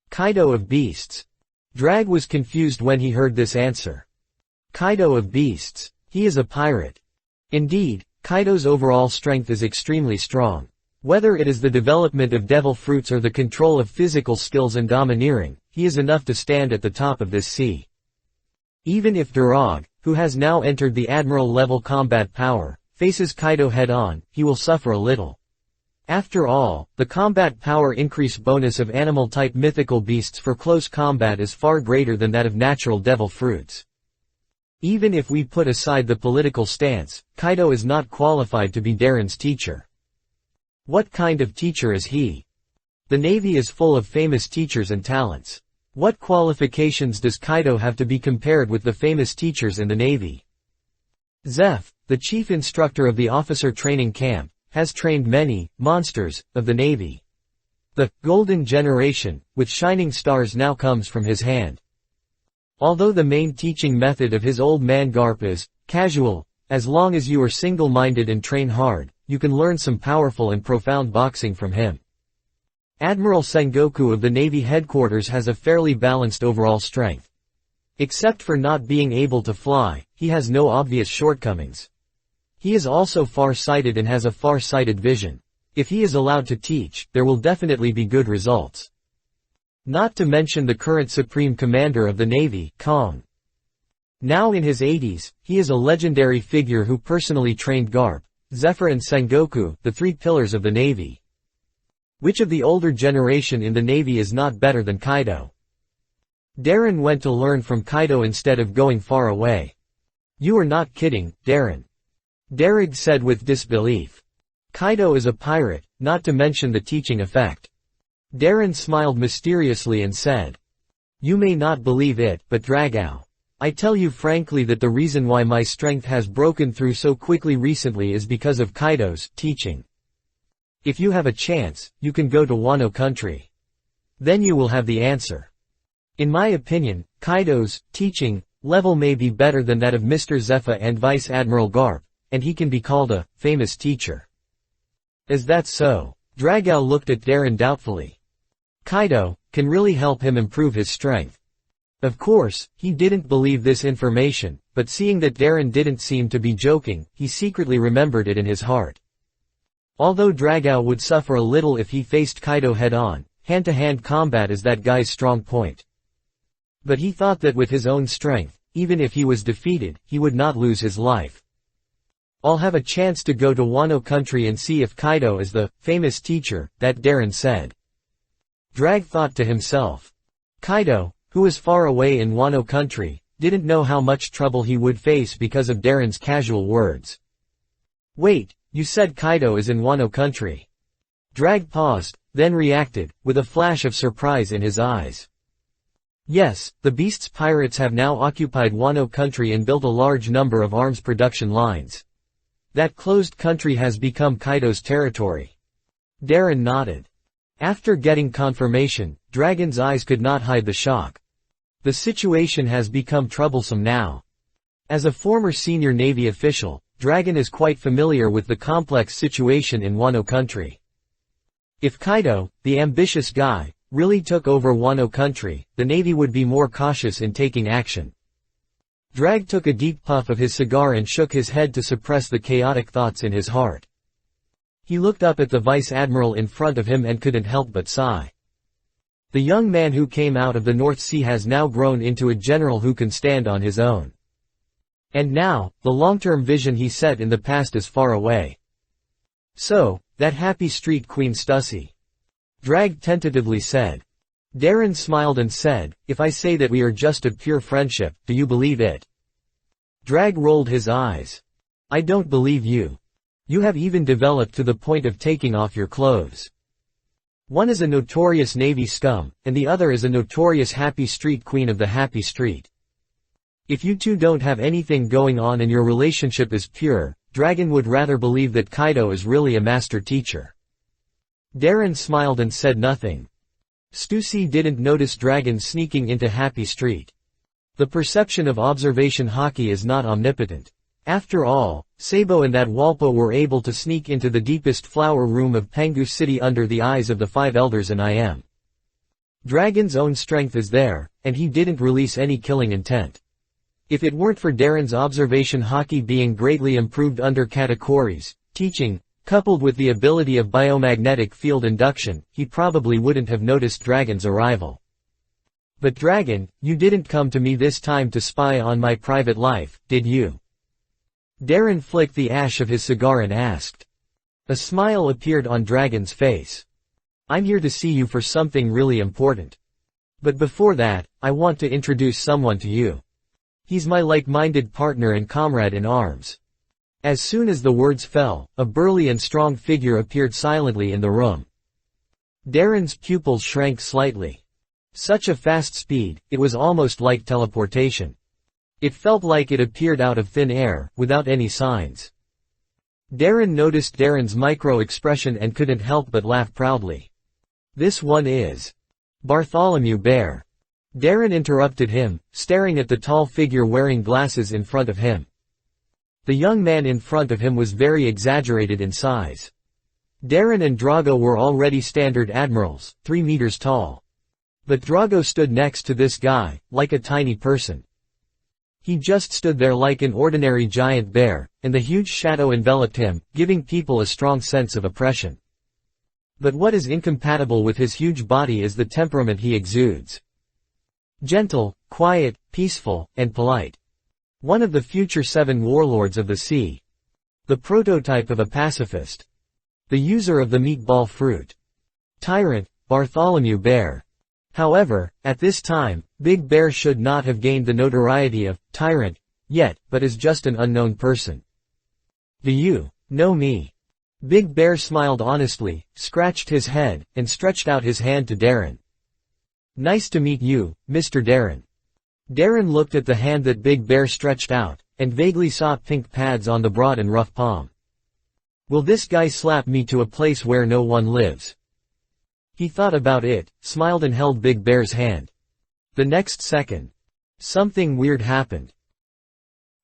Kaido of Beasts. Drag was confused when he heard this answer. Kaido of Beasts. He is a pirate. Indeed, Kaido's overall strength is extremely strong. Whether it is the development of devil fruits or the control of physical skills and domineering, he is enough to stand at the top of this sea. Even if Durag, who has now entered the admiral-level combat power, faces Kaido head-on, he will suffer a little. After all, the combat power increase bonus of animal-type mythical beasts for close combat is far greater than that of natural devil fruits. Even if we put aside the political stance, Kaido is not qualified to be Darren's teacher. What kind of teacher is he? The Navy is full of famous teachers and talents. What qualifications does Kaido have to be compared with the famous teachers in the Navy? Zeph, the chief instructor of the officer training camp, has trained many monsters of the Navy. The golden generation, with shining stars now comes from his hand. Although the main teaching method of his old man Garp is casual, as long as you are single-minded and train hard, you can learn some powerful and profound boxing from him. Admiral Sengoku of the Navy headquarters has a fairly balanced overall strength. Except for not being able to fly, he has no obvious shortcomings. He is also far-sighted and has a far-sighted vision. If he is allowed to teach, there will definitely be good results. Not to mention the current Supreme Commander of the Navy, Kong. Now in his 80s, he is a legendary figure who personally trained Garp, Zephyr and Sengoku, the three pillars of the Navy. Which of the older generation in the Navy is not better than Kaido? Darren went to learn from Kaido instead of going far away. You are not kidding, Darren. Darrig said with disbelief. Kaido is a pirate, not to mention the teaching effect. Darren smiled mysteriously and said. You may not believe it, but Dragao. I tell you frankly that the reason why my strength has broken through so quickly recently is because of Kaido's teaching. If you have a chance, you can go to Wano country. Then you will have the answer. In my opinion, Kaido's teaching level may be better than that of Mr. Zephyr and Vice Admiral Garp, and he can be called a famous teacher. Is that so? Dragao looked at Darren doubtfully. Kaido can really help him improve his strength. Of course, he didn't believe this information, but seeing that Darren didn't seem to be joking, he secretly remembered it in his heart. Although Dragao would suffer a little if he faced Kaido head-on, hand-to-hand combat is that guy's strong point. But he thought that with his own strength, even if he was defeated, he would not lose his life. I'll have a chance to go to Wano country and see if Kaido is the famous teacher that Darren said. Drag thought to himself. Kaido, who was far away in Wano country, didn't know how much trouble he would face because of Darren's casual words. Wait, you said Kaido is in Wano country. Drag paused, then reacted, with a flash of surprise in his eyes. Yes, the Beast's pirates have now occupied Wano country and built a large number of arms production lines. That closed country has become Kaido's territory. Darren nodded. After getting confirmation, Dragon's eyes could not hide the shock. The situation has become troublesome now. As a former senior Navy official, Dragon is quite familiar with the complex situation in Wano country. If Kaido, the ambitious guy, really took over Wano country, the Navy would be more cautious in taking action. Drag took a deep puff of his cigar and shook his head to suppress the chaotic thoughts in his heart. He looked up at the Vice Admiral in front of him and couldn't help but sigh. The young man who came out of the North Sea has now grown into a general who can stand on his own. And now, the long-term vision he set in the past is far away. So, that happy street Queen Stussy. Drag tentatively said. Darren smiled and said, if I say that we are just a pure friendship, do you believe it? Drag rolled his eyes. I don't believe you. You have even developed to the point of taking off your clothes. One is a notorious Navy scum, and the other is a notorious happy street queen of the happy street. If you two don't have anything going on and your relationship is pure, Dragon would rather believe that Kaido is really a master teacher. Darren smiled and said nothing. Stussy didn't notice Dragon sneaking into Happy Street. The perception of observation hockey is not omnipotent. After all, Sabo and that Walpo were able to sneak into the deepest flower room of Pengu City under the eyes of the five elders and IM. Dragon's own strength is there, and he didn't release any killing intent. If it weren't for Darren's observation hockey being greatly improved under Katakori's teaching, coupled with the ability of biomagnetic field induction, he probably wouldn't have noticed Dragon's arrival. But Dragon, you didn't come to me this time to spy on my private life, did you? Darren flicked the ash of his cigar and asked. A smile appeared on Dragon's face. I'm here to see you for something really important. But before that, I want to introduce someone to you. He's my like-minded partner and comrade in arms. As soon as the words fell, a burly and strong figure appeared silently in the room. Darren's pupils shrank slightly. Such a fast speed, it was almost like teleportation. It felt like it appeared out of thin air, without any signs. Darren noticed Darren's micro-expression and couldn't help but laugh proudly. This one is Bartholomew Bear. Darren interrupted him, staring at the tall figure wearing glasses in front of him. The young man in front of him was very exaggerated in size. Darren and Drago were already standard admirals, 3 meters tall. But Drago stood next to this guy, like a tiny person. He just stood there like an ordinary giant bear, and the huge shadow enveloped him, giving people a strong sense of oppression. But what is incompatible with his huge body is the temperament he exudes. Gentle, quiet, peaceful, and polite. One of the future 7 warlords of the sea. The prototype of a pacifist. The user of the meatball fruit. Tyrant, Bartholomew Bear. However, at this time, Big Bear should not have gained the notoriety of tyrant yet, but is just an unknown person. Do you know me? Big Bear smiled honestly, scratched his head, and stretched out his hand to Darren. Nice to meet you, Mr. Darren. Darren looked at the hand that Big Bear stretched out, and vaguely saw pink pads on the broad and rough palm. Will this guy slap me to a place where no one lives? He thought about it, smiled and held Big Bear's hand. The next second, something weird happened.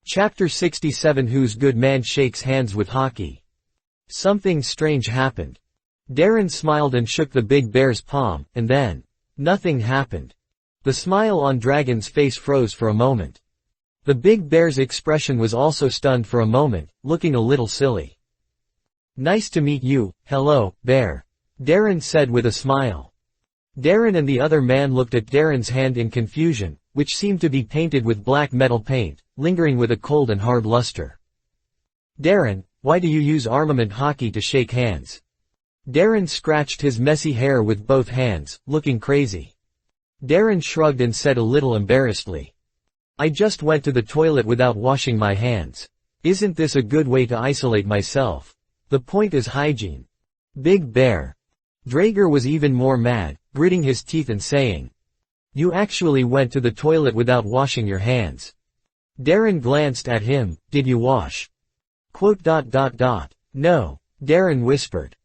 Chapter 67 Whose Good Man Shakes Hands with Hockey. Something strange happened. Darren smiled and shook the Big Bear's palm, and then, nothing happened. The smile on Dragon's face froze for a moment. The Big Bear's expression was also stunned for a moment, looking a little silly. Nice to meet you, hello, Bear. Darren said with a smile. Darren and the other man looked at Darren's hand in confusion, which seemed to be painted with black metal paint, lingering with a cold and hard luster. Darren, why do you use armament hockey to shake hands? Darren scratched his messy hair with both hands, looking crazy. Darren shrugged and said a little embarrassedly. I just went to the toilet without washing my hands. Isn't this a good way to isolate myself? The point is hygiene. Big Bear. Draeger was even more mad, gritting his teeth and saying. You actually went to the toilet without washing your hands. Darren glanced at him, did you wash? No, Darren whispered.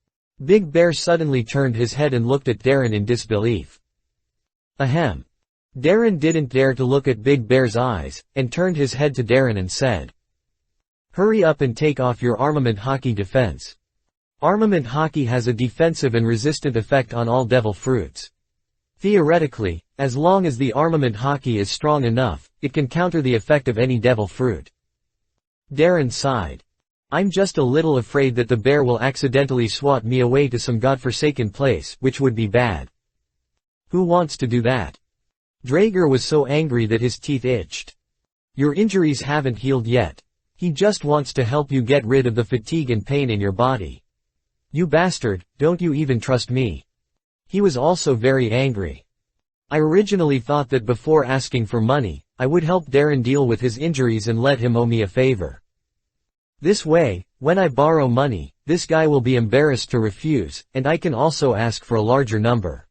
Big Bear suddenly turned his head and looked at Darren in disbelief. Ahem. Darren didn't dare to look at Big Bear's eyes, and turned his head to Darren and said. Hurry up and take off your armament hockey defense. Armament hockey has a defensive and resistant effect on all devil fruits. Theoretically, as long as the armament hockey is strong enough, it can counter the effect of any devil fruit. Darren sighed. I'm just a little afraid that the bear will accidentally swat me away to some godforsaken place, which would be bad. Who wants to do that? Draeger was so angry that his teeth itched. Your injuries haven't healed yet. He just wants to help you get rid of the fatigue and pain in your body. You bastard, don't you even trust me? He was also very angry. I originally thought that before asking for money, I would help Darren deal with his injuries and let him owe me a favor. This way, when I borrow money, this guy will be embarrassed to refuse, and I can also ask for a larger number.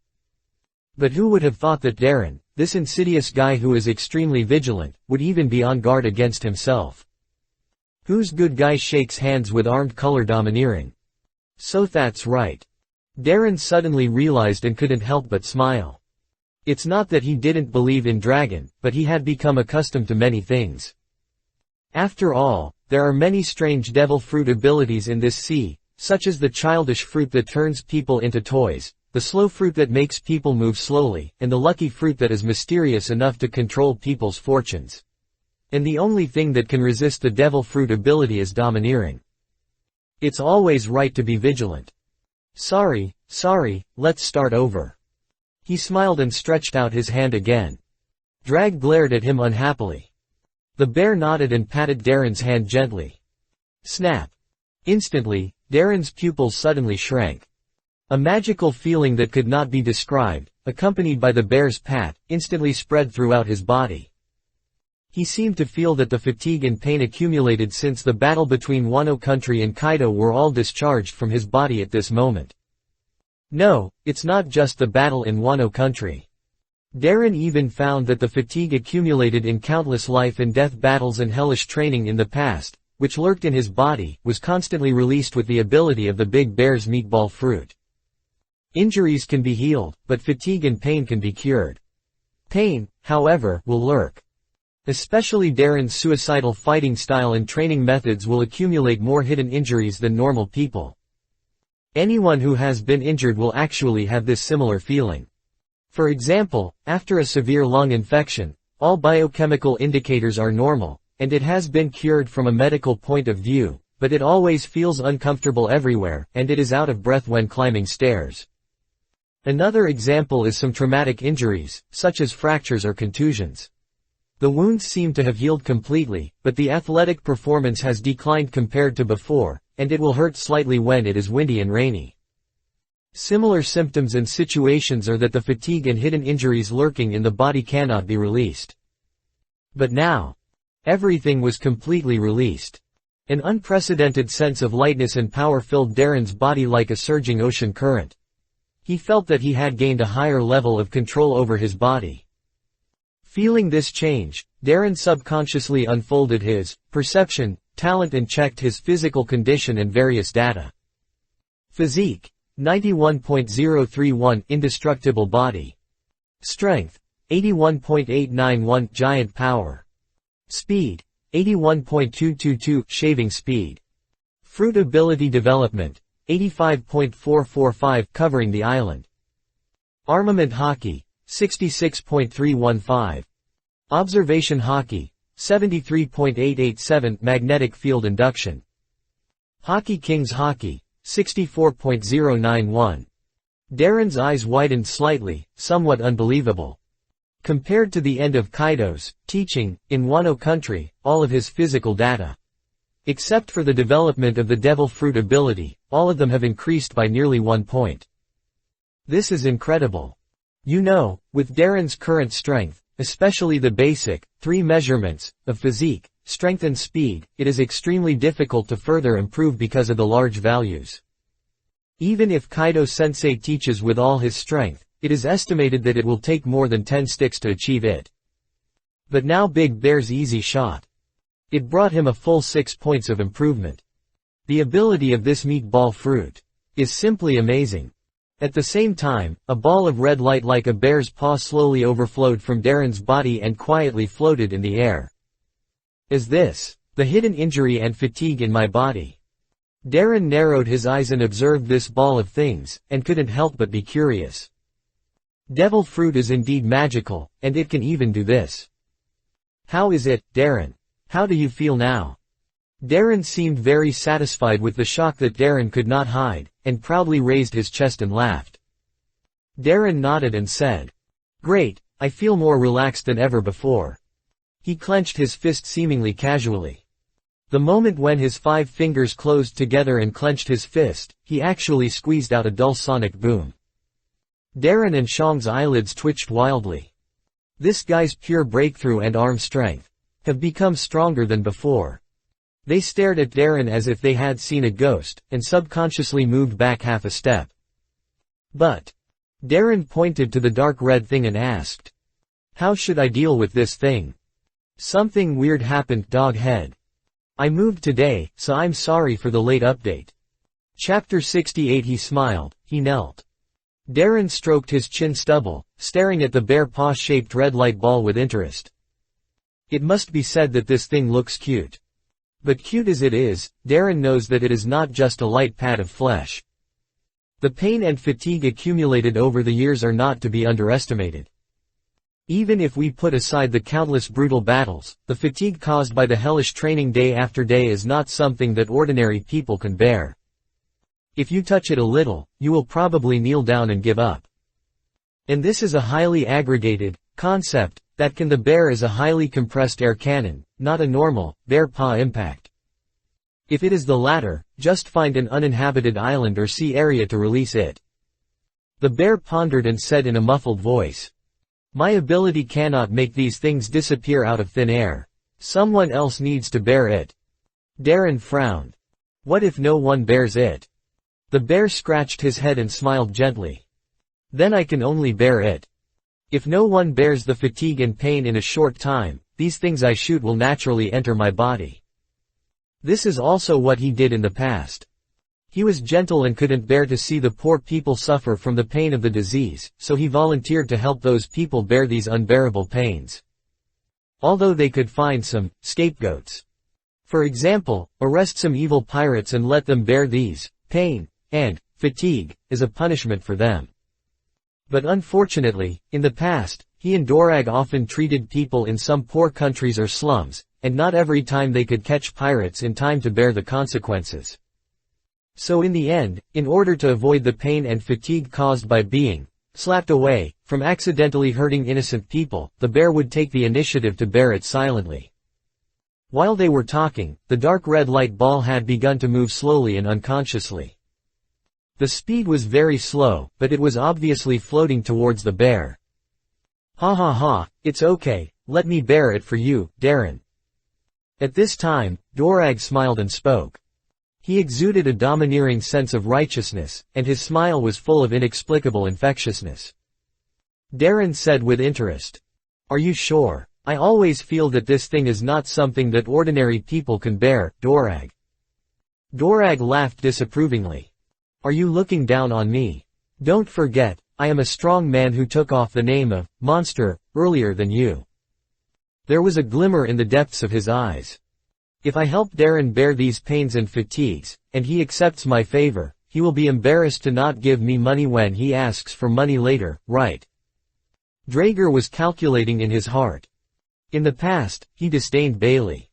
But who would have thought that Darren, this insidious guy who is extremely vigilant, would even be on guard against himself? Whose good guy shakes hands with armed color domineering? So that's right. Darren suddenly realized and couldn't help but smile. It's not that he didn't believe in Dragon, but he had become accustomed to many things. After all, there are many strange devil fruit abilities in this sea, such as the childish fruit that turns people into toys, the slow fruit that makes people move slowly, and the lucky fruit that is mysterious enough to control people's fortunes. And the only thing that can resist the devil fruit ability is domineering. It's always right to be vigilant. Sorry, let's start over. He smiled and stretched out his hand again. Drag glared at him unhappily. The bear nodded and patted Darren's hand gently. Snap. Instantly, Darren's pupils suddenly shrank. A magical feeling that could not be described, accompanied by the bear's pat, instantly spread throughout his body. He seemed to feel that the fatigue and pain accumulated since the battle between Wano Country and Kaido were all discharged from his body at this moment. No, it's not just the battle in Wano Country. Darren even found that the fatigue accumulated in countless life and death battles and hellish training in the past, which lurked in his body, was constantly released with the ability of the big bear's meatball fruit. Injuries can be healed, but fatigue and pain can be cured. Pain, however, will lurk. Especially Darren's suicidal fighting style and training methods will accumulate more hidden injuries than normal people. Anyone who has been injured will actually have this similar feeling. For example, after a severe lung infection, all biochemical indicators are normal, and it has been cured from a medical point of view, but it always feels uncomfortable everywhere, and it is out of breath when climbing stairs. Another example is some traumatic injuries, such as fractures or contusions. The wounds seem to have healed completely, but the athletic performance has declined compared to before, and it will hurt slightly when it is windy and rainy. Similar symptoms and situations are that the fatigue and hidden injuries lurking in the body cannot be released. But now, everything was completely released. An unprecedented sense of lightness and power filled Darren's body like a surging ocean current. He felt that he had gained a higher level of control over his body. Feeling this change, Darren subconsciously unfolded his perception, talent and checked his physical condition and various data. Physique: 91.031 indestructible body. Strength: 81.891 giant power. Speed: 81.222 shaving speed. Fruit ability development: 85.445 covering the island. Armament hockey: 66.315. Observation hockey: 73.887 magnetic field induction. Hockey King's hockey: 64.091. Darren's eyes widened slightly, somewhat unbelievable. Compared to the end of Kaido's teaching in Wano country, all of his physical data, except for the development of the devil fruit ability, all of them have increased by nearly 1 point. This is incredible. You know, with Darren's current strength, especially the basic 3 measurements of physique, strength and speed, it is extremely difficult to further improve because of the large values. Even if Kaido-sensei teaches with all his strength, it is estimated that it will take more than 10 sticks to achieve it. But now Big Bear's easy shot. It brought him a full 6 points of improvement. The ability of this meatball fruit is simply amazing. At the same time, a ball of red light like a bear's paw slowly overflowed from Darren's body and quietly floated in the air. Is this the hidden injury and fatigue in my body? Darren narrowed his eyes and observed this ball of things, and couldn't help but be curious. Devil fruit is indeed magical, and it can even do this. How is it, Darren? How do you feel now? Darren seemed very satisfied with the shock that Darren could not hide, and proudly raised his chest and laughed. Darren nodded and said, "Great, I feel more relaxed than ever before." He clenched his fist seemingly casually. The moment when his 5 fingers closed together and clenched his fist, he actually squeezed out a dull sonic boom. Darren and Shang's eyelids twitched wildly. This guy's pure breakthrough and arm strength have become stronger than before. They stared at Darren as if they had seen a ghost, and subconsciously moved back half a step. But Darren pointed to the dark red thing and asked, "How should I deal with this thing?" "Something weird happened, doghead. I moved today, so I'm sorry for the late update." Chapter 68. He smiled, he knelt. Darren stroked his chin stubble, staring at the bear paw-shaped red light ball with interest. It must be said that this thing looks cute. But cute as it is, Darren knows that it is not just a light pad of flesh. The pain and fatigue accumulated over the years are not to be underestimated. Even if we put aside the countless brutal battles, the fatigue caused by the hellish training day after day is not something that ordinary people can bear. If you touch it a little, you will probably kneel down and give up. And this is a highly aggregated concept that the bear is a highly compressed air cannon, not a normal bear paw impact. If it is the latter, just find an uninhabited island or sea area to release it. The bear pondered and said in a muffled voice, "My ability cannot make these things disappear out of thin air. Someone else needs to bear it." Darren frowned. "What if no one bears it?" The bear scratched his head and smiled gently. "Then I can only bear it. If no one bears the fatigue and pain in a short time, these things I shoot will naturally enter my body." This is also what he did in the past. He was gentle and couldn't bear to see the poor people suffer from the pain of the disease, so he volunteered to help those people bear these unbearable pains. Although they could find some scapegoats. For example, arrest some evil pirates and let them bear these pain and fatigue as a punishment for them. But unfortunately, in the past, he and Dorag often treated people in some poor countries or slums, and not every time they could catch pirates in time to bear the consequences. So in the end, in order to avoid the pain and fatigue caused by being slapped away from accidentally hurting innocent people, the bear would take the initiative to bear it silently. While they were talking, the dark red light ball had begun to move slowly and unconsciously. The speed was very slow, but it was obviously floating towards the bear. "Ha ha ha, it's okay, let me bear it for you, Darren." At this time, Dorag smiled and spoke. He exuded a domineering sense of righteousness, and his smile was full of inexplicable infectiousness. Darren said with interest, "Are you sure? I always feel that this thing is not something that ordinary people can bear, Dorag." Dorag laughed disapprovingly. "Are you looking down on me? Don't forget, I am a strong man who took off the name of monster earlier than you." There was a glimmer in the depths of his eyes. "If I help Darren bear these pains and fatigues, and he accepts my favor, he will be embarrassed to not give me money when he asks for money later, right?" Drager was calculating in his heart. In the past, he disdained Bailey.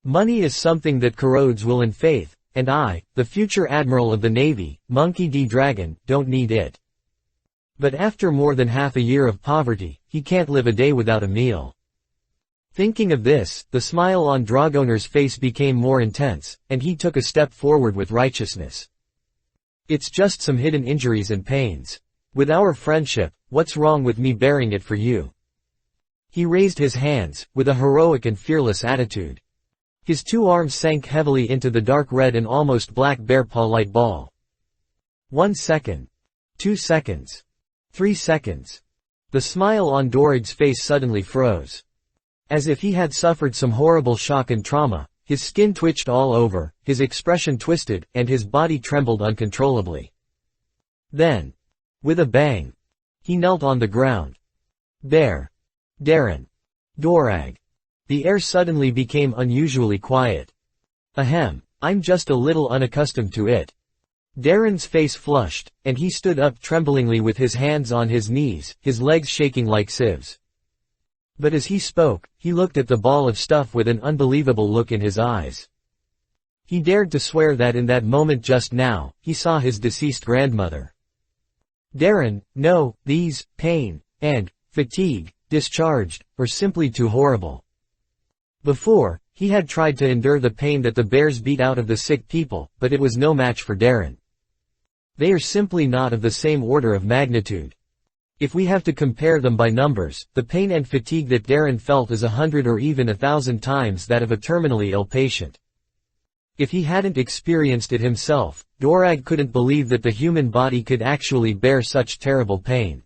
Money is something that corrodes will and faith, and I, the future admiral of the Navy, Monkey D. Dragon, don't need it. But after more than half a year of poverty, he can't live a day without a meal. Thinking of this, the smile on Dragoner's face became more intense, and he took a step forward with righteousness. "It's just some hidden injuries and pains. With our friendship, what's wrong with me bearing it for you?" He raised his hands, with a heroic and fearless attitude. His two arms sank heavily into the dark red and almost black bear paw light ball. 1 second. 2 seconds. 3 seconds. The smile on Dorag's face suddenly froze. As if he had suffered some horrible shock and trauma, his skin twitched all over, his expression twisted, and his body trembled uncontrollably. Then, with a bang, he knelt on the ground. "Bear. Darren. Dorag." The air suddenly became unusually quiet. "Ahem, I'm just a little unaccustomed to it." Darren's face flushed, and he stood up tremblingly with his hands on his knees, his legs shaking like sieves. But as he spoke, he looked at the ball of stuff with an unbelievable look in his eyes. He dared to swear that in that moment just now, he saw his deceased grandmother. "Darren, no, these, pain, and fatigue, discharged, are simply too horrible." Before, he had tried to endure the pain that the bears beat out of the sick people, but it was no match for Darren. They are simply not of the same order of magnitude. If we have to compare them by numbers, the pain and fatigue that Darren felt is 100 or even 1,000 times that of a terminally ill patient. If he hadn't experienced it himself, Dorag couldn't believe that the human body could actually bear such terrible pain.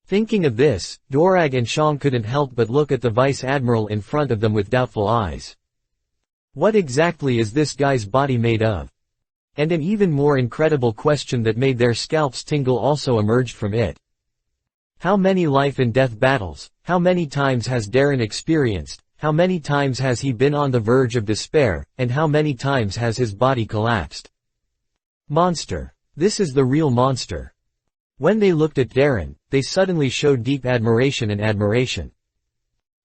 Thinking of this, Dorag and Shang couldn't help but look at the vice admiral in front of them with doubtful eyes. What exactly is this guy's body made of? And an even more incredible question that made their scalps tingle also emerged from it. How many life and death battles, how many times has Darren experienced, how many times has he been on the verge of despair, and how many times has his body collapsed? Monster. This is the real monster. When they looked at Darren, they suddenly showed deep admiration and admiration.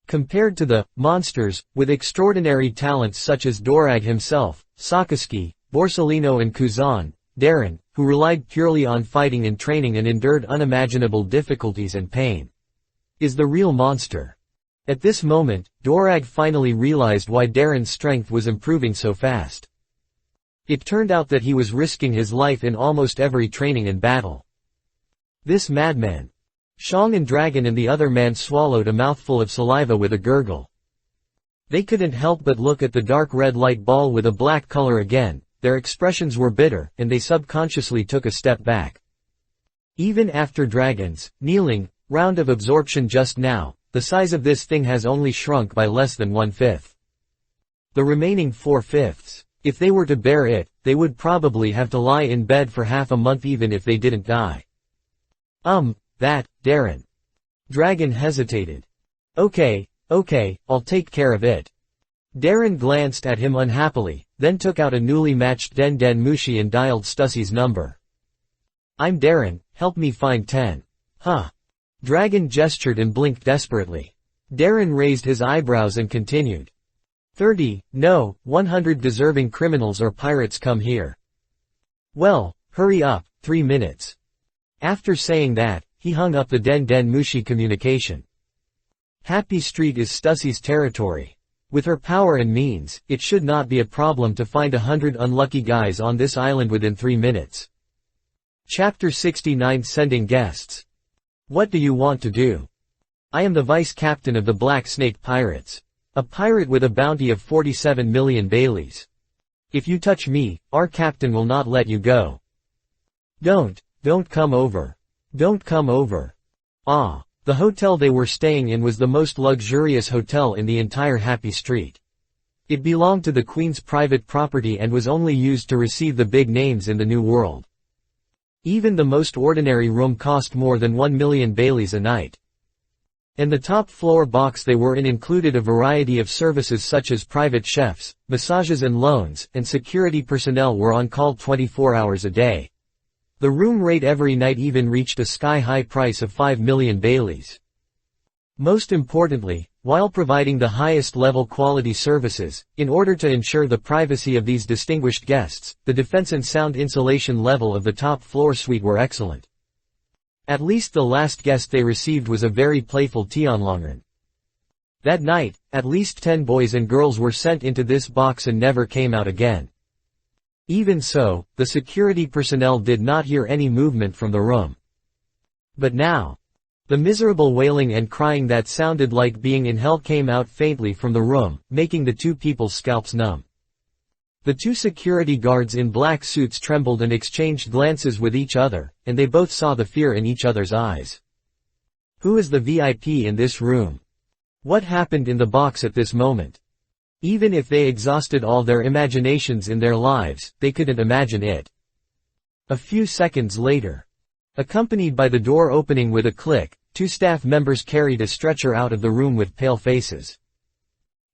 Compared to the monsters, with extraordinary talents such as Dorag himself, Sakaski, Borsellino and Kuzan, Darren, who relied purely on fighting and training and endured unimaginable difficulties and pain, is the real monster. At this moment, Dorag finally realized why Darren's strength was improving so fast. It turned out that he was risking his life in almost every training and battle. This madman. Shang and Dragon and the other man swallowed a mouthful of saliva with a gurgle. They couldn't help but look at the dark red light ball with a black color again. Their expressions were bitter, and they subconsciously took a step back. Even after Dragon's kneeling round of absorption just now, the size of this thing has only shrunk by less than 1/5. The remaining 4/5, if they were to bear it, they would probably have to lie in bed for half a month even if they didn't die. Darren. Dragon hesitated. Okay, I'll take care of it. Darren glanced at him unhappily, then took out a newly matched Den Den Mushi and dialed Stussie's number. "I'm Darren, help me find 10. Huh." Dragon gestured and blinked desperately. Darren raised his eyebrows and continued. 30, no, 100 deserving criminals or pirates come here. Well, hurry up, 3 minutes. After saying that, he hung up the Den Den Mushi communication. Happy Street is Stussy's territory. With her power and means, it should not be a problem to find 100 unlucky guys on this island within 3 minutes. Chapter 69 Sending Guests. What do you want to do? I am the vice captain of the Black Snake Pirates. A pirate with a bounty of 47 million Baileys. If you touch me, our captain will not let you go. Don't come over. Don't come over. Ah. The hotel they were staying in was the most luxurious hotel in the entire Happy Street. It belonged to the Queen's private property and was only used to receive the big names in the New World. Even the most ordinary room cost more than 1 million Baileys a night. And the top floor box they were in included a variety of services such as private chefs, massages and loans, and security personnel were on call 24 hours a day. The room rate every night even reached a sky-high price of 5 million Baileys. Most importantly, while providing the highest level quality services, in order to ensure the privacy of these distinguished guests, the defense and sound insulation level of the top floor suite were excellent. At least the last guest they received was a very playful Tianlongren. That night, at least 10 boys and girls were sent into this box and never came out again. Even so, the security personnel did not hear any movement from the room. But now, the miserable wailing and crying that sounded like being in hell came out faintly from the room, making the two people's scalps numb. The two security guards in black suits trembled and exchanged glances with each other, and they both saw the fear in each other's eyes. Who is the VIP in this room? What happened in the box at this moment? Even if they exhausted all their imaginations in their lives, they couldn't imagine it. A few seconds later, accompanied by the door opening with a click, two staff members carried a stretcher out of the room with pale faces.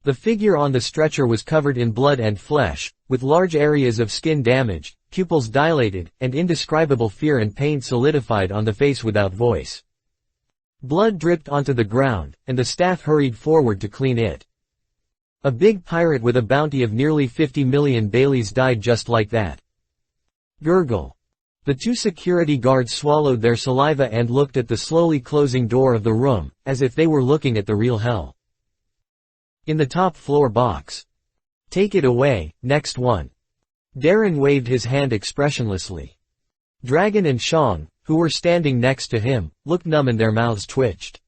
The figure on the stretcher was covered in blood and flesh, with large areas of skin damaged, pupils dilated, and indescribable fear and pain solidified on the face without voice. Blood dripped onto the ground, and the staff hurried forward to clean it. A big pirate with a bounty of nearly 50 million Baileys died just like that. Gurgle. The two security guards swallowed their saliva and looked at the slowly closing door of the room, as if they were looking at the real hell. In the top floor box. Take it away, next one. Darren waved his hand expressionlessly. Dragon and Shang, who were standing next to him, looked numb and their mouths twitched.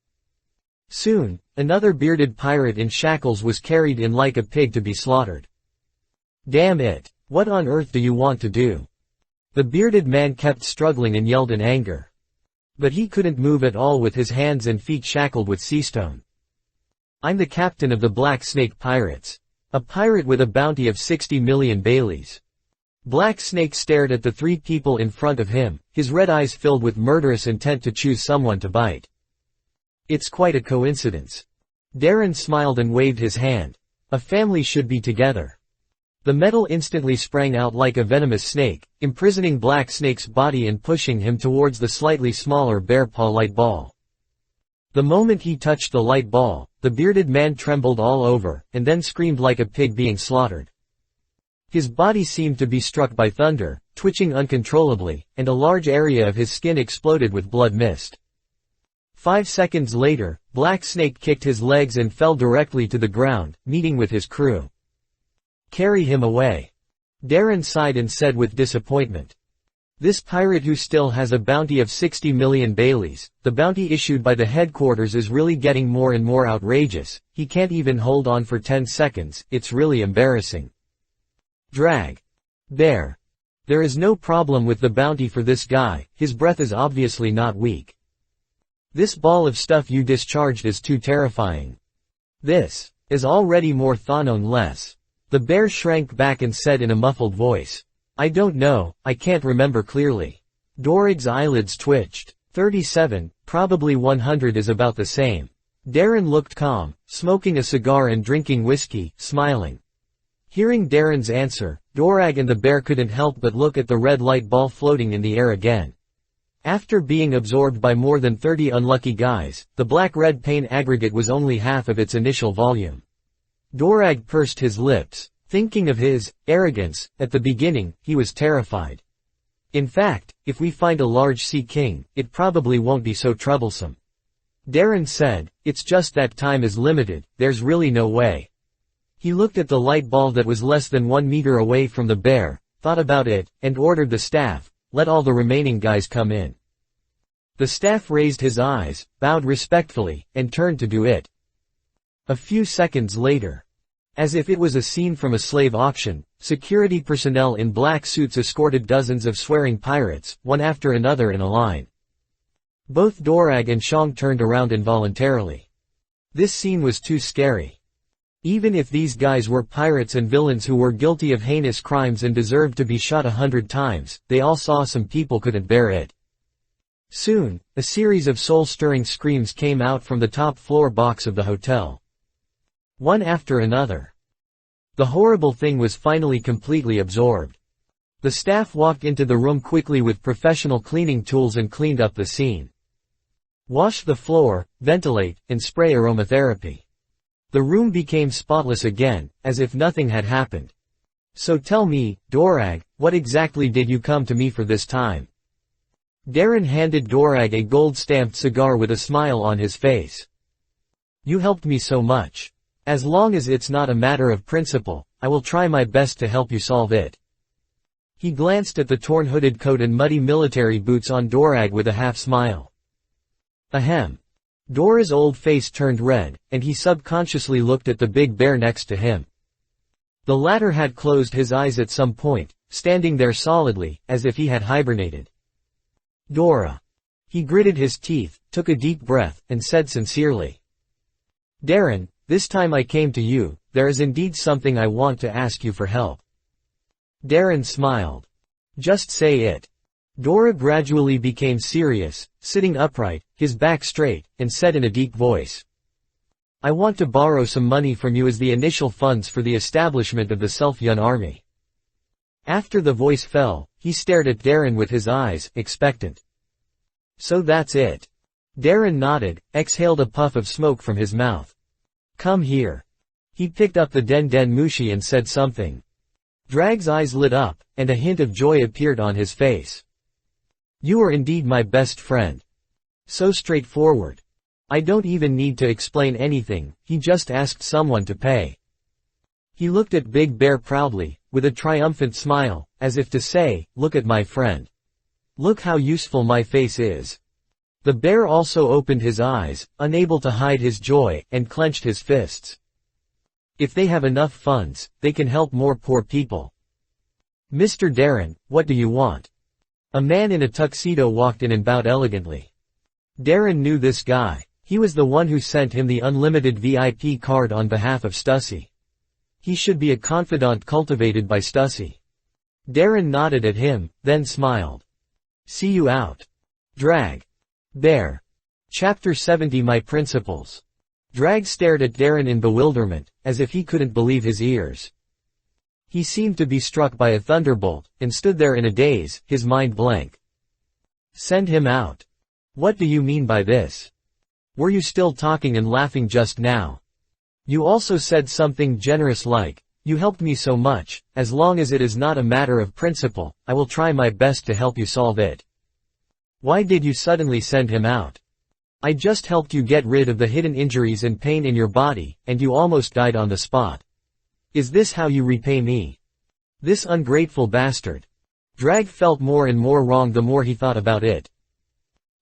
Soon, another bearded pirate in shackles was carried in like a pig to be slaughtered. Damn it, what on earth do you want to do? The bearded man kept struggling and yelled in anger. But he couldn't move at all with his hands and feet shackled with seastone. I'm the captain of the Black Snake Pirates. A pirate with a bounty of 60 million Baileys. Black Snake stared at the three people in front of him, his red eyes filled with murderous intent to choose someone to bite. It's quite a coincidence. Darren smiled and waved his hand. A family should be together. The metal instantly sprang out like a venomous snake, imprisoning Black Snake's body and pushing him towards the slightly smaller bear paw light ball. The moment he touched the light ball, the bearded man trembled all over, and then screamed like a pig being slaughtered. His body seemed to be struck by thunder, twitching uncontrollably, and a large area of his skin exploded with blood mist. 5 seconds later, Black Snake kicked his legs and fell directly to the ground, meeting with his crew. Carry him away. Darren sighed and said with disappointment. This pirate who still has a bounty of 60 million Baileys, the bounty issued by the headquarters is really getting more and more outrageous, he can't even hold on for 10 seconds, it's really embarrassing. Drag. Bear. There is no problem with the bounty for this guy, his breath is obviously not weak. This ball of stuff you discharged is too terrifying. This is already more than less. The bear shrank back and said in a muffled voice. I don't know, I can't remember clearly. Dorig's eyelids twitched. 37, probably 100 is about the same. Darren looked calm, smoking a cigar and drinking whiskey, smiling. Hearing Darren's answer, Dorag and the bear couldn't help but look at the red light ball floating in the air again. After being absorbed by more than 30 unlucky guys, the black-red pain aggregate was only half of its initial volume. Dorag pursed his lips. Thinking of his arrogance, at the beginning, he was terrified. In fact, if we find a large sea king, it probably won't be so troublesome. Darren said, it's just that time is limited, there's really no way. He looked at the light ball that was less than 1 meter away from the bear, thought about it, and ordered the staff, let all the remaining guys come in. The staff raised his eyes, bowed respectfully, and turned to do it. A few seconds later, as if it was a scene from a slave auction, security personnel in black suits escorted dozens of swearing pirates, one after another in a line. Both Dorag and Shang turned around involuntarily. This scene was too scary. Even if these guys were pirates and villains who were guilty of heinous crimes and deserved to be shot 100 times, they all saw some people couldn't bear it. Soon, a series of soul-stirring screams came out from the top floor box of the hotel. One after another. The horrible thing was finally completely absorbed. The staff walked into the room quickly with professional cleaning tools and cleaned up the scene. Wash the floor, ventilate, and spray aromatherapy. The room became spotless again, as if nothing had happened. So tell me, Dorag, what exactly did you come to me for this time? Darren handed Dorag a gold-stamped cigar with a smile on his face. You helped me so much. As long as it's not a matter of principle, I will try my best to help you solve it. He glanced at the torn hooded coat and muddy military boots on Dorag with a half-smile. Ahem. Dora's old face turned red, and he subconsciously looked at the big bear next to him. The latter had closed his eyes at some point, standing there solidly, as if he had hibernated. Dora. He gritted his teeth, took a deep breath, and said sincerely. Darren, this time I came to you, there is indeed something I want to ask you for help. Darren smiled. Just say it. Dora gradually became serious, sitting upright, his back straight, and said in a deep voice. I want to borrow some money from you as the initial funds for the establishment of the Self-Yun army. After the voice fell, he stared at Darren with his eyes, expectant. So that's it. Darren nodded, exhaled a puff of smoke from his mouth. Come here. He picked up the Den Den Mushi and said something. Drag's eyes lit up, and a hint of joy appeared on his face. You are indeed my best friend. So straightforward. I don't even need to explain anything, he just asked someone to pay. He looked at Big Bear proudly, with a triumphant smile, as if to say, look at my friend. Look how useful my face is. The bear also opened his eyes, unable to hide his joy, and clenched his fists. If they have enough funds, they can help more poor people. Mr. Darren, what do you want? A man in a tuxedo walked in and bowed elegantly. Darren knew this guy. He was the one who sent him the unlimited VIP card on behalf of Stussy. He should be a confidant cultivated by Stussy. Darren nodded at him, then smiled. See you out. Drag. Bear. Chapter 70 My Principles. Drag stared at Darren in bewilderment, as if he couldn't believe his ears. He seemed to be struck by a thunderbolt, and stood there in a daze, his mind blank. Send him out. What do you mean by this? Were you still talking and laughing just now? You also said something generous like, you helped me so much, as long as it is not a matter of principle, I will try my best to help you solve it. Why did you suddenly send him out? I just helped you get rid of the hidden injuries and pain in your body, and you almost died on the spot. Is this how you repay me? This ungrateful bastard. Drag felt more and more wrong the more he thought about it.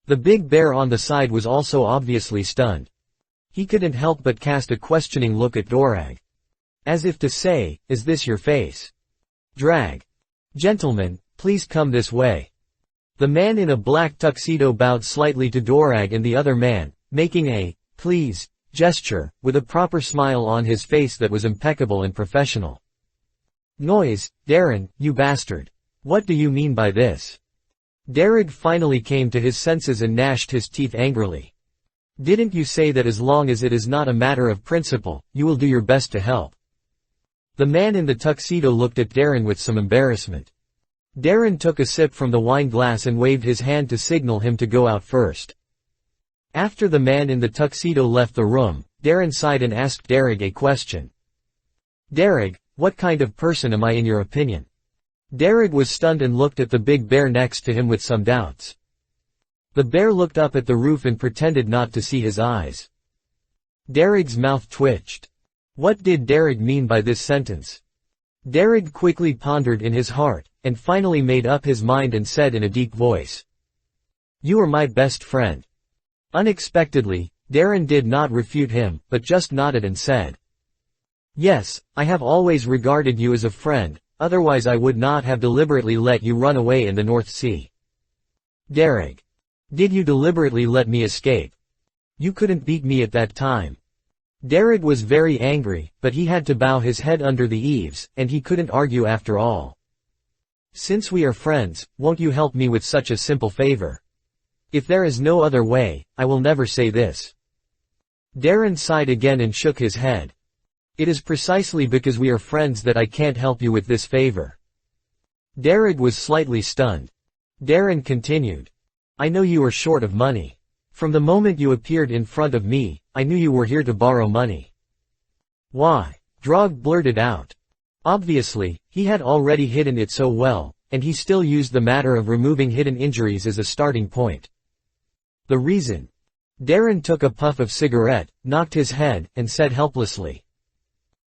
The big bear on the side was also obviously stunned. He couldn't help but cast a questioning look at Dorag. As if to say, is this your face? Drag. Gentlemen, please come this way. The man in a black tuxedo bowed slightly to Dorag and the other man, making a, please, gesture, with a proper smile on his face that was impeccable and professional. Noise, Darren, you bastard. What do you mean by this? Darag finally came to his senses and gnashed his teeth angrily. Didn't you say that as long as it is not a matter of principle, you will do your best to help? The man in the tuxedo looked at Darren with some embarrassment. Darren took a sip from the wine glass and waved his hand to signal him to go out first. After the man in the tuxedo left the room, Darren sighed and asked Darag a question. Derek, what kind of person am I in your opinion? Derek was stunned and looked at the big bear next to him with some doubts. The bear looked up at the roof and pretended not to see his eyes. Derek's mouth twitched. What did Derek mean by this sentence? Derek quickly pondered in his heart, and finally made up his mind and said in a deep voice, "You are my best friend." Unexpectedly, Darren did not refute him, but just nodded and said, "Yes, I have always regarded you as a friend, otherwise I would not have deliberately let you run away in the North Sea." Derek. Did you deliberately let me escape? You couldn't beat me at that time. Derek was very angry, but he had to bow his head under the eaves, and he couldn't argue after all. Since we are friends, won't you help me with such a simple favor? If there is no other way, I will never say this. Darren sighed again and shook his head. It is precisely because we are friends that I can't help you with this favor. Derek was slightly stunned. Darren continued. I know you are short of money. From the moment you appeared in front of me, I knew you were here to borrow money. Why? Drog blurted out. Obviously, he had already hidden it so well, and he still used the matter of removing hidden injuries as a starting point. The reason? Darren took a puff of cigarette, knocked his head, and said helplessly.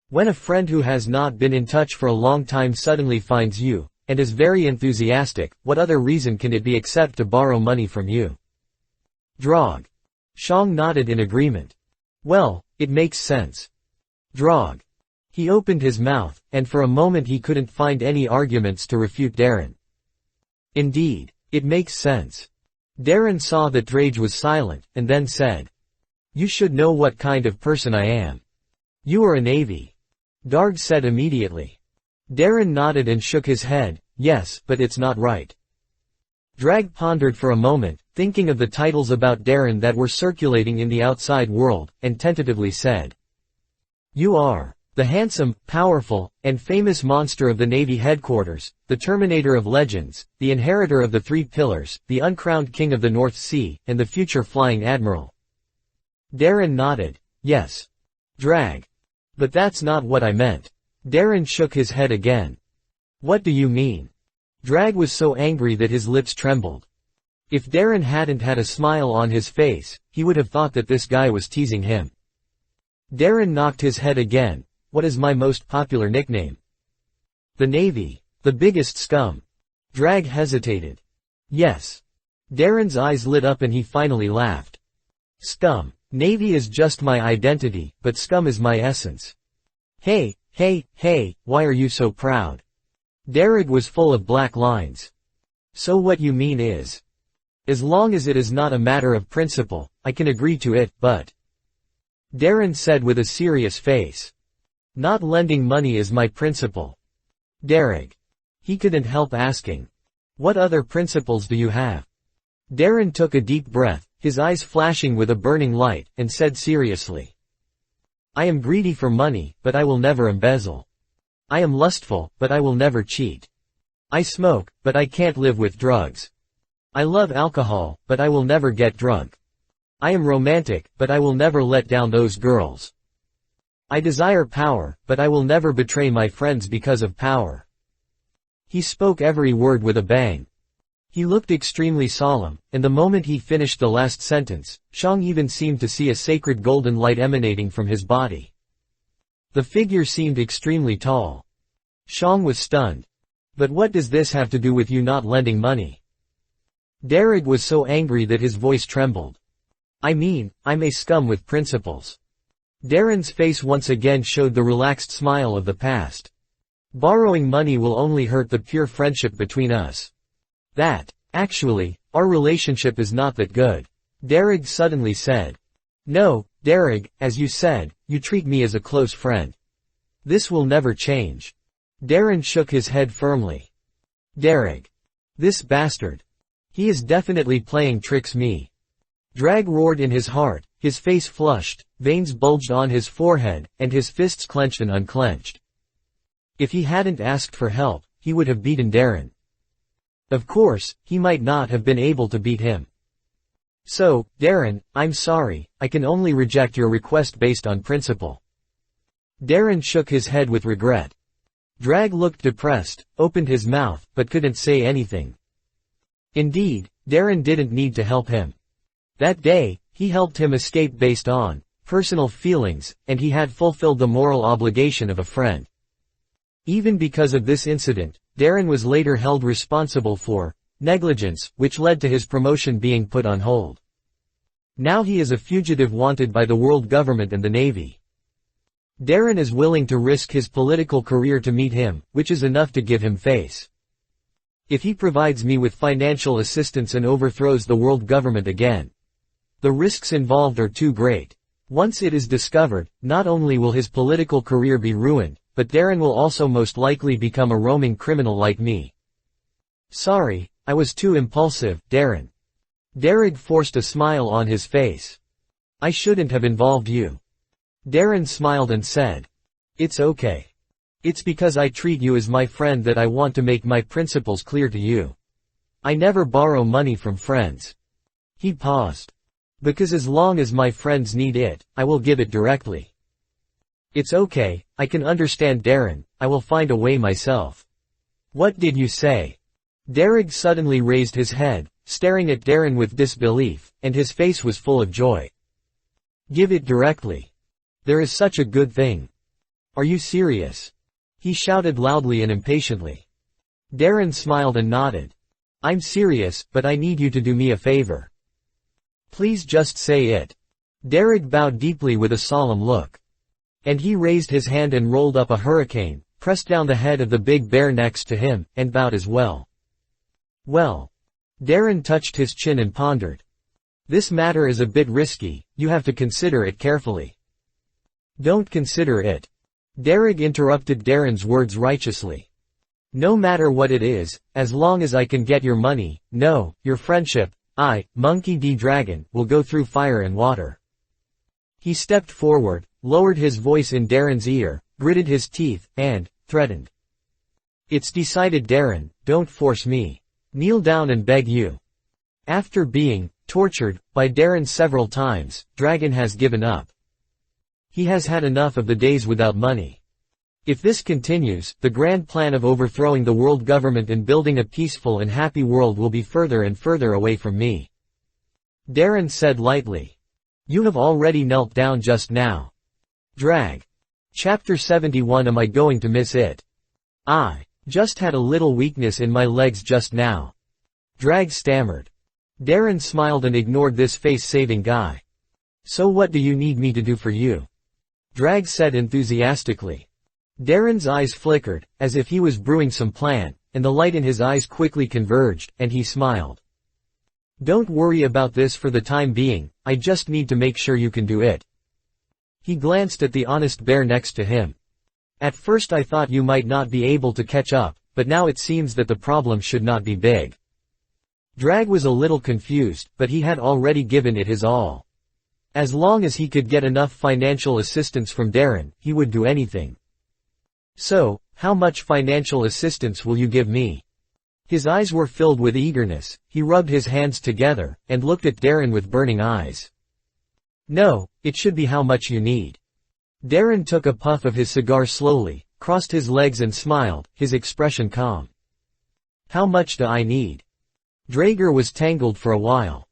When a friend who has not been in touch for a long time suddenly finds you, and is very enthusiastic, what other reason can it be except to borrow money from you? Drog. Shang nodded in agreement. Well, it makes sense. Drog. He opened his mouth, and for a moment he couldn't find any arguments to refute Darren. Indeed, it makes sense. Darren saw that Drage was silent, and then said. You should know what kind of person I am. You are a navy. Darg said immediately. Darren nodded and shook his head, yes, but it's not right. Drag pondered for a moment, thinking of the titles about Darren that were circulating in the outside world, and tentatively said. You are the handsome, powerful, and famous monster of the Navy headquarters, the terminator of legends, the inheritor of the three pillars, the uncrowned king of the North Sea, and the future flying admiral. Darren nodded, yes. Drag. But that's not what I meant. Darren shook his head again. What do you mean? Drag was so angry that his lips trembled. If Darren hadn't had a smile on his face, he would have thought that this guy was teasing him. Darren knocked his head again. What is my most popular nickname? The Navy. The biggest scum. Drag hesitated. Yes. Darren's eyes lit up and he finally laughed. Scum. Navy is just my identity, but scum is my essence. Hey, why are you so proud? Derek was full of black lines. So what you mean is, as long as it is not a matter of principle, I can agree to it, but... Darren said with a serious face. Not lending money is my principle. Derek. He couldn't help asking. What other principles do you have? Darren took a deep breath, his eyes flashing with a burning light, and said seriously. I am greedy for money, but I will never embezzle. I am lustful, but I will never cheat. I smoke, but I can't live with drugs. I love alcohol, but I will never get drunk. I am romantic, but I will never let down those girls. I desire power, but I will never betray my friends because of power. He spoke every word with a bang. He looked extremely solemn, and the moment he finished the last sentence, Shang even seemed to see a sacred golden light emanating from his body. The figure seemed extremely tall. Shang was stunned. But what does this have to do with you not lending money? Derek was so angry that his voice trembled. I mean, I'm a scum with principles. Darren's face once again showed the relaxed smile of the past. Borrowing money will only hurt the pure friendship between us. Actually, our relationship is not that good. Derek suddenly said. No, Derek, as you said, you treat me as a close friend. This will never change. Darren shook his head firmly. Derek. This bastard. He is definitely playing tricks me. Drag roared in his heart, his face flushed, veins bulged on his forehead, and his fists clenched and unclenched. If he hadn't asked for help, he would have beaten Darren. Of course, he might not have been able to beat him. So, Darren, I'm sorry, I can only reject your request based on principle. Darren shook his head with regret. Drag looked depressed, opened his mouth, but couldn't say anything. Indeed, Darren didn't need to help him. That day, he helped him escape based on personal feelings, and he had fulfilled the moral obligation of a friend. Even because of this incident, Darren was later held responsible for negligence, which led to his promotion being put on hold. Now he is a fugitive wanted by the world government and the Navy. Darren is willing to risk his political career to meet him, which is enough to give him face. If he provides me with financial assistance and overthrows the world government again, the risks involved are too great. Once it is discovered, not only will his political career be ruined, but Darren will also most likely become a roaming criminal like me. Sorry, I was too impulsive, Darren. Darren forced a smile on his face. I shouldn't have involved you. Darren smiled and said, It's okay. It's because I treat you as my friend that I want to make my principles clear to you. I never borrow money from friends. He paused. Because as long as my friends need it, I will give it directly. It's okay, I can understand Darren, I will find a way myself. What did you say? Darren suddenly raised his head, staring at Darren with disbelief, and his face was full of joy. Give it directly. There is such a good thing. Are you serious? He shouted loudly and impatiently. Darren smiled and nodded. I'm serious, but I need you to do me a favor. Please just say it. Darren bowed deeply with a solemn look. And he raised his hand and rolled up a hurricane, pressed down the head of the big bear next to him, and bowed as well. Well. Darren touched his chin and pondered. This matter is a bit risky, you have to consider it carefully. Don't consider it. Darren interrupted Darren's words righteously. No matter what it is, as long as I can get your money, no, your friendship, I, Monkey D. Dragon, will go through fire and water. He stepped forward, lowered his voice in Darren's ear, gritted his teeth, and threatened. It's decided, Darren, don't force me. Kneel down and beg you. After being tortured by Darren several times, Dragon has given up. He has had enough of the days without money. If this continues, the grand plan of overthrowing the world government and building a peaceful and happy world will be further and further away from me. Darren said lightly. You have already knelt down just now. Drag. Chapter 71. Am I going to miss it? I just had a little weakness in my legs just now. Drag stammered. Darren smiled and ignored this face-saving guy. So what do you need me to do for you? Drag said enthusiastically. Darren's eyes flickered, as if he was brewing some plan, and the light in his eyes quickly converged, and he smiled. Don't worry about this for the time being, I just need to make sure you can do it. He glanced at the honest bear next to him. At first I thought you might not be able to catch up, but now it seems that the problem should not be big. Drag was a little confused, but he had already given it his all. As long as he could get enough financial assistance from Darren, he would do anything. So, how much financial assistance will you give me? His eyes were filled with eagerness, he rubbed his hands together, and looked at Darren with burning eyes. No, it should be how much you need. Darren took a puff of his cigar slowly, crossed his legs and smiled, his expression calm. How much do I need? Drager was tangled for a while.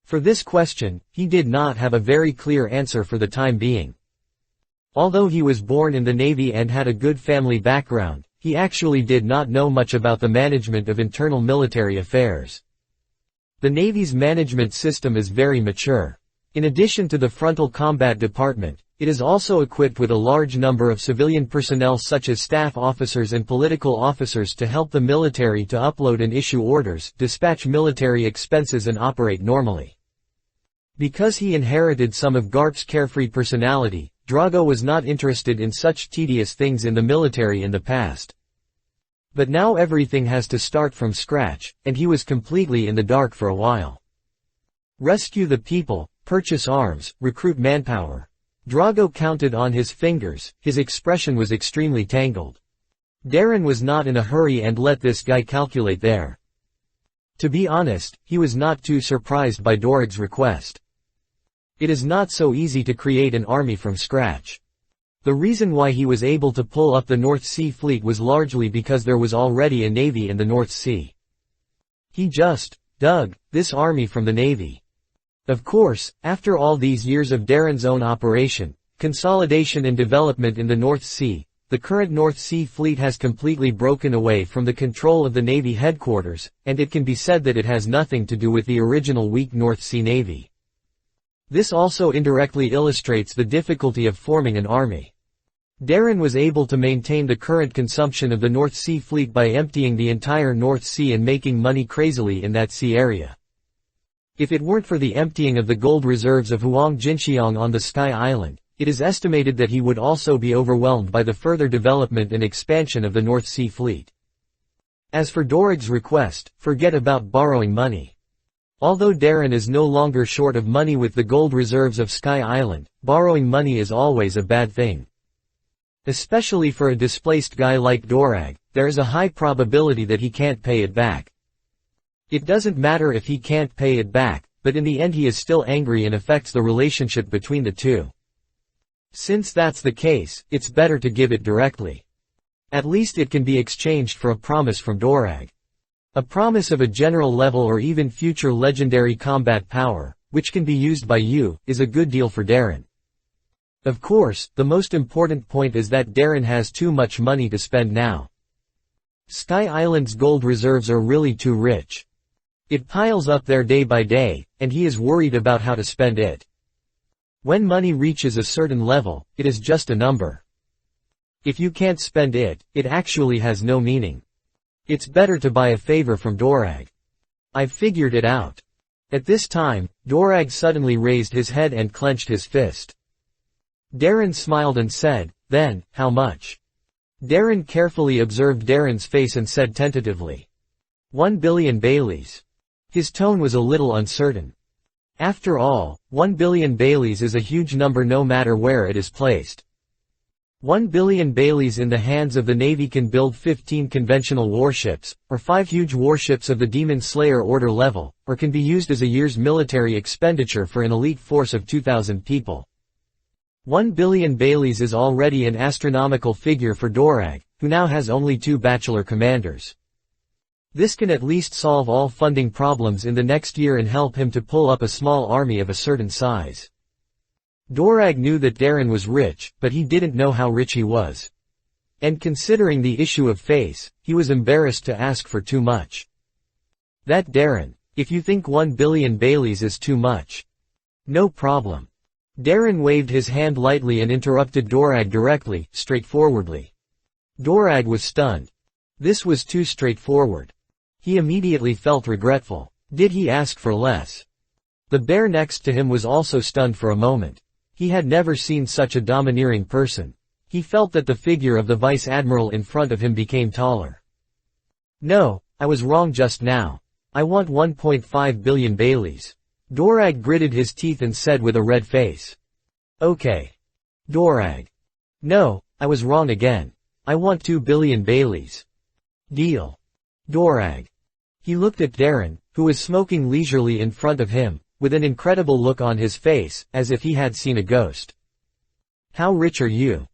For this question, he did not have a very clear answer for the time being. Although he was born in the Navy and had a good family background, he actually did not know much about the management of internal military affairs. The Navy's management system is very mature. In addition to the Frontal Combat Department, it is also equipped with a large number of civilian personnel such as staff officers and political officers to help the military to upload and issue orders, dispatch military expenses and operate normally. Because he inherited some of Garp's carefree personality, Drago was not interested in such tedious things in the military in the past. But now everything has to start from scratch, and he was completely in the dark for a while. Rescue the people, purchase arms, recruit manpower. Drago counted on his fingers, his expression was extremely tangled. Darren was not in a hurry and let this guy calculate there. To be honest, he was not too surprised by Dorig's request. It is not so easy to create an army from scratch. The reason why he was able to pull up the North Sea fleet was largely because there was already a navy in the North Sea. He just dug this army from the navy. Of course, after all these years of Darren's own operation, consolidation and development in the North Sea, the current North Sea fleet has completely broken away from the control of the Navy headquarters, and it can be said that it has nothing to do with the original weak North Sea Navy. This also indirectly illustrates the difficulty of forming an army. Darren was able to maintain the current consumption of the North Sea fleet by emptying the entire North Sea and making money crazily in that sea area. If it weren't for the emptying of the gold reserves of Huang Jinxiang on the Sky Island, it is estimated that he would also be overwhelmed by the further development and expansion of the North Sea fleet. As for Dorag's request, forget about borrowing money. Although Darren is no longer short of money with the gold reserves of Sky Island, borrowing money is always a bad thing. Especially for a displaced guy like Dorag, there is a high probability that he can't pay it back. It doesn't matter if he can't pay it back, but in the end he is still angry and affects the relationship between the two. Since that's the case, it's better to give it directly. At least it can be exchanged for a promise from Dorag. A promise of a general level or even future legendary combat power, which can be used by you, is a good deal for Darren. Of course, the most important point is that Darren has too much money to spend now. Sky Island's gold reserves are really too rich. It piles up there day by day, and he is worried about how to spend it. When money reaches a certain level, it is just a number. If you can't spend it, it actually has no meaning. It's better to buy a favor from Dorag. I've figured it out. At this time, Dorag suddenly raised his head and clenched his fist. Darren smiled and said, "Then, how much?" Darren carefully observed Darren's face and said tentatively, 1 billion Baileys. His tone was a little uncertain. After all, 1 billion Baileys is a huge number no matter where it is placed. 1 billion Baileys in the hands of the Navy can build 15 conventional warships, or 5 huge warships of the Demon Slayer order level, or can be used as a year's military expenditure for an elite force of 2,000 people. 1 billion Baileys is already an astronomical figure for Dorag, who now has only 2 bachelor commanders. This can at least solve all funding problems in the next year and help him to pull up a small army of a certain size. Dorag knew that Darren was rich, but he didn't know how rich he was. And considering the issue of face, he was embarrassed to ask for too much. That Darren, if you think 1 billion Baileys is too much. No problem. Darren waved his hand lightly and interrupted Dorag directly, straightforwardly. Dorag was stunned. This was too straightforward. He immediately felt regretful. Did he ask for less? The bear next to him was also stunned for a moment. He had never seen such a domineering person. He felt that the figure of the vice admiral in front of him became taller. No, I was wrong just now. I want 1.5 billion Baileys. Dorag gritted his teeth and said with a red face. Okay. Dorag. No, I was wrong again. I want 2 billion Baileys. Deal. Dorag. He looked at Darren, who was smoking leisurely in front of him, with an incredible look on his face, as if he had seen a ghost. How rich are you?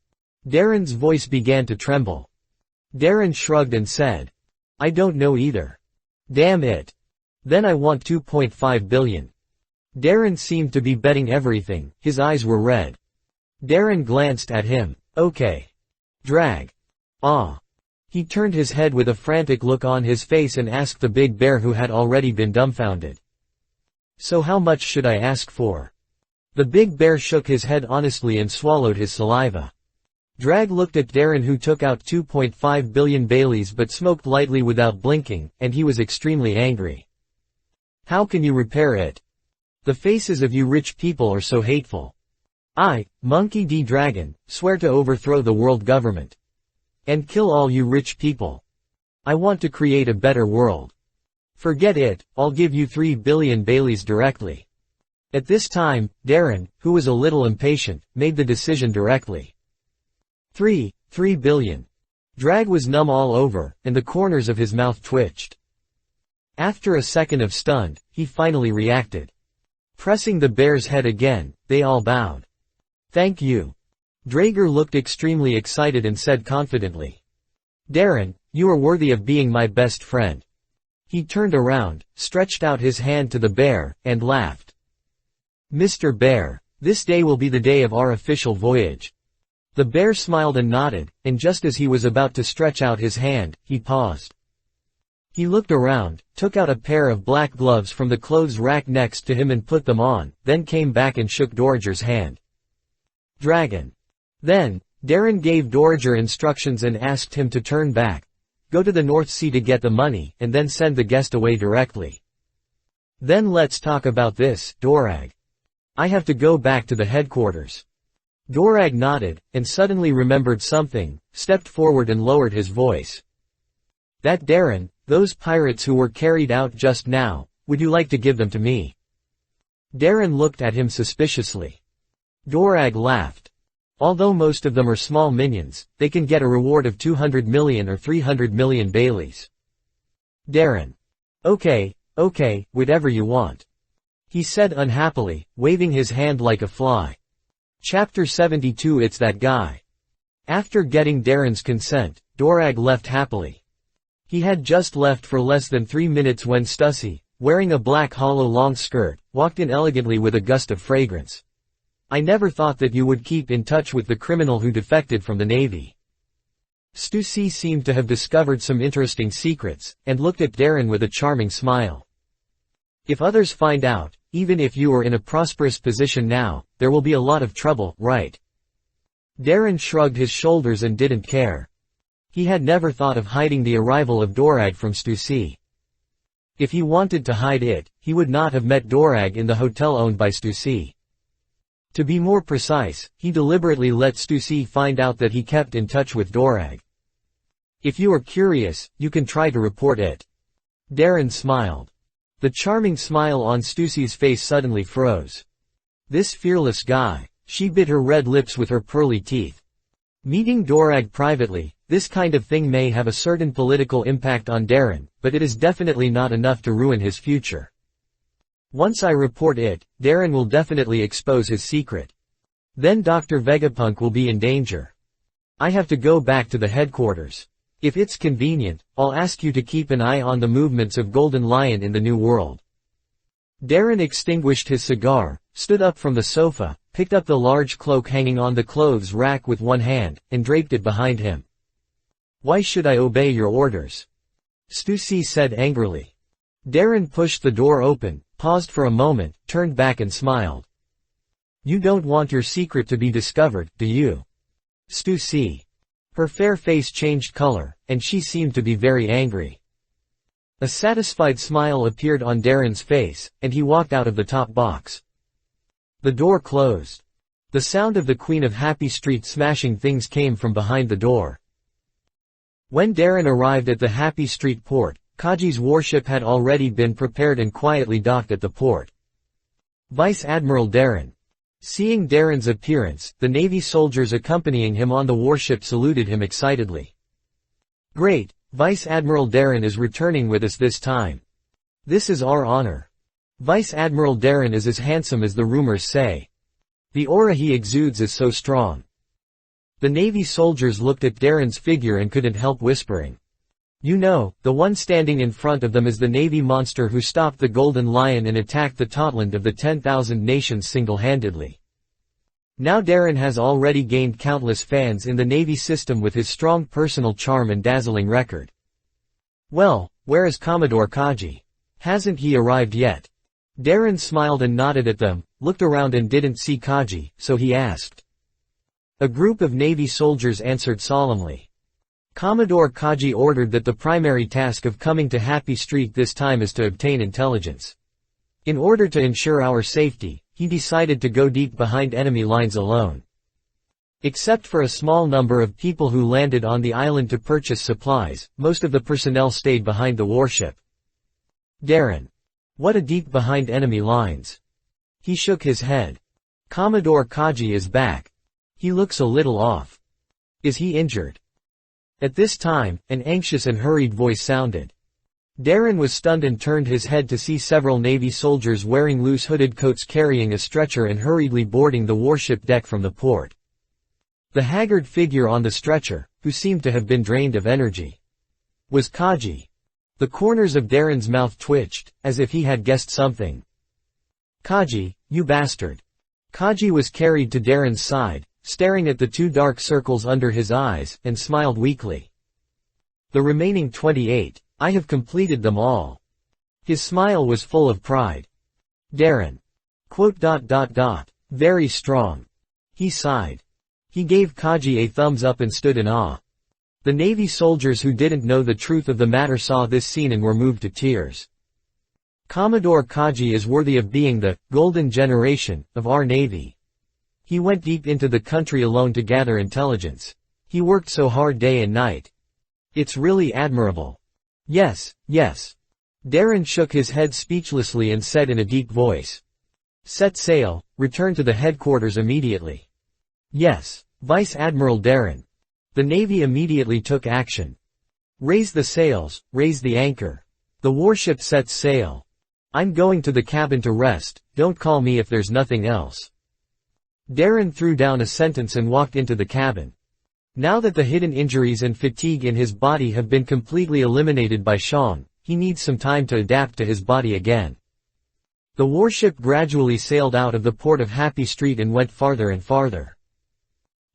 Darren's voice began to tremble. Darren shrugged and said. I don't know either. Damn it. Then I want 2.5 billion. Darren seemed to be betting everything, his eyes were red. Darren glanced at him. Okay. Drag. Ah. He turned his head with a frantic look on his face and asked the big bear who had already been dumbfounded. So how much should I ask for? The big bear shook his head honestly and swallowed his saliva. Drag looked at Darren, who took out 2.5 billion Baileys but smoked lightly without blinking, and he was extremely angry. How can you repair it? The faces of you rich people are so hateful. I, Monkey D. Dragon, swear to overthrow the world government. And kill all you rich people. I want to create a better world. Forget it, I'll give you 3 billion Baileys directly. At this time, Darren, who was a little impatient, made the decision directly. 3 billion. Drag was numb all over, and the corners of his mouth twitched. After a second of stunned, he finally reacted. Pressing the bear's head again, they all bowed. Thank you. Draeger looked extremely excited and said confidently. "Darren, you are worthy of being my best friend." He turned around, stretched out his hand to the bear, and laughed. "Mr. Bear, this day will be the day of our official voyage." The bear smiled and nodded, and just as he was about to stretch out his hand, he paused. He looked around, took out a pair of black gloves from the clothes rack next to him and put them on, then came back and shook Doriger's hand. "Dragon." Then, Darren gave Doriger instructions and asked him to turn back, go to the North Sea to get the money, and then send the guest away directly. "Then let's talk about this, Dorag. I have to go back to the headquarters." Dorag nodded, and suddenly remembered something, stepped forward and lowered his voice. "That Darren, those pirates who were carried out just now, would you like to give them to me?" Darren looked at him suspiciously. Dorag laughed. "Although most of them are small minions, they can get a reward of 200 million or 300 million Baileys." Darren. Okay, whatever you want," he said unhappily, waving his hand like a fly. Chapter 72 It's that guy. After getting Darren's consent, Dorag left happily. He had just left for less than 3 minutes when Stussy, wearing a black hollow long skirt, walked in elegantly with a gust of fragrance. "I never thought that you would keep in touch with the criminal who defected from the Navy." Stussy seemed to have discovered some interesting secrets, and looked at Darren with a charming smile. "If others find out, even if you are in a prosperous position now, there will be a lot of trouble, right?" Darren shrugged his shoulders and didn't care. He had never thought of hiding the arrival of Dorag from Stussy. If he wanted to hide it, he would not have met Dorag in the hotel owned by Stussy. To be more precise, he deliberately let Stussy find out that he kept in touch with Dorag. "If you are curious, you can try to report it." Darren smiled. The charming smile on Stussy's face suddenly froze. This fearless guy. She bit her red lips with her pearly teeth. Meeting Dorag privately, this kind of thing may have a certain political impact on Darren, but it is definitely not enough to ruin his future. Once I report it, Darren will definitely expose his secret. Then Dr. Vegapunk will be in danger. I have to go back to the headquarters. If it's convenient, I'll ask you to keep an eye on the movements of Golden Lion in the New World. Darren extinguished his cigar, stood up from the sofa, picked up the large cloak hanging on the clothes rack with one hand, and draped it behind him. Why should I obey your orders? Stussy said angrily. Darren pushed the door open, paused for a moment, turned back and smiled. You don't want your secret to be discovered, do you? Stussy. Her fair face changed color, and she seemed to be very angry. A satisfied smile appeared on Darren's face, and he walked out of the top box. The door closed. The sound of the Queen of Happy Street smashing things came from behind the door. When Darren arrived at the Happy Street port, Kaji's warship had already been prepared and quietly docked at the port. Vice Admiral Darren. Seeing Darren's appearance, the Navy soldiers accompanying him on the warship saluted him excitedly. Great, Vice Admiral Darren is returning with us this time. This is our honor. Vice Admiral Darren is as handsome as the rumors say. The aura he exudes is so strong. The Navy soldiers looked at Darren's figure and couldn't help whispering. You know, the one standing in front of them is the Navy monster who stopped the Golden Lion and attacked the Totland of the 10,000 nations single-handedly. Now Darren has already gained countless fans in the Navy system with his strong personal charm and dazzling record. Well, where is Commodore Kaji? Hasn't he arrived yet? Darren smiled and nodded at them, looked around and didn't see Kaji, so he asked. A group of Navy soldiers answered solemnly. Commodore Kaji ordered that the primary task of coming to Happy Street this time is to obtain intelligence. In order to ensure our safety, he decided to go deep behind enemy lines alone. Except for a small number of people who landed on the island to purchase supplies, most of the personnel stayed behind the warship. Darren. What a deep behind enemy lines. He shook his head. Commodore Kaji is back. He looks a little off. Is he injured? At this time, an anxious and hurried voice sounded. Darren was stunned and turned his head to see several Navy soldiers wearing loose hooded coats carrying a stretcher and hurriedly boarding the warship deck from the port. The haggard figure on the stretcher, who seemed to have been drained of energy, was Kaji. The corners of Darren's mouth twitched, as if he had guessed something. "Kaji, you bastard." Kaji was carried to Darren's side, staring at the two dark circles under his eyes, and smiled weakly. "The remaining 28, I have completed them all." His smile was full of pride. Darren. ... Very strong. He sighed. He gave Kaji a thumbs up and stood in awe. The Navy soldiers who didn't know the truth of the matter saw this scene and were moved to tears. "Commodore Kaji is worthy of being the golden generation of our Navy. He went deep into the country alone to gather intelligence. He worked so hard day and night. It's really admirable." "Yes, yes." Darren shook his head speechlessly and said in a deep voice. "Set sail, return to the headquarters immediately." "Yes, Vice Admiral Darren." The Navy immediately took action. "Raise the sails, raise the anchor. The warship sets sail. I'm going to the cabin to rest, don't call me if there's nothing else." Darren threw down a sentence and walked into the cabin. Now that the hidden injuries and fatigue in his body have been completely eliminated by Sean, he needs some time to adapt to his body again. The warship gradually sailed out of the port of Happy Street and went farther and farther.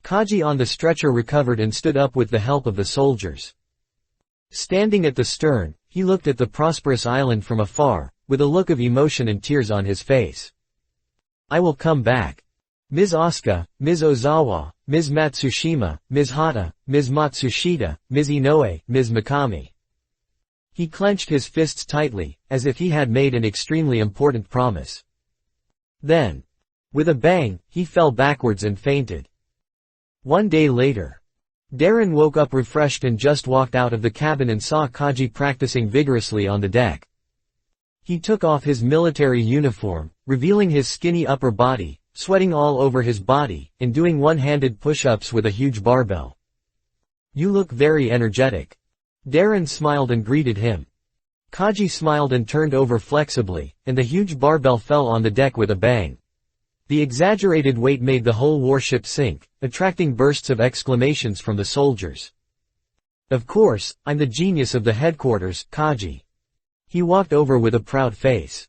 Kaji on the stretcher recovered and stood up with the help of the soldiers. Standing at the stern, he looked at the prosperous island from afar, with a look of emotion and tears on his face. "I will come back. Ms. Asuka, Ms. Ozawa, Ms. Matsushima, Ms. Hata, Ms. Matsushita, Ms. Inoue, Ms. Mikami." He clenched his fists tightly, as if he had made an extremely important promise. Then, with a bang, he fell backwards and fainted. One day later, Darren woke up refreshed and just walked out of the cabin and saw Kaji practicing vigorously on the deck. He took off his military uniform, revealing his skinny upper body, sweating all over his body, and doing one-handed push-ups with a huge barbell. "You look very energetic." Darren smiled and greeted him. Kaji smiled and turned over flexibly, and the huge barbell fell on the deck with a bang. The exaggerated weight made the whole warship sink, attracting bursts of exclamations from the soldiers. "Of course, I'm the genius of the headquarters, Kaji." He walked over with a proud face.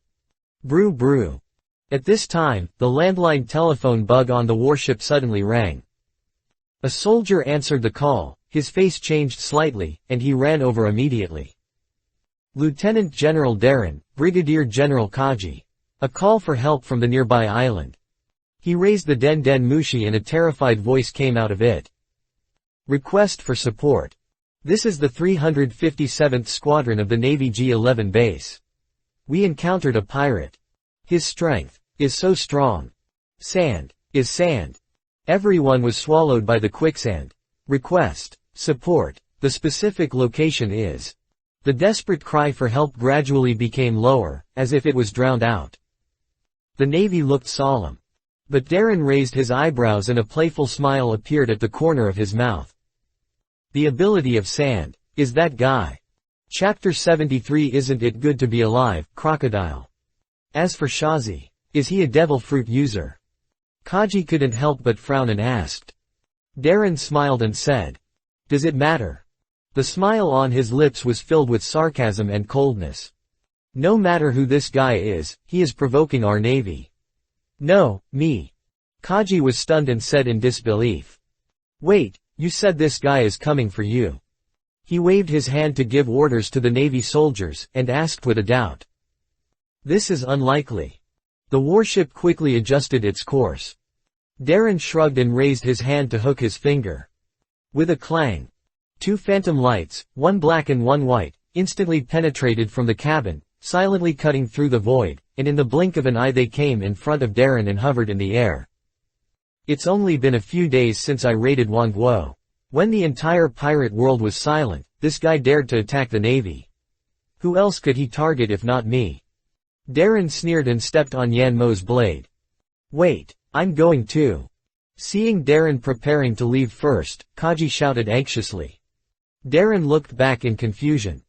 "Brew brew." At this time, the landline telephone bug on the warship suddenly rang. A soldier answered the call, his face changed slightly, and he ran over immediately. "Lieutenant General Darren, Brigadier General Kaji." A call for help from the nearby island. He raised the Den Den Mushi and a terrified voice came out of it. "Request for support. This is the 357th Squadron of the Navy G-11 base. We encountered a pirate. His strength is so strong. Sand is sand. Everyone was swallowed by the quicksand. Request support. The specific location is." The desperate cry for help gradually became lower, as if it was drowned out. The Navy looked solemn. But Darren raised his eyebrows and a playful smile appeared at the corner of his mouth. "The ability of sand. Is that guy. Chapter 73 Isn't it good to be alive, crocodile. As for Shazi, is he a devil fruit user?" Kaji couldn't help but frown and asked. Darren smiled and said, "Does it matter?" The smile on his lips was filled with sarcasm and coldness. "No matter who this guy is, he is provoking our Navy." "No, me." Kaji was stunned and said in disbelief. "Wait, you said this guy is coming for you." He waved his hand to give orders to the Navy soldiers, and asked with a doubt. "This is unlikely." The warship quickly adjusted its course. Darren shrugged and raised his hand to hook his finger. With a clang, two phantom lights, one black and one white, instantly penetrated from the cabin, silently cutting through the void, and in the blink of an eye they came in front of Darren and hovered in the air. "It's only been a few days since I raided Wangguo. When the entire pirate world was silent, this guy dared to attack the Navy. Who else could he target if not me?" Darren sneered and stepped on Yan Mo's blade. "Wait, I'm going too." Seeing Darren preparing to leave first, Kaji shouted anxiously. Darren looked back in confusion.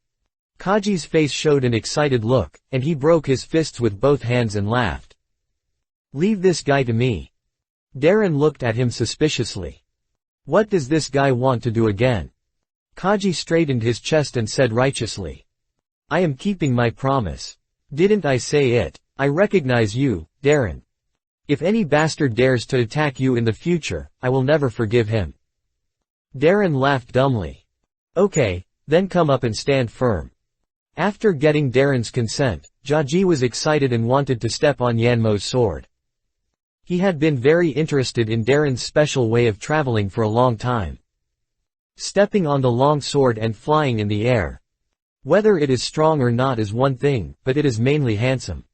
Kaji's face showed an excited look, and he broke his fists with both hands and laughed. "Leave this guy to me." Darren looked at him suspiciously. What does this guy want to do again? Kaji straightened his chest and said righteously. I am keeping my promise. Didn't I say it? I recognize you, Darren. If any bastard dares to attack you in the future, I will never forgive him. Darren laughed dumbly. Okay, then come up and stand firm. After getting Darren's consent, Jaji was excited and wanted to step on Yanmo's sword. He had been very interested in Darren's special way of traveling for a long time. Stepping on the long sword and flying in the air. Whether it is strong or not is one thing, but it is mainly handsome.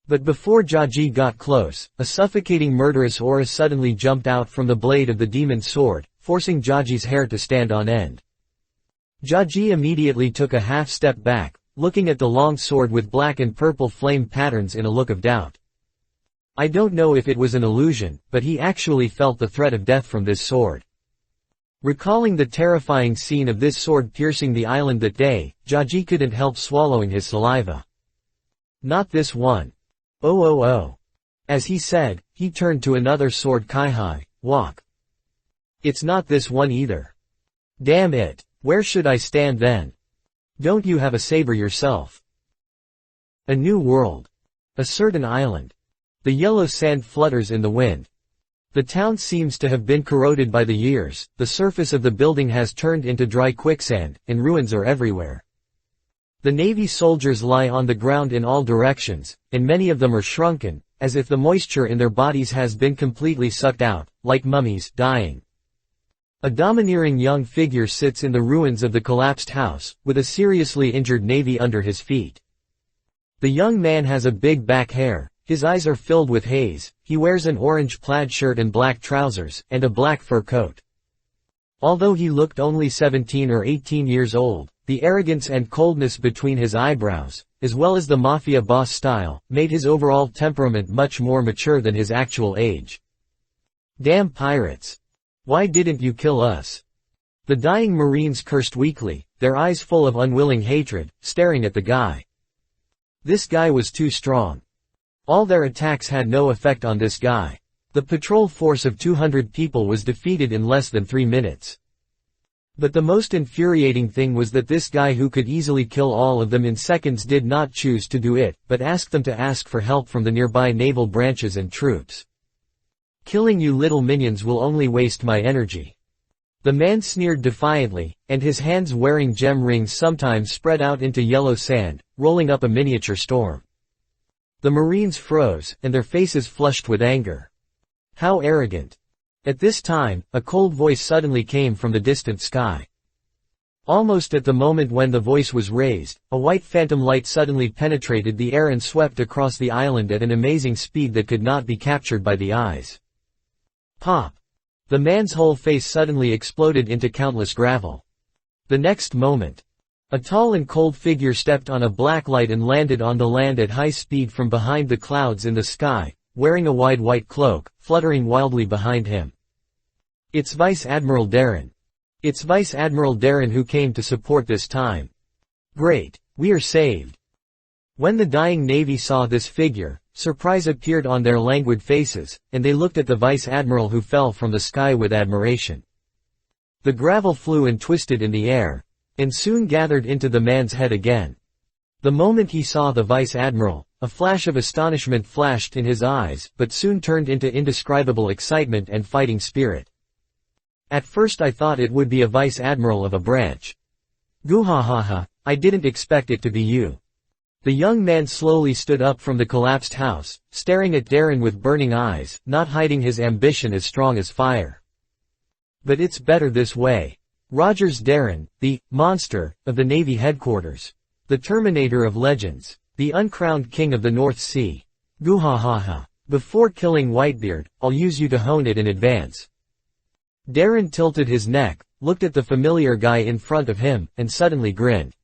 But before Jaji got close, a suffocating murderous aura suddenly jumped out from the blade of the demon's sword, forcing Jaji's hair to stand on end. Jaji immediately took a half step back, looking at the long sword with black and purple flame patterns in a look of doubt. I don't know if it was an illusion, but he actually felt the threat of death from this sword. Recalling the terrifying scene of this sword piercing the island that day, Jaji couldn't help swallowing his saliva. Not this one. Oh. As he said, he turned to another sword. Kaihai, walk. It's not this one either. Damn it, where should I stand then? Don't you have a saber yourself? A new world. A certain island. The yellow sand flutters in the wind. The town seems to have been corroded by the years, the surface of the building has turned into dry quicksand, and ruins are everywhere. The Navy soldiers lie on the ground in all directions, and many of them are shrunken, as if the moisture in their bodies has been completely sucked out, like mummies, dying. A domineering young figure sits in the ruins of the collapsed house, with a seriously injured Navy under his feet. The young man has a big back hair, his eyes are filled with haze, he wears an orange plaid shirt and black trousers, and a black fur coat. Although he looked only 17 or 18 years old, the arrogance and coldness between his eyebrows, as well as the mafia boss style, made his overall temperament much more mature than his actual age. Damn pirates! Why didn't you kill us? The dying Marines cursed weakly, their eyes full of unwilling hatred, staring at the guy. This guy was too strong. All their attacks had no effect on this guy. The patrol force of 200 people was defeated in less than 3 minutes. But the most infuriating thing was that this guy who could easily kill all of them in seconds did not choose to do it, but asked them to ask for help from the nearby naval branches and troops. Killing you little minions will only waste my energy. The man sneered defiantly, and his hands wearing gem rings sometimes spread out into yellow sand, rolling up a miniature storm. The Marines froze, and their faces flushed with anger. How arrogant. At this time, a cold voice suddenly came from the distant sky. Almost at the moment when the voice was raised, a white phantom light suddenly penetrated the air and swept across the island at an amazing speed that could not be captured by the eyes. Pop! The man's whole face suddenly exploded into countless gravel. The next moment, a tall and cold figure stepped on a black light and landed on the land at high speed from behind the clouds in the sky, wearing a wide white cloak, fluttering wildly behind him. It's Vice Admiral Darren. It's Vice Admiral Darren who came to support this time. Great, we are saved. When the dying Navy saw this figure, surprise appeared on their languid faces, and they looked at the Vice Admiral who fell from the sky with admiration. The gravel flew and twisted in the air, and soon gathered into the man's head again. The moment he saw the Vice Admiral, a flash of astonishment flashed in his eyes, but soon turned into indescribable excitement and fighting spirit. At first I thought it would be a Vice Admiral of a branch. Guhahaha, I didn't expect it to be you. The young man slowly stood up from the collapsed house, staring at Darren with burning eyes, not hiding his ambition as strong as fire. But it's better this way. Rogers Darren, the monster of the Navy headquarters. The Terminator of legends. The uncrowned king of the North Sea. Guhahaha. Before killing Whitebeard, I'll use you to hone it in advance. Darren tilted his neck, looked at the familiar guy in front of him, and suddenly grinned.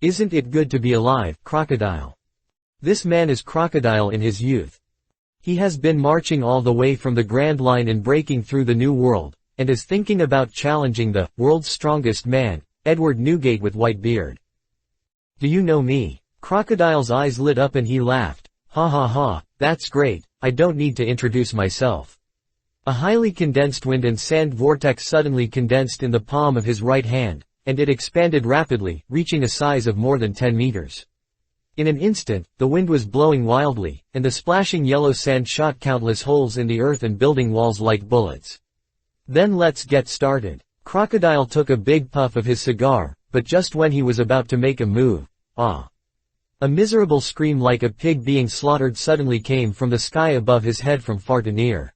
Isn't it good to be alive, Crocodile? This man is Crocodile in his youth. He has been marching all the way from the Grand Line and breaking through the New World, and is thinking about challenging the world's strongest man, Edward Newgate with Whitebeard. Do you know me? Crocodile's eyes lit up and he laughed. Ha ha ha, that's great, I don't need to introduce myself. A highly condensed wind and sand vortex suddenly condensed in the palm of his right hand, and it expanded rapidly, reaching a size of more than 10 meters. In an instant, the wind was blowing wildly, and the splashing yellow sand shot countless holes in the earth and building walls like bullets. Then let's get started. Crocodile took a big puff of his cigar, but just when he was about to make a move, a miserable scream like a pig being slaughtered suddenly came from the sky above his head from far to near.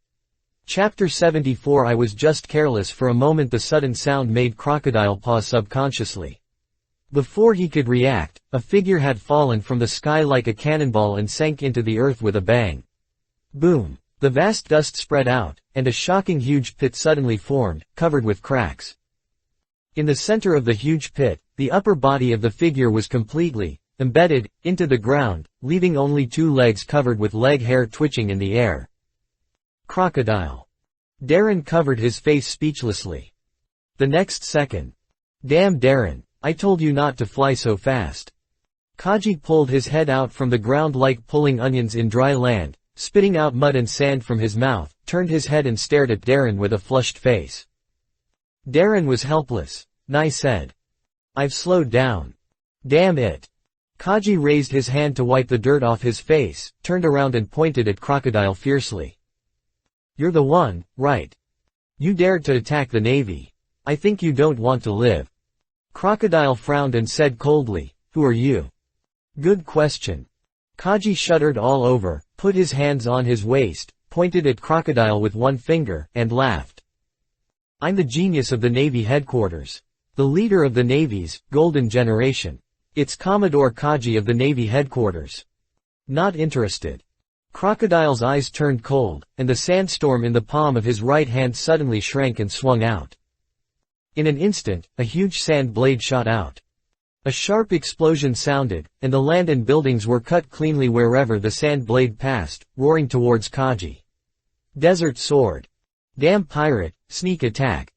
Chapter 74. I was just careless for a moment. The sudden sound made Crocodile pause subconsciously. Before he could react, a figure had fallen from the sky like a cannonball and sank into the earth with a bang. Boom! The vast dust spread out, and a shocking huge pit suddenly formed, covered with cracks. In the center of the huge pit, the upper body of the figure was completely embedded into the ground, leaving only 2 legs covered with leg hair twitching in the air. Crocodile. Darren covered his face speechlessly. The next second. Damn Darren, I told you not to fly so fast. Kaji pulled his head out from the ground like pulling onions in dry land, spitting out mud and sand from his mouth, turned his head and stared at Darren with a flushed face. Darren was helpless. Nai said. I've slowed down. Damn it. Kaji raised his hand to wipe the dirt off his face, turned around and pointed at Crocodile fiercely. You're the one, right? You dared to attack the Navy. I think you don't want to live. Crocodile frowned and said coldly, who are you? Good question. Kaji shuddered all over, put his hands on his waist, pointed at Crocodile with one finger, and laughed. I'm the genius of the Navy headquarters. The leader of the Navy's golden generation. It's Commodore Kaji of the Navy headquarters. Not interested. Crocodile's eyes turned cold, and the sandstorm in the palm of his right hand suddenly shrank and swung out. In an instant, a huge sand blade shot out. A sharp explosion sounded, and the land and buildings were cut cleanly wherever the sand blade passed, roaring towards Kaji. Desert sword. Damn pirate, sneak attack.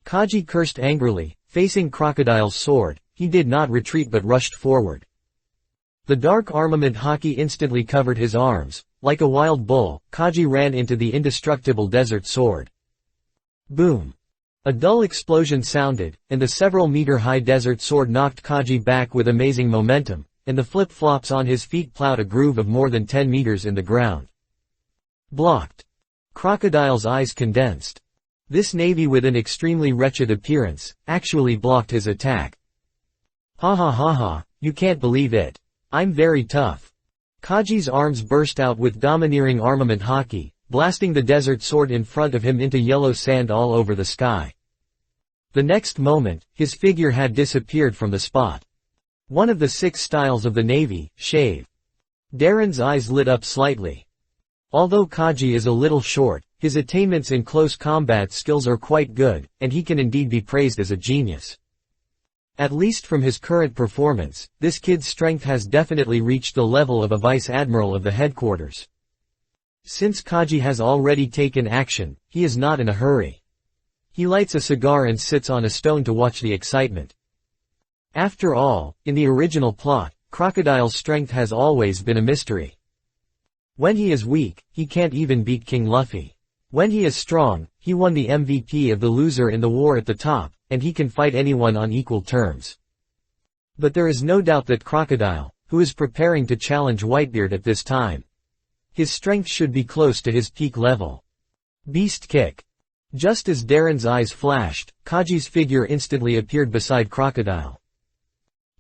Kaji cursed angrily, facing Crocodile's sword. He did not retreat but rushed forward. The dark armament haki instantly covered his arms. Like a wild bull, Kaji ran into the indestructible desert sword. Boom! A dull explosion sounded, and the several-meter-high desert sword knocked Kaji back with amazing momentum, and the flip-flops on his feet plowed a groove of more than 10 meters in the ground. Blocked. Crocodile's eyes condensed. This Navy with an extremely wretched appearance, actually blocked his attack. Ha ha ha ha, you can't believe it. I'm very tough. Kaji's arms burst out with domineering armament haki, blasting the desert sword in front of him into yellow sand all over the sky. The next moment, his figure had disappeared from the spot. One of the 6 styles of the Navy, shave. Darren's eyes lit up slightly. Although Kaji is a little short, his attainments in close combat skills are quite good, and he can indeed be praised as a genius. At least from his current performance, this kid's strength has definitely reached the level of a vice admiral of the headquarters. Since Kaji has already taken action, he is not in a hurry. He lights a cigar and sits on a stone to watch the excitement. After all, in the original plot, Crocodile's strength has always been a mystery. When he is weak, he can't even beat King Luffy. When he is strong, he won the MVP of the loser in the war at the top, and he can fight anyone on equal terms. But there is no doubt that Crocodile, who is preparing to challenge Whitebeard at this time. His strength should be close to his peak level. Beast kick. Just as Darren's eyes flashed, Kaji's figure instantly appeared beside Crocodile.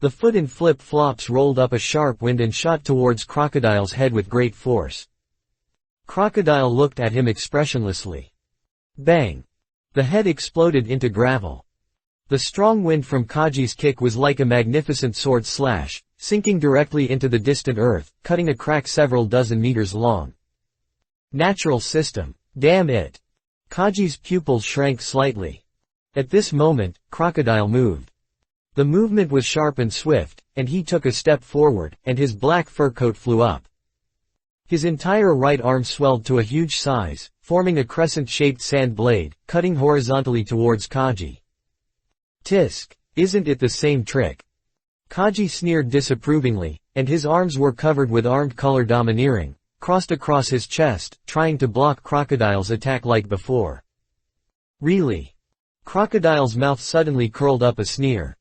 The foot in flip-flops rolled up a sharp wind and shot towards Crocodile's head with great force. Crocodile looked at him expressionlessly. Bang! The head exploded into gravel. The strong wind from Kaji's kick was like a magnificent sword slash, sinking directly into the distant earth, cutting a crack several dozen meters long. Natural system. Damn it! Kaji's pupils shrank slightly. At this moment, Crocodile moved. The movement was sharp and swift, and he took a step forward, and his black fur coat flew up. His entire right arm swelled to a huge size, forming a crescent-shaped sand blade, cutting horizontally towards Kaji. Tisk! Isn't it the same trick? Kaji sneered disapprovingly, and his arms were covered with armed color domineering. crossed across his chest, trying to block Crocodile's attack like before. Really? Crocodile's mouth suddenly curled up a sneer.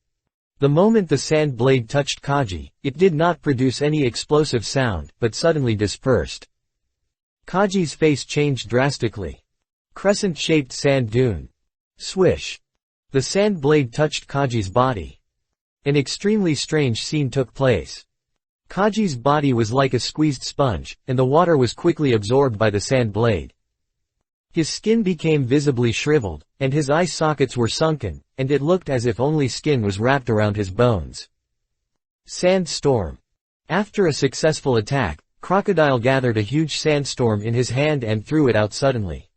The moment the sand blade touched Kaji, it did not produce any explosive sound, but suddenly dispersed. Kaji's face changed drastically. Crescent-shaped sand dune. Swish. The sand blade touched Kaji's body. An extremely strange scene took place. Kaji's body was like a squeezed sponge, and the water was quickly absorbed by the sand blade. His skin became visibly shriveled, and his eye sockets were sunken, and it looked as if only skin was wrapped around his bones. Sandstorm. After a successful attack, Crocodile gathered a huge sandstorm in his hand and threw it out suddenly.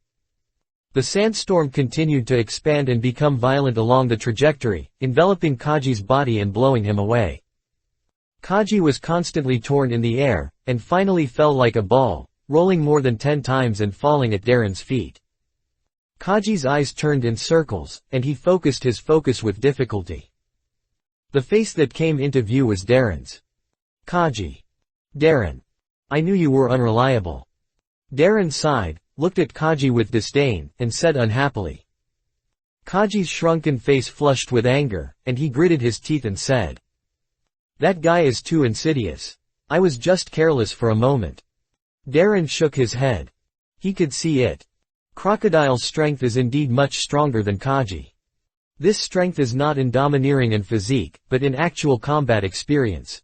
The sandstorm continued to expand and become violent along the trajectory, enveloping Kaji's body and blowing him away. Kaji was constantly torn in the air, and finally fell like a ball, rolling more than 10 times and falling at Darren's feet. Kaji's eyes turned in circles, and he focused his focus with difficulty. The face that came into view was Darren's. Kaji. Darren. I knew you were unreliable. Darren sighed, looked at Kaji with disdain, and said unhappily. Kaji's shrunken face flushed with anger, and he gritted his teeth and said, "That guy is too insidious. I was just careless for a moment." Darren shook his head. He could see it. Crocodile's strength is indeed much stronger than Kaji. This strength is not in domineering and physique, but in actual combat experience.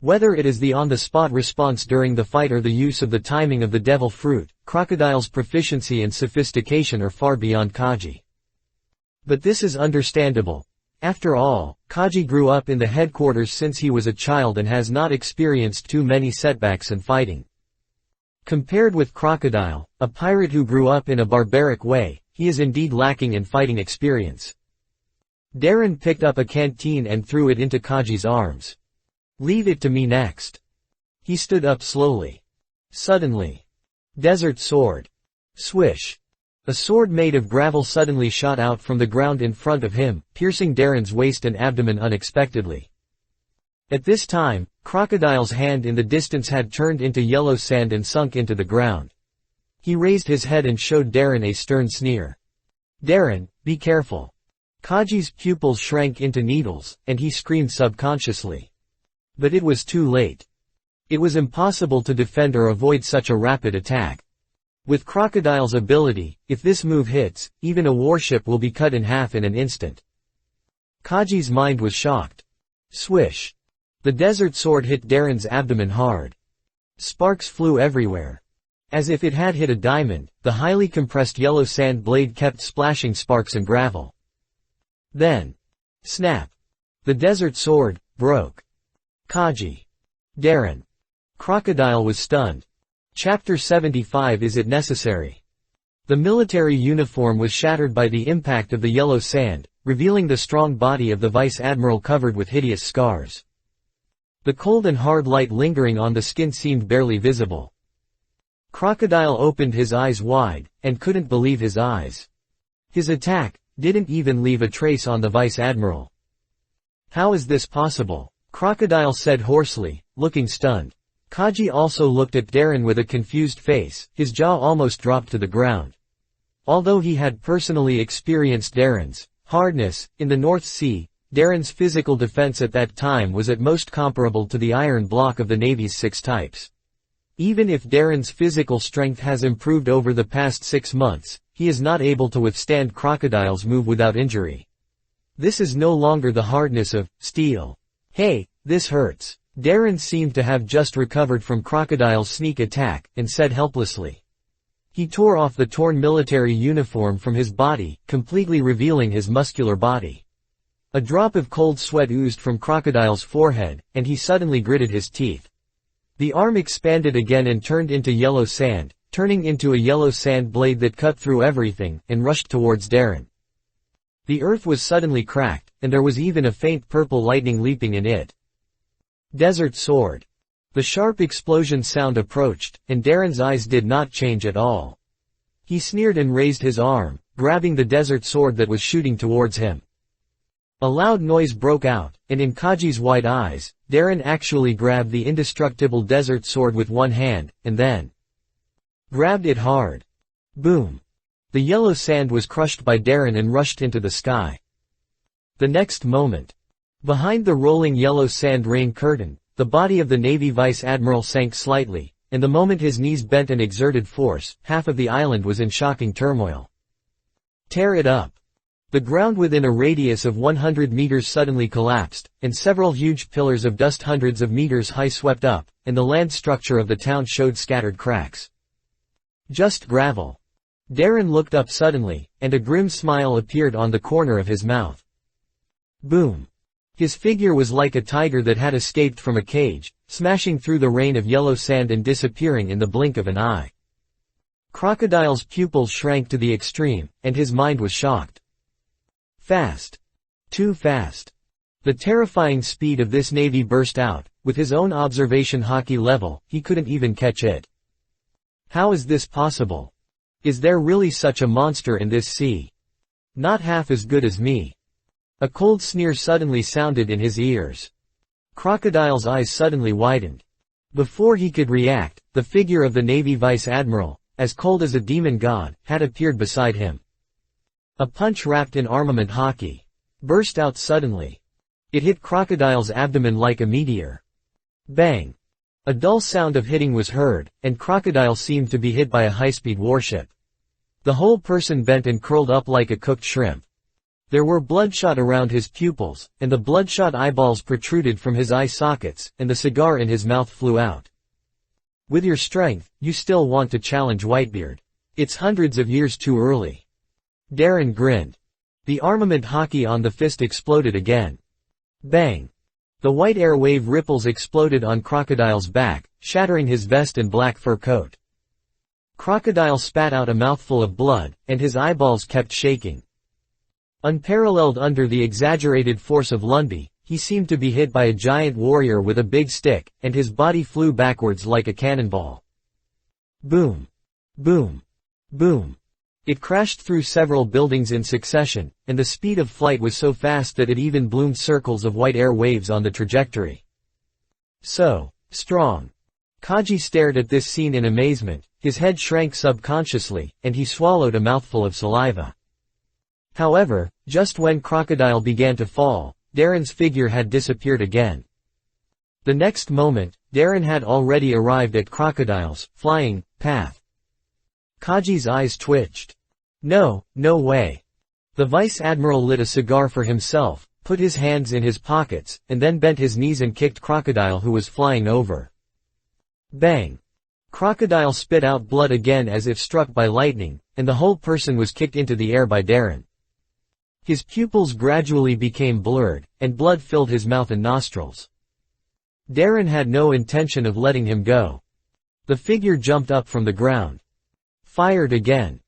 Whether it is the on-the-spot response during the fight or the use of the timing of the devil fruit, Crocodile's proficiency and sophistication are far beyond Kaji. But this is understandable. After all, Kaji grew up in the headquarters since he was a child and has not experienced too many setbacks in fighting. Compared with Crocodile, a pirate who grew up in a barbaric way, he is indeed lacking in fighting experience. Darren picked up a canteen and threw it into Kaji's arms. "Leave it to me next." He stood up slowly. Suddenly. Desert sword. Swish. A sword made of gravel suddenly shot out from the ground in front of him, piercing Darren's waist and abdomen unexpectedly. At this time, Crocodile's hand in the distance had turned into yellow sand and sunk into the ground. He raised his head and showed Darren a stern sneer. "Darren, be careful." Kaji's pupils shrank into needles, and he screamed subconsciously. But it was too late. It was impossible to defend or avoid such a rapid attack. With Crocodile's ability, if this move hits, even a warship will be cut in half in an instant. Kaji's mind was shocked. Swish. The desert sword hit Darren's abdomen hard. Sparks flew everywhere. As if it had hit a diamond, the highly compressed yellow sand blade kept splashing sparks and gravel. Then. Snap. The desert sword broke. Kaji. Darren. Crocodile was stunned. Chapter 75. Is it necessary? The military uniform was shattered by the impact of the yellow sand, revealing the strong body of the vice admiral covered with hideous scars. The cold and hard light lingering on the skin seemed barely visible. Crocodile opened his eyes wide, and couldn't believe his eyes. His attack didn't even leave a trace on the vice admiral. "How is this possible?" Crocodile said hoarsely, looking stunned. Kaji also looked at Darren with a confused face, his jaw almost dropped to the ground. Although he had personally experienced Darren's hardness in the North Sea, Darren's physical defense at that time was at most comparable to the iron block of the Navy's 6 types. Even if Darren's physical strength has improved over the past 6 months, he is not able to withstand Crocodile's move without injury. This is no longer the hardness of steel. "Hey, this hurts." Darren seemed to have just recovered from Crocodile's sneak attack, and said helplessly. He tore off the torn military uniform from his body, completely revealing his muscular body. A drop of cold sweat oozed from Crocodile's forehead, and he suddenly gritted his teeth. The arm expanded again and turned into yellow sand, turning into a yellow sand blade that cut through everything, and rushed towards Darren. The earth was suddenly cracked, and there was even a faint purple lightning leaping in it. Desert sword. The sharp explosion sound approached, and Darren's eyes did not change at all. He sneered and raised his arm, grabbing the desert sword that was shooting towards him. A loud noise broke out, and in Kaji's wide eyes, Darren actually grabbed the indestructible desert sword with one hand, and then grabbed it hard. Boom! The yellow sand was crushed by Darren and rushed into the sky. The next moment, behind the rolling yellow sand rain curtain, the body of the Navy Vice Admiral sank slightly, and the moment his knees bent and exerted force, half of the island was in shocking turmoil. Tear it up! The ground within a radius of 100 meters suddenly collapsed, and several huge pillars of dust hundreds of meters high swept up, and the land structure of the town showed scattered cracks. Just gravel. Darren looked up suddenly, and a grim smile appeared on the corner of his mouth. Boom! His figure was like a tiger that had escaped from a cage, smashing through the rain of yellow sand and disappearing in the blink of an eye. Crocodile's pupils shrank to the extreme, and his mind was shocked. Fast. Too fast. The terrifying speed of this navy burst out, with his own observation hockey level, he couldn't even catch it. How is this possible? Is there really such a monster in this sea? Not half as good as me. A cold sneer suddenly sounded in his ears. Crocodile's eyes suddenly widened. Before he could react, the figure of the Navy Vice Admiral, as cold as a demon god, had appeared beside him. A punch wrapped in armament hockey burst out suddenly. It hit Crocodile's abdomen like a meteor. Bang! A dull sound of hitting was heard, and Crocodile seemed to be hit by a high-speed warship. The whole person bent and curled up like a cooked shrimp. There were bloodshot around his pupils, and the bloodshot eyeballs protruded from his eye sockets, and the cigar in his mouth flew out. With your strength, you still want to challenge Whitebeard. It's hundreds of years too early. Darren grinned. The armament hockey on the fist exploded again. Bang! The white air wave ripples exploded on Crocodile's back, shattering his vest and black fur coat. Crocodile spat out a mouthful of blood, and his eyeballs kept shaking. Unparalleled under the exaggerated force of Lundby, he seemed to be hit by a giant warrior with a big stick, and his body flew backwards like a cannonball. Boom! Boom! Boom! It crashed through several buildings in succession, and the speed of flight was so fast that it even bloomed circles of white air waves on the trajectory. So strong. Kaji stared at this scene in amazement, his head shrank subconsciously, and he swallowed a mouthful of saliva. However, just when Crocodile began to fall, Darren's figure had disappeared again. The next moment, Darren had already arrived at Crocodile's flying path. Kaji's eyes twitched. No way. The Vice Admiral lit a cigar for himself, put his hands in his pockets, and then bent his knees and kicked Crocodile who was flying over. Bang! Crocodile spit out blood again as if struck by lightning, and the whole person was kicked into the air by Darren. His pupils gradually became blurred, and blood filled his mouth and nostrils. Darren had no intention of letting him go. The figure jumped up from the ground. Fired again.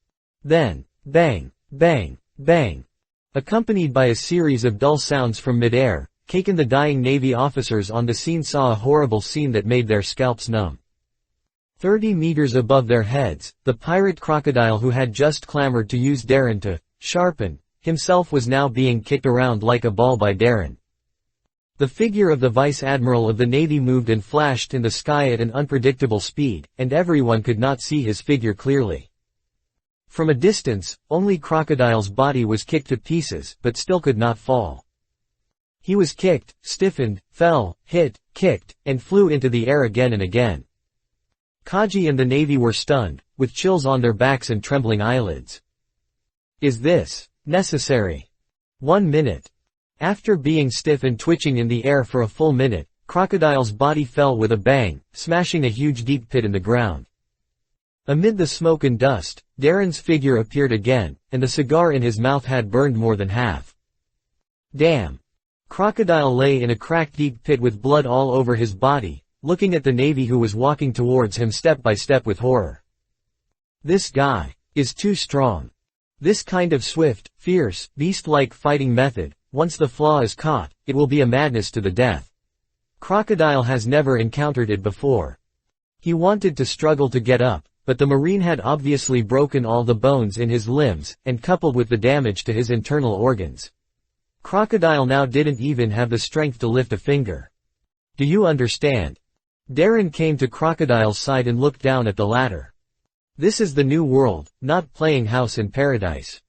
Then, bang, bang, bang. Accompanied by a series of dull sounds from midair, Cake and the dying Navy officers on the scene saw a horrible scene that made their scalps numb. 30 meters above their heads, the pirate Crocodile who had just clamored to use Darren to sharpen himself was now being kicked around like a ball by Darren. The figure of the Vice Admiral of the Navy moved and flashed in the sky at an unpredictable speed, and everyone could not see his figure clearly. From a distance, only Crocodile's body was kicked to pieces, but still could not fall. He was kicked, stiffened, fell, hit, kicked, and flew into the air again and again. Kaji and the Navy were stunned, with chills on their backs and trembling eyelids. Is this necessary? 1 minute. After being stiff and twitching in the air for a full minute, Crocodile's body fell with a bang, smashing a huge deep pit in the ground. Amid the smoke and dust, Darren's figure appeared again, and the cigar in his mouth had burned more than half. Damn! Crocodile lay in a cracked deep pit with blood all over his body, looking at the Navy who was walking towards him step by step with horror. This guy is too strong. This kind of swift, fierce, beast-like fighting method, once the flaw is caught, it will be a madness to the death. Crocodile has never encountered it before. He wanted to struggle to get up, but the Marine had obviously broken all the bones in his limbs, and coupled with the damage to his internal organs. Crocodile now didn't even have the strength to lift a finger. Do you understand? Darren came to Crocodile's side and looked down at the latter. This is the new world, not playing house in paradise.